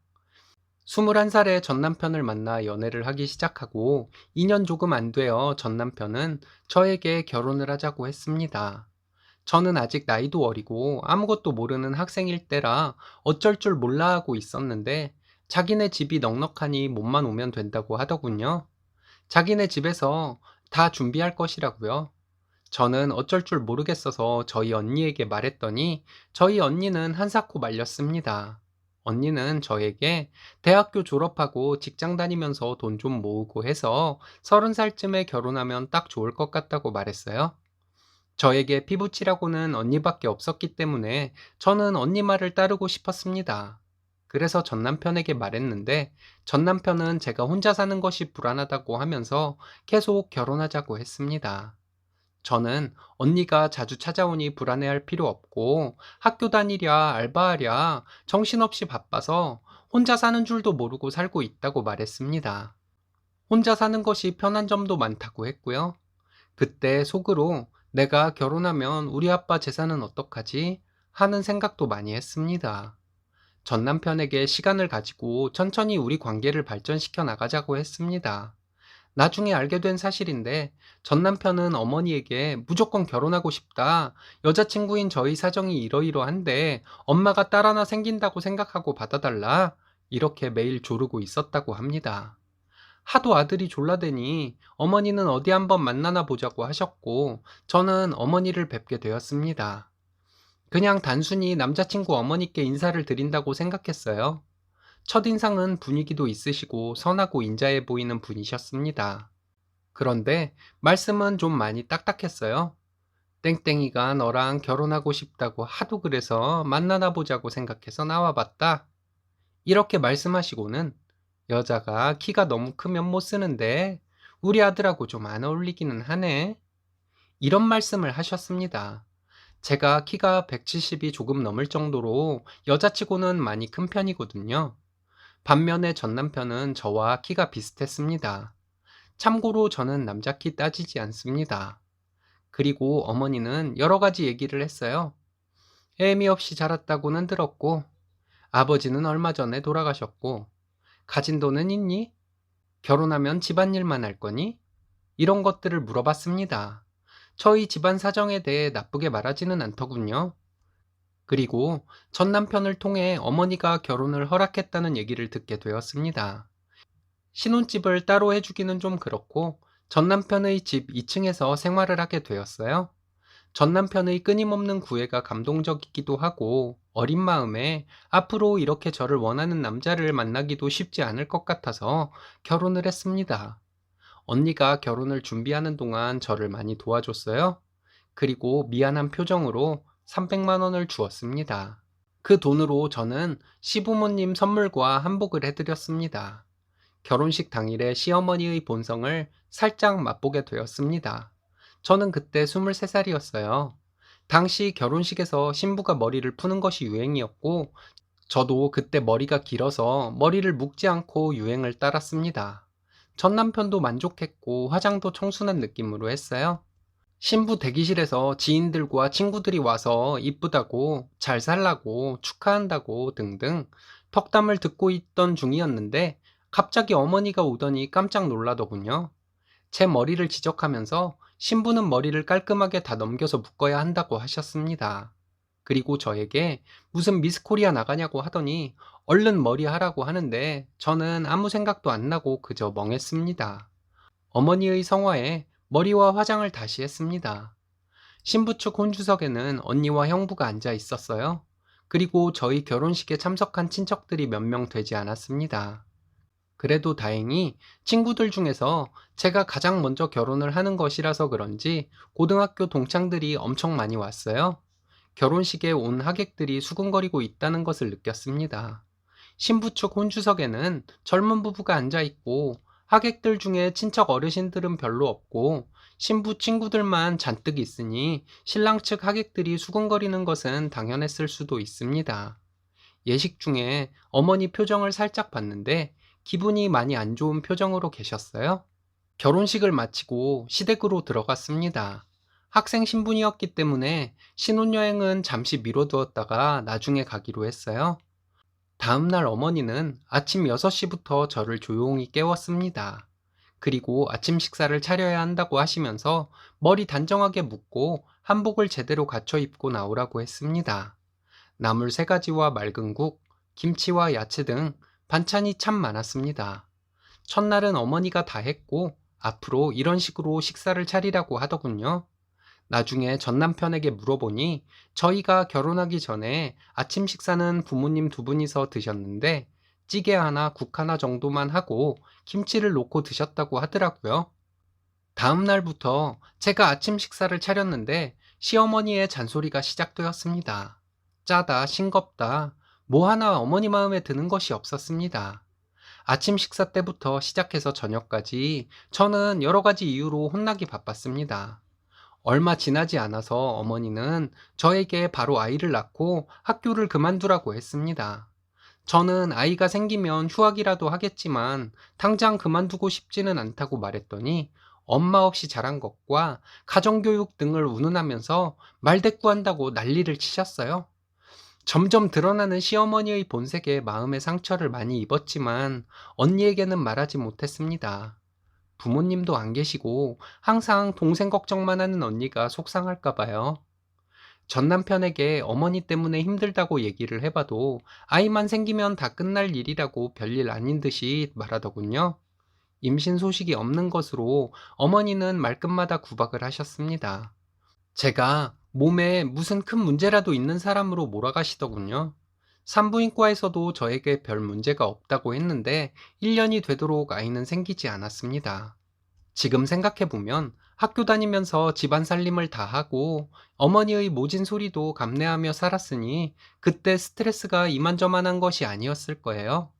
21살에 전 남편을 만나 연애를 하기 시작하고 2년 조금 안 되어 전 남편은 저에게 결혼을 하자고 했습니다. 저는 아직 나이도 어리고 아무것도 모르는 학생일 때라 어쩔 줄 몰라 하고 있었는데 자기네 집이 넉넉하니 몸만 오면 된다고 하더군요. 자기네 집에서 다 준비할 것이라고요. 저는 어쩔 줄 모르겠어서 저희 언니에게 말했더니 저희 언니는 한사코 말렸습니다. 언니는 저에게 대학교 졸업하고 직장 다니면서 돈 좀 모으고 해서 30살쯤에 결혼하면 딱 좋을 것 같다고 말했어요. 저에게 피부치라고는 언니밖에 없었기 때문에 저는 언니 말을 따르고 싶었습니다. 그래서 전 남편에게 말했는데 전 남편은 제가 혼자 사는 것이 불안하다고 하면서 계속 결혼하자고 했습니다. 저는 언니가 자주 찾아오니 불안해할 필요 없고 학교 다니랴 알바하랴 정신없이 바빠서 혼자 사는 줄도 모르고 살고 있다고 말했습니다. 혼자 사는 것이 편한 점도 많다고 했고요. 그때 속으로 내가 결혼하면 우리 아빠 재산은 어떡하지? 하는 생각도 많이 했습니다. 전 남편에게 시간을 가지고 천천히 우리 관계를 발전시켜 나가자고 했습니다. 나중에 알게 된 사실인데 전 남편은 어머니에게 무조건 결혼하고 싶다. 여자친구인 저희 사정이 이러이러한데 엄마가 딸 하나 생긴다고 생각하고 받아달라. 이렇게 매일 조르고 있었다고 합니다. 하도 아들이 졸라대니 어머니는 어디 한번 만나나 보자고 하셨고 저는 어머니를 뵙게 되었습니다. 그냥 단순히 남자친구 어머니께 인사를 드린다고 생각했어요. 첫인상은 분위기도 있으시고 선하고 인자해 보이는 분이셨습니다. 그런데 말씀은 좀 많이 딱딱했어요. 땡땡이가 너랑 결혼하고 싶다고 하도 그래서 만나나 보자고 생각해서 나와봤다. 이렇게 말씀하시고는 여자가 키가 너무 크면 못 쓰는데 우리 아들하고 좀 안 어울리기는 하네. 이런 말씀을 하셨습니다. 제가 키가 170이 조금 넘을 정도로 여자치고는 많이 큰 편이거든요. 반면에 전 남편은 저와 키가 비슷했습니다. 참고로 저는 남자 키 따지지 않습니다. 그리고 어머니는 여러 가지 얘기를 했어요. 애미 없이 자랐다고는 들었고, 아버지는 얼마 전에 돌아가셨고, 가진 돈은 있니? 결혼하면 집안일만 할 거니? 이런 것들을 물어봤습니다. 저희 집안 사정에 대해 나쁘게 말하지는 않더군요. 그리고 전 남편을 통해 어머니가 결혼을 허락했다는 얘기를 듣게 되었습니다. 신혼집을 따로 해주기는 좀 그렇고 전 남편의 집 2층에서 생활을 하게 되었어요. 전 남편의 끊임없는 구애가 감동적이기도 하고 어린 마음에 앞으로 이렇게 저를 원하는 남자를 만나기도 쉽지 않을 것 같아서 결혼을 했습니다. 언니가 결혼을 준비하는 동안 저를 많이 도와줬어요. 그리고 미안한 표정으로 300만 원을 주었습니다. 그 돈으로 저는 시부모님 선물과 한복을 해드렸습니다. 결혼식 당일에 시어머니의 본성을 살짝 맛보게 되었습니다. 저는 그때 23살이었어요. 당시 결혼식에서 신부가 머리를 푸는 것이 유행이었고, 저도 그때 머리가 길어서 머리를 묶지 않고 유행을 따랐습니다. 전 남편도 만족했고 화장도 청순한 느낌으로 했어요. 신부 대기실에서 지인들과 친구들이 와서 이쁘다고, 잘 살라고, 축하한다고 등등 덕담을 듣고 있던 중이었는데 갑자기 어머니가 오더니 깜짝 놀라더군요. 제 머리를 지적하면서 신부는 머리를 깔끔하게 다 넘겨서 묶어야 한다고 하셨습니다. 그리고 저에게 무슨 미스 코리아 나가냐고 하더니 얼른 머리 하라고 하는데 저는 아무 생각도 안 나고 그저 멍했습니다. 어머니의 성화에 머리와 화장을 다시 했습니다. 신부 측 혼주석에는 언니와 형부가 앉아 있었어요. 그리고 저희 결혼식에 참석한 친척들이 몇 명 되지 않았습니다. 그래도 다행히 친구들 중에서 제가 가장 먼저 결혼을 하는 것이라서 그런지 고등학교 동창들이 엄청 많이 왔어요. 결혼식에 온 하객들이 수군거리고 있다는 것을 느꼈습니다. 신부 측 혼주석에는 젊은 부부가 앉아 있고 하객들 중에 친척 어르신들은 별로 없고 신부 친구들만 잔뜩 있으니 신랑 측 하객들이 수군거리는 것은 당연했을 수도 있습니다. 예식 중에 어머니 표정을 살짝 봤는데 기분이 많이 안 좋은 표정으로 계셨어요. 결혼식을 마치고 시댁으로 들어갔습니다. 학생 신분이었기 때문에 신혼여행은 잠시 미뤄두었다가 나중에 가기로 했어요. 다음날 어머니는 아침 6시부터 저를 조용히 깨웠습니다. 그리고 아침 식사를 차려야 한다고 하시면서 머리 단정하게 묶고 한복을 제대로 갖춰 입고 나오라고 했습니다. 나물 3가지와 맑은 국, 김치와 야채 등 반찬이 참 많았습니다. 첫날은 어머니가 다 했고 앞으로 이런 식으로 식사를 차리라고 하더군요. 나중에 전 남편에게 물어보니 저희가 결혼하기 전에 아침 식사는 부모님 2분이서 드셨는데 찌개 하나, 국 하나 정도만 하고 김치를 놓고 드셨다고 하더라고요. 다음 날부터 제가 아침 식사를 차렸는데 시어머니의 잔소리가 시작되었습니다. 짜다, 싱겁다, 뭐 하나 어머니 마음에 드는 것이 없었습니다. 아침 식사 때부터 시작해서 저녁까지 저는 여러 가지 이유로 혼나기 바빴습니다. 얼마 지나지 않아서 어머니는 저에게 바로 아이를 낳고 학교를 그만두라고 했습니다. 저는 아이가 생기면 휴학이라도 하겠지만 당장 그만두고 싶지는 않다고 말했더니 엄마 없이 자란 것과 가정교육 등을 운운하면서 말대꾸한다고 난리를 치셨어요. 점점 드러나는 시어머니의 본색에 마음의 상처를 많이 입었지만 언니에게는 말하지 못했습니다. 부모님도 안 계시고 항상 동생 걱정만 하는 언니가 속상할까 봐요. 전 남편에게 어머니 때문에 힘들다고 얘기를 해봐도 아이만 생기면 다 끝날 일이라고 별일 아닌 듯이 말하더군요. 임신 소식이 없는 것으로 어머니는 말끝마다 구박을 하셨습니다. 제가 몸에 무슨 큰 문제라도 있는 사람으로 몰아가시더군요. 산부인과에서도 저에게 별 문제가 없다고 했는데 1년이 되도록 아이는 생기지 않았습니다. 지금 생각해보면 학교 다니면서 집안 살림을 다 하고 어머니의 모진 소리도 감내하며 살았으니 그때 스트레스가 이만저만한 것이 아니었을 거예요.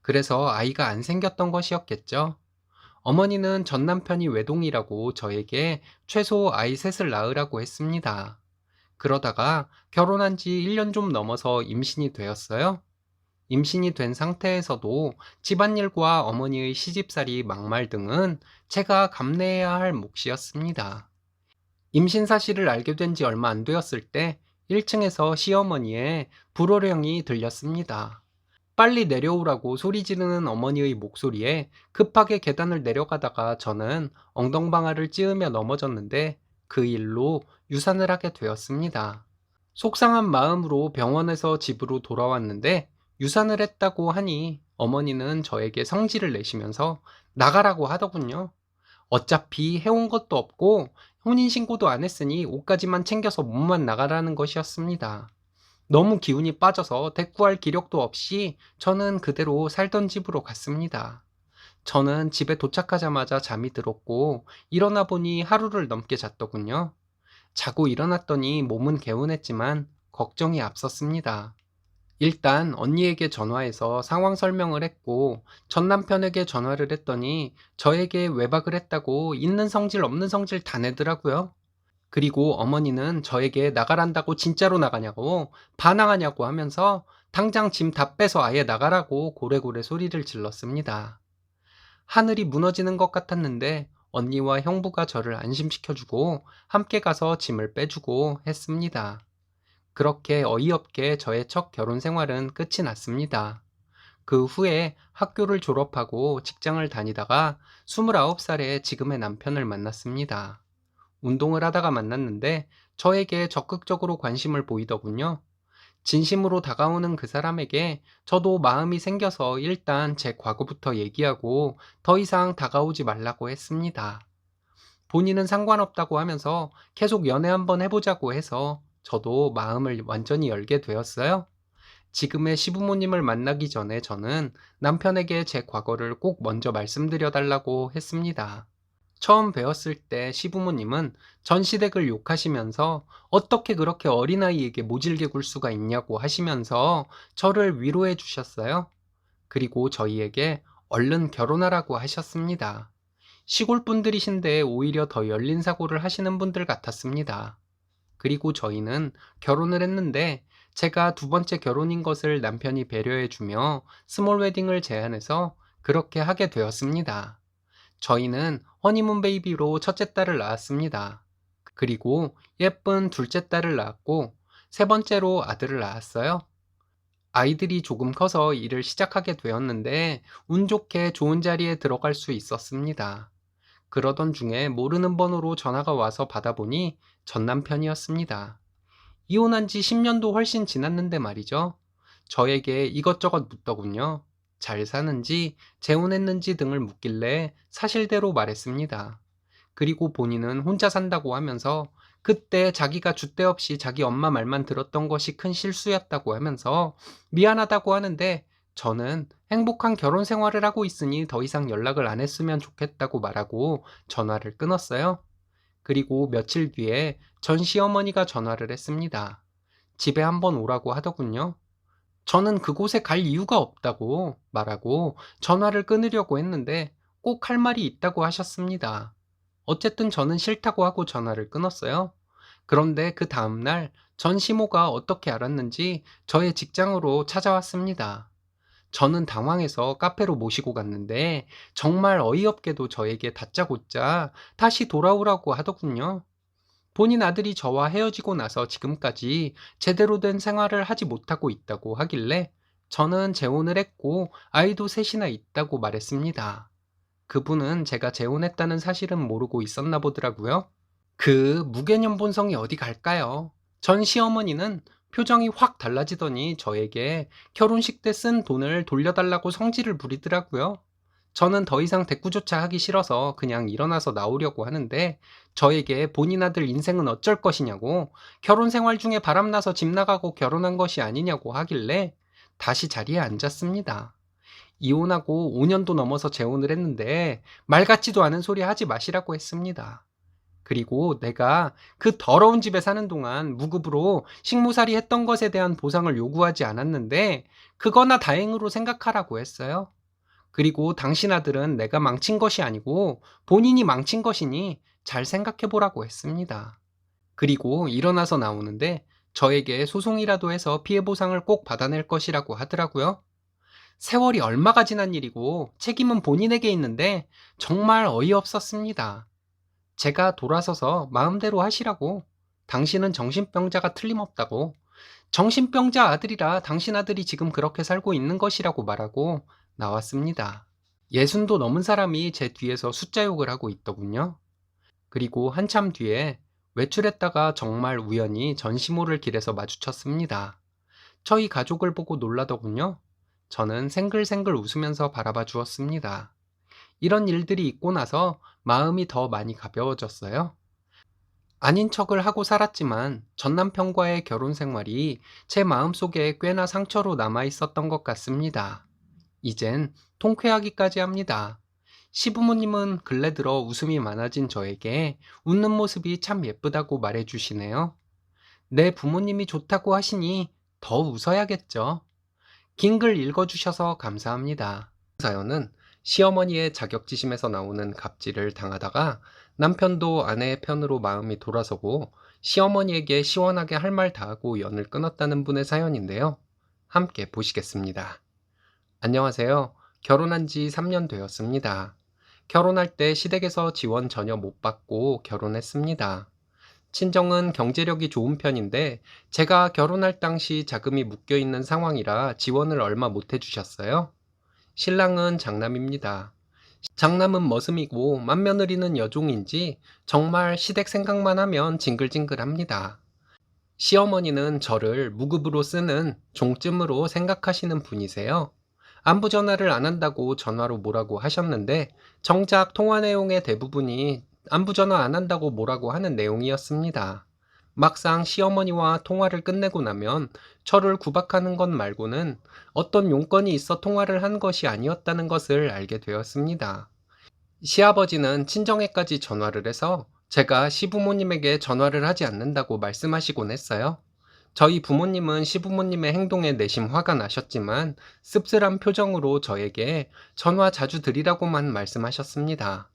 그래서 아이가 안 생겼던 것이었겠죠. 어머니는 전 남편이 외동이라고 저에게 최소 아이 셋을 낳으라고 했습니다. 그러다가 결혼한 지 1년 좀 넘어서 임신이 되었어요. 임신이 된 상태에서도 집안일과 어머니의 시집살이 막말 등은 제가 감내해야 할 몫이었습니다. 임신 사실을 알게 된 지 얼마 안 되었을 때 1층에서 시어머니의 불호령이 들렸습니다. 빨리 내려오라고 소리 지르는 어머니의 목소리에 급하게 계단을 내려가다가 저는 엉덩방아를 찧으며 넘어졌는데 그 일로 유산을 하게 되었습니다. 속상한 마음으로 병원에서 집으로 돌아왔는데 유산을 했다고 하니 어머니는 저에게 성질을 내시면서 나가라고 하더군요. 어차피 해온 것도 없고 혼인신고도 안 했으니 옷까지만 챙겨서 몸만 나가라는 것이었습니다. 너무 기운이 빠져서 대꾸할 기력도 없이 저는 그대로 살던 집으로 갔습니다. 저는 집에 도착하자마자 잠이 들었고 일어나 보니 하루를 넘게 잤더군요. 자고 일어났더니 몸은 개운했지만 걱정이 앞섰습니다. 일단 언니에게 전화해서 상황 설명을 했고 전 남편에게 전화를 했더니 저에게 외박을 했다고 있는 성질 없는 성질 다 내더라고요. 그리고 어머니는 저에게 나가란다고 진짜로 나가냐고 반항하냐고 하면서 당장 짐 다 빼서 아예 나가라고 고래고래 소리를 질렀습니다. 하늘이 무너지는 것 같았는데 언니와 형부가 저를 안심시켜주고 함께 가서 짐을 빼주고 했습니다. 그렇게 어이없게 저의 첫 결혼 생활은 끝이 났습니다. 그 후에 학교를 졸업하고 직장을 다니다가 29살에 지금의 남편을 만났습니다. 운동을 하다가 만났는데 저에게 적극적으로 관심을 보이더군요. 진심으로 다가오는 그 사람에게 저도 마음이 생겨서 일단 제 과거부터 얘기하고 더 이상 다가오지 말라고 했습니다. 본인은 상관없다고 하면서 계속 연애 한번 해보자고 해서 저도 마음을 완전히 열게 되었어요. 지금의 시부모님을 만나기 전에 저는 남편에게 제 과거를 꼭 먼저 말씀드려 달라고 했습니다. 처음 배웠을 때 시부모님은 전시댁을 욕하시면서 어떻게 그렇게 어린아이에게 모질게 굴 수가 있냐고 하시면서 저를 위로해 주셨어요. 그리고 저희에게 얼른 결혼하라고 하셨습니다. 시골 분들이신데 오히려 더 열린 사고를 하시는 분들 같았습니다. 그리고 저희는 결혼을 했는데 제가 두 번째 결혼인 것을 남편이 배려해 주며 스몰 웨딩을 제안해서 그렇게 하게 되었습니다. 저희는 허니문 베이비로 첫째 딸을 낳았습니다. 그리고 예쁜 둘째 딸을 낳았고 세 번째로 아들을 낳았어요. 아이들이 조금 커서 일을 시작하게 되었는데 운 좋게 좋은 자리에 들어갈 수 있었습니다. 그러던 중에 모르는 번호로 전화가 와서 받아보니 전 남편이었습니다. 이혼한 지 10년도 훨씬 지났는데 말이죠. 저에게 이것저것 묻더군요. 잘 사는지, 재혼했는지 등을 묻길래 사실대로 말했습니다. 그리고 본인은 혼자 산다고 하면서 그때 자기가 줏대 없이 자기 엄마 말만 들었던 것이 큰 실수였다고 하면서 미안하다고 하는데 저는 행복한 결혼 생활을 하고 있으니 더 이상 연락을 안 했으면 좋겠다고 말하고 전화를 끊었어요. 그리고 며칠 뒤에 전 시어머니가 전화를 했습니다. 집에 한번 오라고 하더군요. 저는 그곳에 갈 이유가 없다고 말하고 전화를 끊으려고 했는데 꼭 할 말이 있다고 하셨습니다. 어쨌든 저는 싫다고 하고 전화를 끊었어요. 그런데 그 다음날 전 시모가 어떻게 알았는지 저의 직장으로 찾아왔습니다. 저는 당황해서 카페로 모시고 갔는데 정말 어이없게도 저에게 다짜고짜 다시 돌아오라고 하더군요. 본인 아들이 저와 헤어지고 나서 지금까지 제대로 된 생활을 하지 못하고 있다고 하길래 저는 재혼을 했고 아이도 셋이나 있다고 말했습니다. 그분은 제가 재혼했다는 사실은 모르고 있었나 보더라고요. 그 무개념 본성이 어디 갈까요? 전 시어머니는 표정이 확 달라지더니 저에게 결혼식 때 쓴 돈을 돌려달라고 성질을 부리더라고요. 저는 더 이상 대꾸조차 하기 싫어서 그냥 일어나서 나오려고 하는데 저에게 본인 아들 인생은 어쩔 것이냐고, 결혼 생활 중에 바람나서 집 나가고 결혼한 것이 아니냐고 하길래 다시 자리에 앉았습니다. 이혼하고 5년도 넘어서 재혼을 했는데 말 같지도 않은 소리 하지 마시라고 했습니다. 그리고 내가 그 더러운 집에 사는 동안 무급으로 식모살이 했던 것에 대한 보상을 요구하지 않았는데 그거나 다행으로 생각하라고 했어요. 그리고 당신 아들은 내가 망친 것이 아니고 본인이 망친 것이니 잘 생각해 보라고 했습니다. 그리고 일어나서 나오는데 저에게 소송이라도 해서 피해 보상을 꼭 받아낼 것이라고 하더라고요. 세월이 얼마가 지난 일이고 책임은 본인에게 있는데 정말 어이없었습니다. 제가 돌아서서 마음대로 하시라고, 당신은 정신병자가 틀림없다고, 정신병자 아들이라 당신 아들이 지금 그렇게 살고 있는 것이라고 말하고 나왔습니다. 예순도 넘은 사람이 제 뒤에서 숫자 욕을 하고 있더군요. 그리고 한참 뒤에 외출했다가 정말 우연히 전시모를 길에서 마주쳤습니다. 저희 가족을 보고 놀라더군요. 저는 생글생글 웃으면서 바라봐 주었습니다. 이런 일들이 있고 나서 마음이 더 많이 가벼워졌어요. 아닌 척을 하고 살았지만 전 남편과의 결혼 생활이 제 마음속에 꽤나 상처로 남아 있었던 것 같습니다. 이젠 통쾌하기까지 합니다. 시부모님은 근래 들어 웃음이 많아진 저에게 웃는 모습이 참 예쁘다고 말해주시네요. 내 부모님이 좋다고 하시니 더 웃어야겠죠. 긴 글 읽어주셔서 감사합니다. 사연은 시어머니의 자격지심에서 나오는 갑질을 당하다가 남편도 아내의 편으로 마음이 돌아서고 시어머니에게 시원하게 할 말 다 하고 연을 끊었다는 분의 사연인데요. 함께 보시겠습니다. 안녕하세요. 결혼한 지 3년 되었습니다. 결혼할 때 시댁에서 지원 전혀 못 받고 결혼했습니다. 친정은 경제력이 좋은 편인데 제가 결혼할 당시 자금이 묶여 있는 상황이라 지원을 얼마 못 해주셨어요. 신랑은 장남입니다. 장남은 머슴이고 맏며느리는 여종인지 정말 시댁 생각만 하면 징글징글합니다. 시어머니는 저를 무급으로 쓰는 종쯤으로 생각하시는 분이세요. 안부 전화를 안 한다고 전화로 뭐라고 하셨는데 정작 통화 내용의 대부분이 안부 전화 안 한다고 뭐라고 하는 내용이었습니다. 막상 시어머니와 통화를 끝내고 나면 저를 구박하는 것 말고는 어떤 용건이 있어 통화를 한 것이 아니었다는 것을 알게 되었습니다. 시아버지는 친정에까지 전화를 해서 제가 시부모님에게 전화를 하지 않는다고 말씀하시곤 했어요. 저희 부모님은 시부모님의 행동에 내심 화가 나셨지만 씁쓸한 표정으로 저에게 전화 자주 드리라고만 말씀하셨습니다.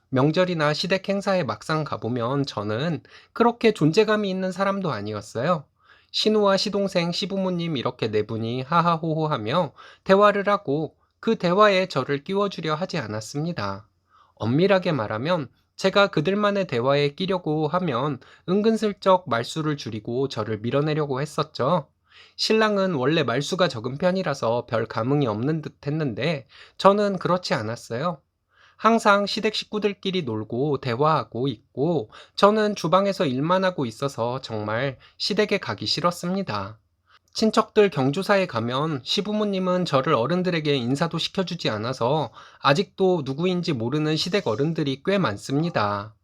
명절이나 시댁 행사에 막상 가보면 저는 그렇게 존재감이 있는 사람도 아니었어요. 신우와 시동생, 시부모님 이렇게 네 분이 하하호호하며 대화를 하고 그 대화에 저를 끼워주려 하지 않았습니다. 엄밀하게 말하면 제가 그들만의 대화에 끼려고 하면 은근슬쩍 말수를 줄이고 저를 밀어내려고 했었죠. 신랑은 원래 말수가 적은 편이라서 별 감흥이 없는 듯 했는데 저는 그렇지 않았어요. 항상 시댁 식구들끼리 놀고 대화하고 있고 저는 주방에서 일만 하고 있어서 정말 시댁에 가기 싫었습니다. 친척들 경조사에 가면 시부모님은 저를 어른들에게 인사도 시켜주지 않아서 아직도 누구인지 모르는 시댁 어른들이 꽤 많습니다.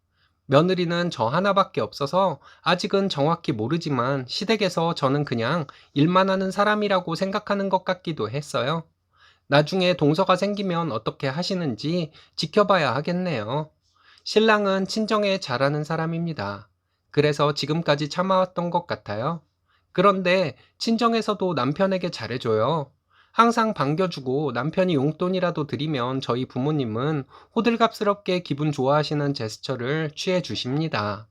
며느리는 저 하나밖에 없어서 아직은 정확히 모르지만 시댁에서 저는 그냥 일만 하는 사람이라고 생각하는 것 같기도 했어요. 나중에 동서가 생기면 어떻게 하시는지 지켜봐야 하겠네요. 신랑은 친정에 잘하는 사람입니다. 그래서 지금까지 참아왔던 것 같아요. 그런데 친정에서도 남편에게 잘해줘요. 항상 반겨주고 남편이 용돈이라도 드리면 저희 부모님은 호들갑스럽게 기분 좋아하시는 제스처를 취해 주십니다.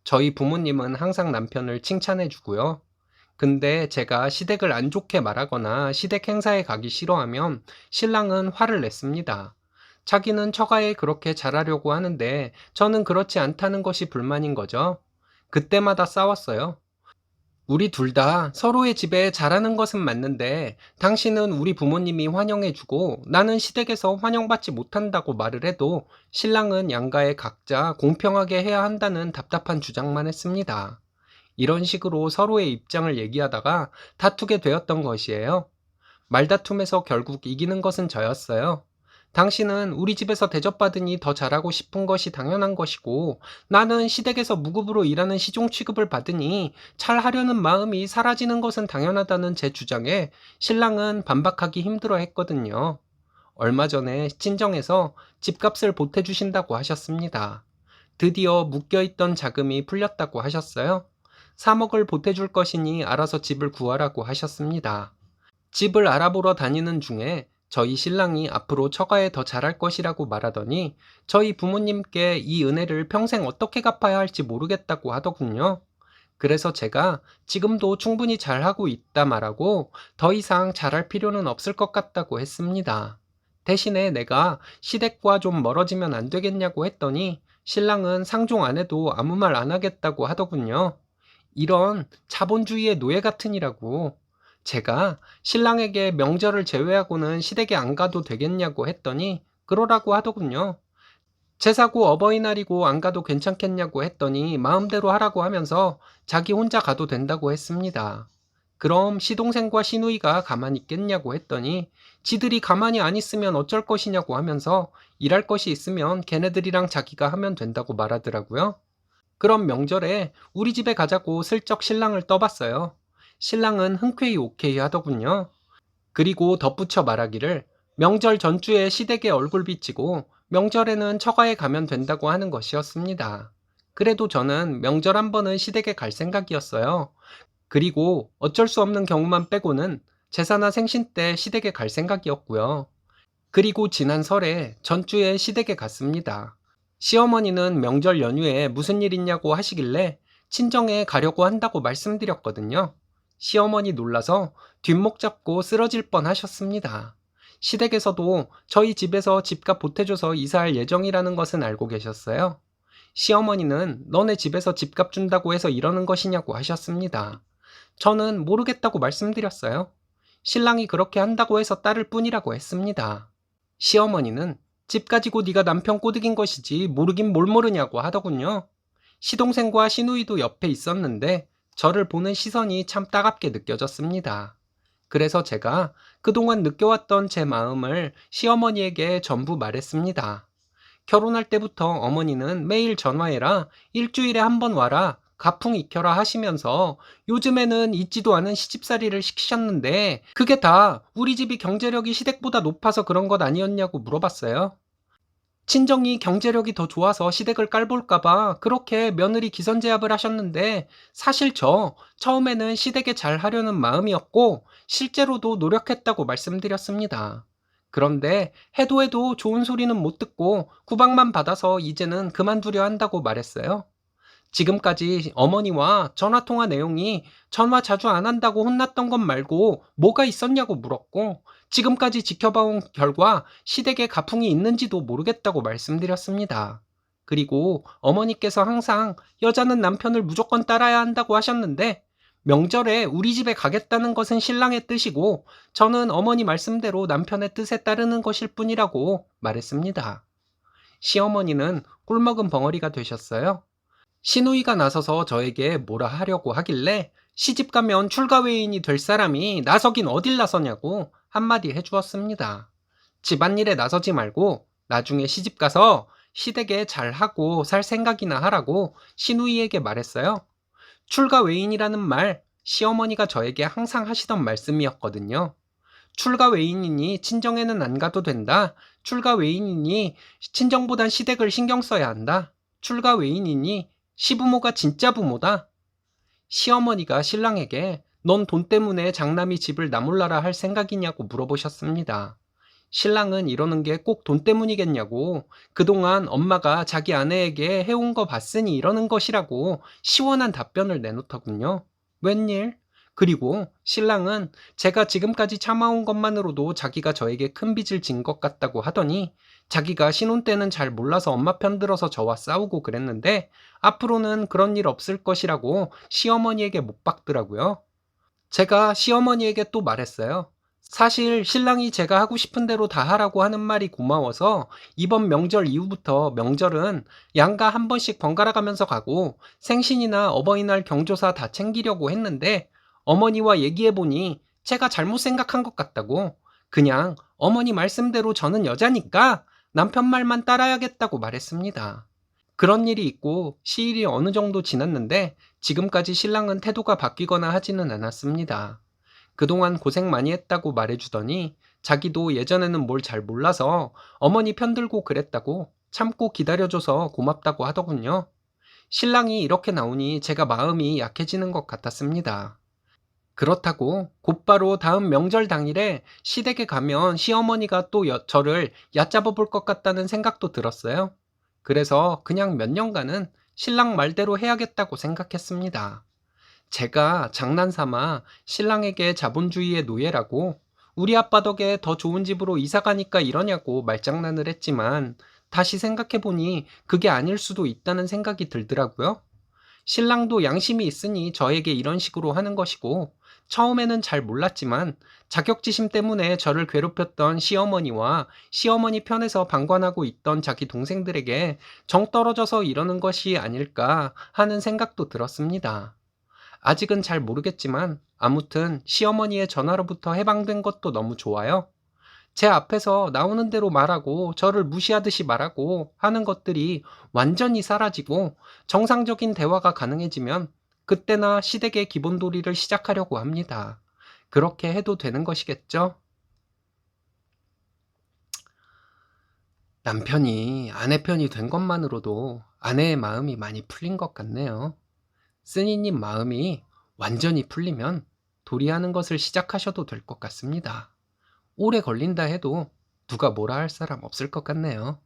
저희 부모님은 항상 남편을 칭찬해 주고요. 근데 제가 시댁을 안 좋게 말하거나 시댁 행사에 가기 싫어하면 신랑은 화를 냈습니다. 자기는 처가에 그렇게 잘하려고 하는데 저는 그렇지 않다는 것이 불만인 거죠. 그때마다 싸웠어요. 우리 둘 다 서로의 집에 잘하는 것은 맞는데 당신은 우리 부모님이 환영해주고 나는 시댁에서 환영받지 못한다고 말을 해도 신랑은 양가에 각자 공평하게 해야 한다는 답답한 주장만 했습니다. 이런 식으로 서로의 입장을 얘기하다가 다투게 되었던 것이에요. 말다툼에서 결국 이기는 것은 저였어요. 당신은 우리 집에서 대접받으니 더 잘하고 싶은 것이 당연한 것이고, 나는 시댁에서 무급으로 일하는 시종 취급을 받으니 잘하려는 마음이 사라지는 것은 당연하다는 제 주장에 신랑은 반박하기 힘들어 했거든요. 얼마 전에 친정에서 집값을 보태주신다고 하셨습니다. 드디어 묶여있던 자금이 풀렸다고 하셨어요. 3억을 보태줄 것이니 알아서 집을 구하라고 하셨습니다. 집을 알아보러 다니는 중에 저희 신랑이 앞으로 처가에 더 잘할 것이라고 말하더니 저희 부모님께 이 은혜를 평생 어떻게 갚아야 할지 모르겠다고 하더군요. 그래서 제가 지금도 충분히 잘하고 있다 말하고 더 이상 잘할 필요는 없을 것 같다고 했습니다. 대신에 내가 시댁과 좀 멀어지면 안 되겠냐고 했더니 신랑은 상종 안 해도 아무 말 안 하겠다고 하더군요. 이런 자본주의의 노예 같으니라고. 제가 신랑에게 명절을 제외하고는 시댁에 안 가도 되겠냐고 했더니 그러라고 하더군요. 제사고 어버이날이고 안 가도 괜찮겠냐고 했더니 마음대로 하라고 하면서 자기 혼자 가도 된다고 했습니다. 그럼 시동생과 시누이가 가만히 있겠냐고 했더니 지들이 가만히 안 있으면 어쩔 것이냐고 하면서 일할 것이 있으면 걔네들이랑 자기가 하면 된다고 말하더라고요. 그럼 명절에 우리 집에 가자고 슬쩍 신랑을 떠봤어요. 신랑은 흔쾌히 오케이 하더군요. 그리고 덧붙여 말하기를 명절 전주에 시댁에 얼굴 비치고 명절에는 처가에 가면 된다고 하는 것이었습니다. 그래도 저는 명절 한 번은 시댁에 갈 생각이었어요. 그리고 어쩔 수 없는 경우만 빼고는 제사나 생신 때 시댁에 갈 생각이었고요. 그리고 지난 설에 전주에 시댁에 갔습니다. 시어머니는 명절 연휴에 무슨 일 있냐고 하시길래 친정에 가려고 한다고 말씀드렸거든요. 시어머니 놀라서 뒷목 잡고 쓰러질 뻔 하셨습니다. 시댁에서도 저희 집에서 집값 보태줘서 이사할 예정이라는 것은 알고 계셨어요. 시어머니는 너네 집에서 집값 준다고 해서 이러는 것이냐고 하셨습니다. 저는 모르겠다고 말씀드렸어요. 신랑이 그렇게 한다고 해서 따를 뿐이라고 했습니다. 시어머니는 집 가지고 네가 남편 꼬드긴 것이지 모르긴 뭘 모르냐고 하더군요. 시동생과 시누이도 옆에 있었는데 저를 보는 시선이 참 따갑게 느껴졌습니다. 그래서 제가 그동안 느껴왔던 제 마음을 시어머니에게 전부 말했습니다. 결혼할 때부터 어머니는 매일 전화해라, 일주일에 한 번 와라, 가풍 익혀라 하시면서 요즘에는 있지도 않은 시집살이를 시키셨는데 그게 다 우리 집이 경제력이 시댁보다 높아서 그런 것 아니었냐고 물어봤어요. 친정이 경제력이 더 좋아서 시댁을 깔볼까봐 그렇게 며느리 기선제압을 하셨는데 사실 저 처음에는 시댁에 잘 하려는 마음이었고 실제로도 노력했다고 말씀드렸습니다. 그런데 해도 좋은 소리는 못 듣고 구박만 받아서 이제는 그만두려 한다고 말했어요. 지금까지 어머니와 전화통화 내용이 전화 자주 안 한다고 혼났던 것 말고 뭐가 있었냐고 물었고 지금까지 지켜봐온 결과 시댁에 가풍이 있는지도 모르겠다고 말씀드렸습니다. 그리고 어머니께서 항상 여자는 남편을 무조건 따라야 한다고 하셨는데 명절에 우리 집에 가겠다는 것은 신랑의 뜻이고 저는 어머니 말씀대로 남편의 뜻에 따르는 것일 뿐이라고 말했습니다. 시어머니는 꿀먹은 벙어리가 되셨어요. 시누이가 나서서 저에게 뭐라 하려고 하길래 시집 가면 출가 외인이 될 사람이 나서긴 어딜 나서냐고 한마디 해주었습니다. 집안일에 나서지 말고 나중에 시집 가서 시댁에 잘하고 살 생각이나 하라고 시누이에게 말했어요. 출가 외인이라는 말 시어머니가 저에게 항상 하시던 말씀이었거든요. 출가 외인이니 친정에는 안 가도 된다. 출가 외인이니 친정보단 시댁을 신경 써야 한다. 출가 외인이니 시부모가 진짜 부모다. 시어머니가 신랑에게 넌 돈 때문에 장남이 집을 나몰라라 할 생각이냐고 물어보셨습니다. 신랑은 이러는 게 꼭 돈 때문이겠냐고, 그동안 엄마가 자기 아내에게 해온 거 봤으니 이러는 것이라고 시원한 답변을 내놓더군요. 웬일? 그리고 신랑은 제가 지금까지 참아온 것만으로도 자기가 저에게 큰 빚을 진 것 같다고 하더니, 자기가 신혼 때는 잘 몰라서 엄마 편 들어서 저와 싸우고 그랬는데 앞으로는 그런 일 없을 것이라고 시어머니에게 못 박더라고요. 제가 시어머니에게 또 말했어요. 사실 신랑이 제가 하고 싶은 대로 다 하라고 하는 말이 고마워서 이번 명절 이후부터 명절은 양가 한 번씩 번갈아 가면서 가고 생신이나 어버이날 경조사 다 챙기려고 했는데, 어머니와 얘기해보니 제가 잘못 생각한 것 같다고, 그냥 어머니 말씀대로 저는 여자니까 남편 말만 따라야겠다고 말했습니다. 그런 일이 있고 시일이 어느 정도 지났는데 지금까지 신랑은 태도가 바뀌거나 하지는 않았습니다. 그동안 고생 많이 했다고 말해주더니 자기도 예전에는 뭘 잘 몰라서 어머니 편들고 그랬다고 참고 기다려줘서 고맙다고 하더군요. 신랑이 이렇게 나오니 제가 마음이 약해지는 것 같았습니다. 그렇다고 곧바로 다음 명절 당일에 시댁에 가면 시어머니가 또 저를 얕잡아 볼 것 같다는 생각도 들었어요. 그래서 그냥 몇 년간은 신랑 말대로 해야겠다고 생각했습니다. 제가 장난삼아 신랑에게 자본주의의 노예라고, 우리 아빠 덕에 더 좋은 집으로 이사 가니까 이러냐고 말장난을 했지만 다시 생각해보니 그게 아닐 수도 있다는 생각이 들더라고요. 신랑도 양심이 있으니 저에게 이런 식으로 하는 것이고, 처음에는 잘 몰랐지만 자격지심 때문에 저를 괴롭혔던 시어머니와 시어머니 편에서 방관하고 있던 자기 동생들에게 정 떨어져서 이러는 것이 아닐까 하는 생각도 들었습니다. 아직은 잘 모르겠지만 아무튼 시어머니의 전화로부터 해방된 것도 너무 좋아요. 제 앞에서 나오는 대로 말하고 저를 무시하듯이 말하고 하는 것들이 완전히 사라지고 정상적인 대화가 가능해지면 그때나 시댁의 기본도리를 시작하려고 합니다. 그렇게 해도 되는 것이겠죠? 남편이 아내 편이 된 것만으로도 아내의 마음이 많이 풀린 것 같네요. 쓰니님 마음이 완전히 풀리면 도리하는 것을 시작하셔도 될 것 같습니다. 오래 걸린다 해도 누가 뭐라 할 사람 없을 것 같네요.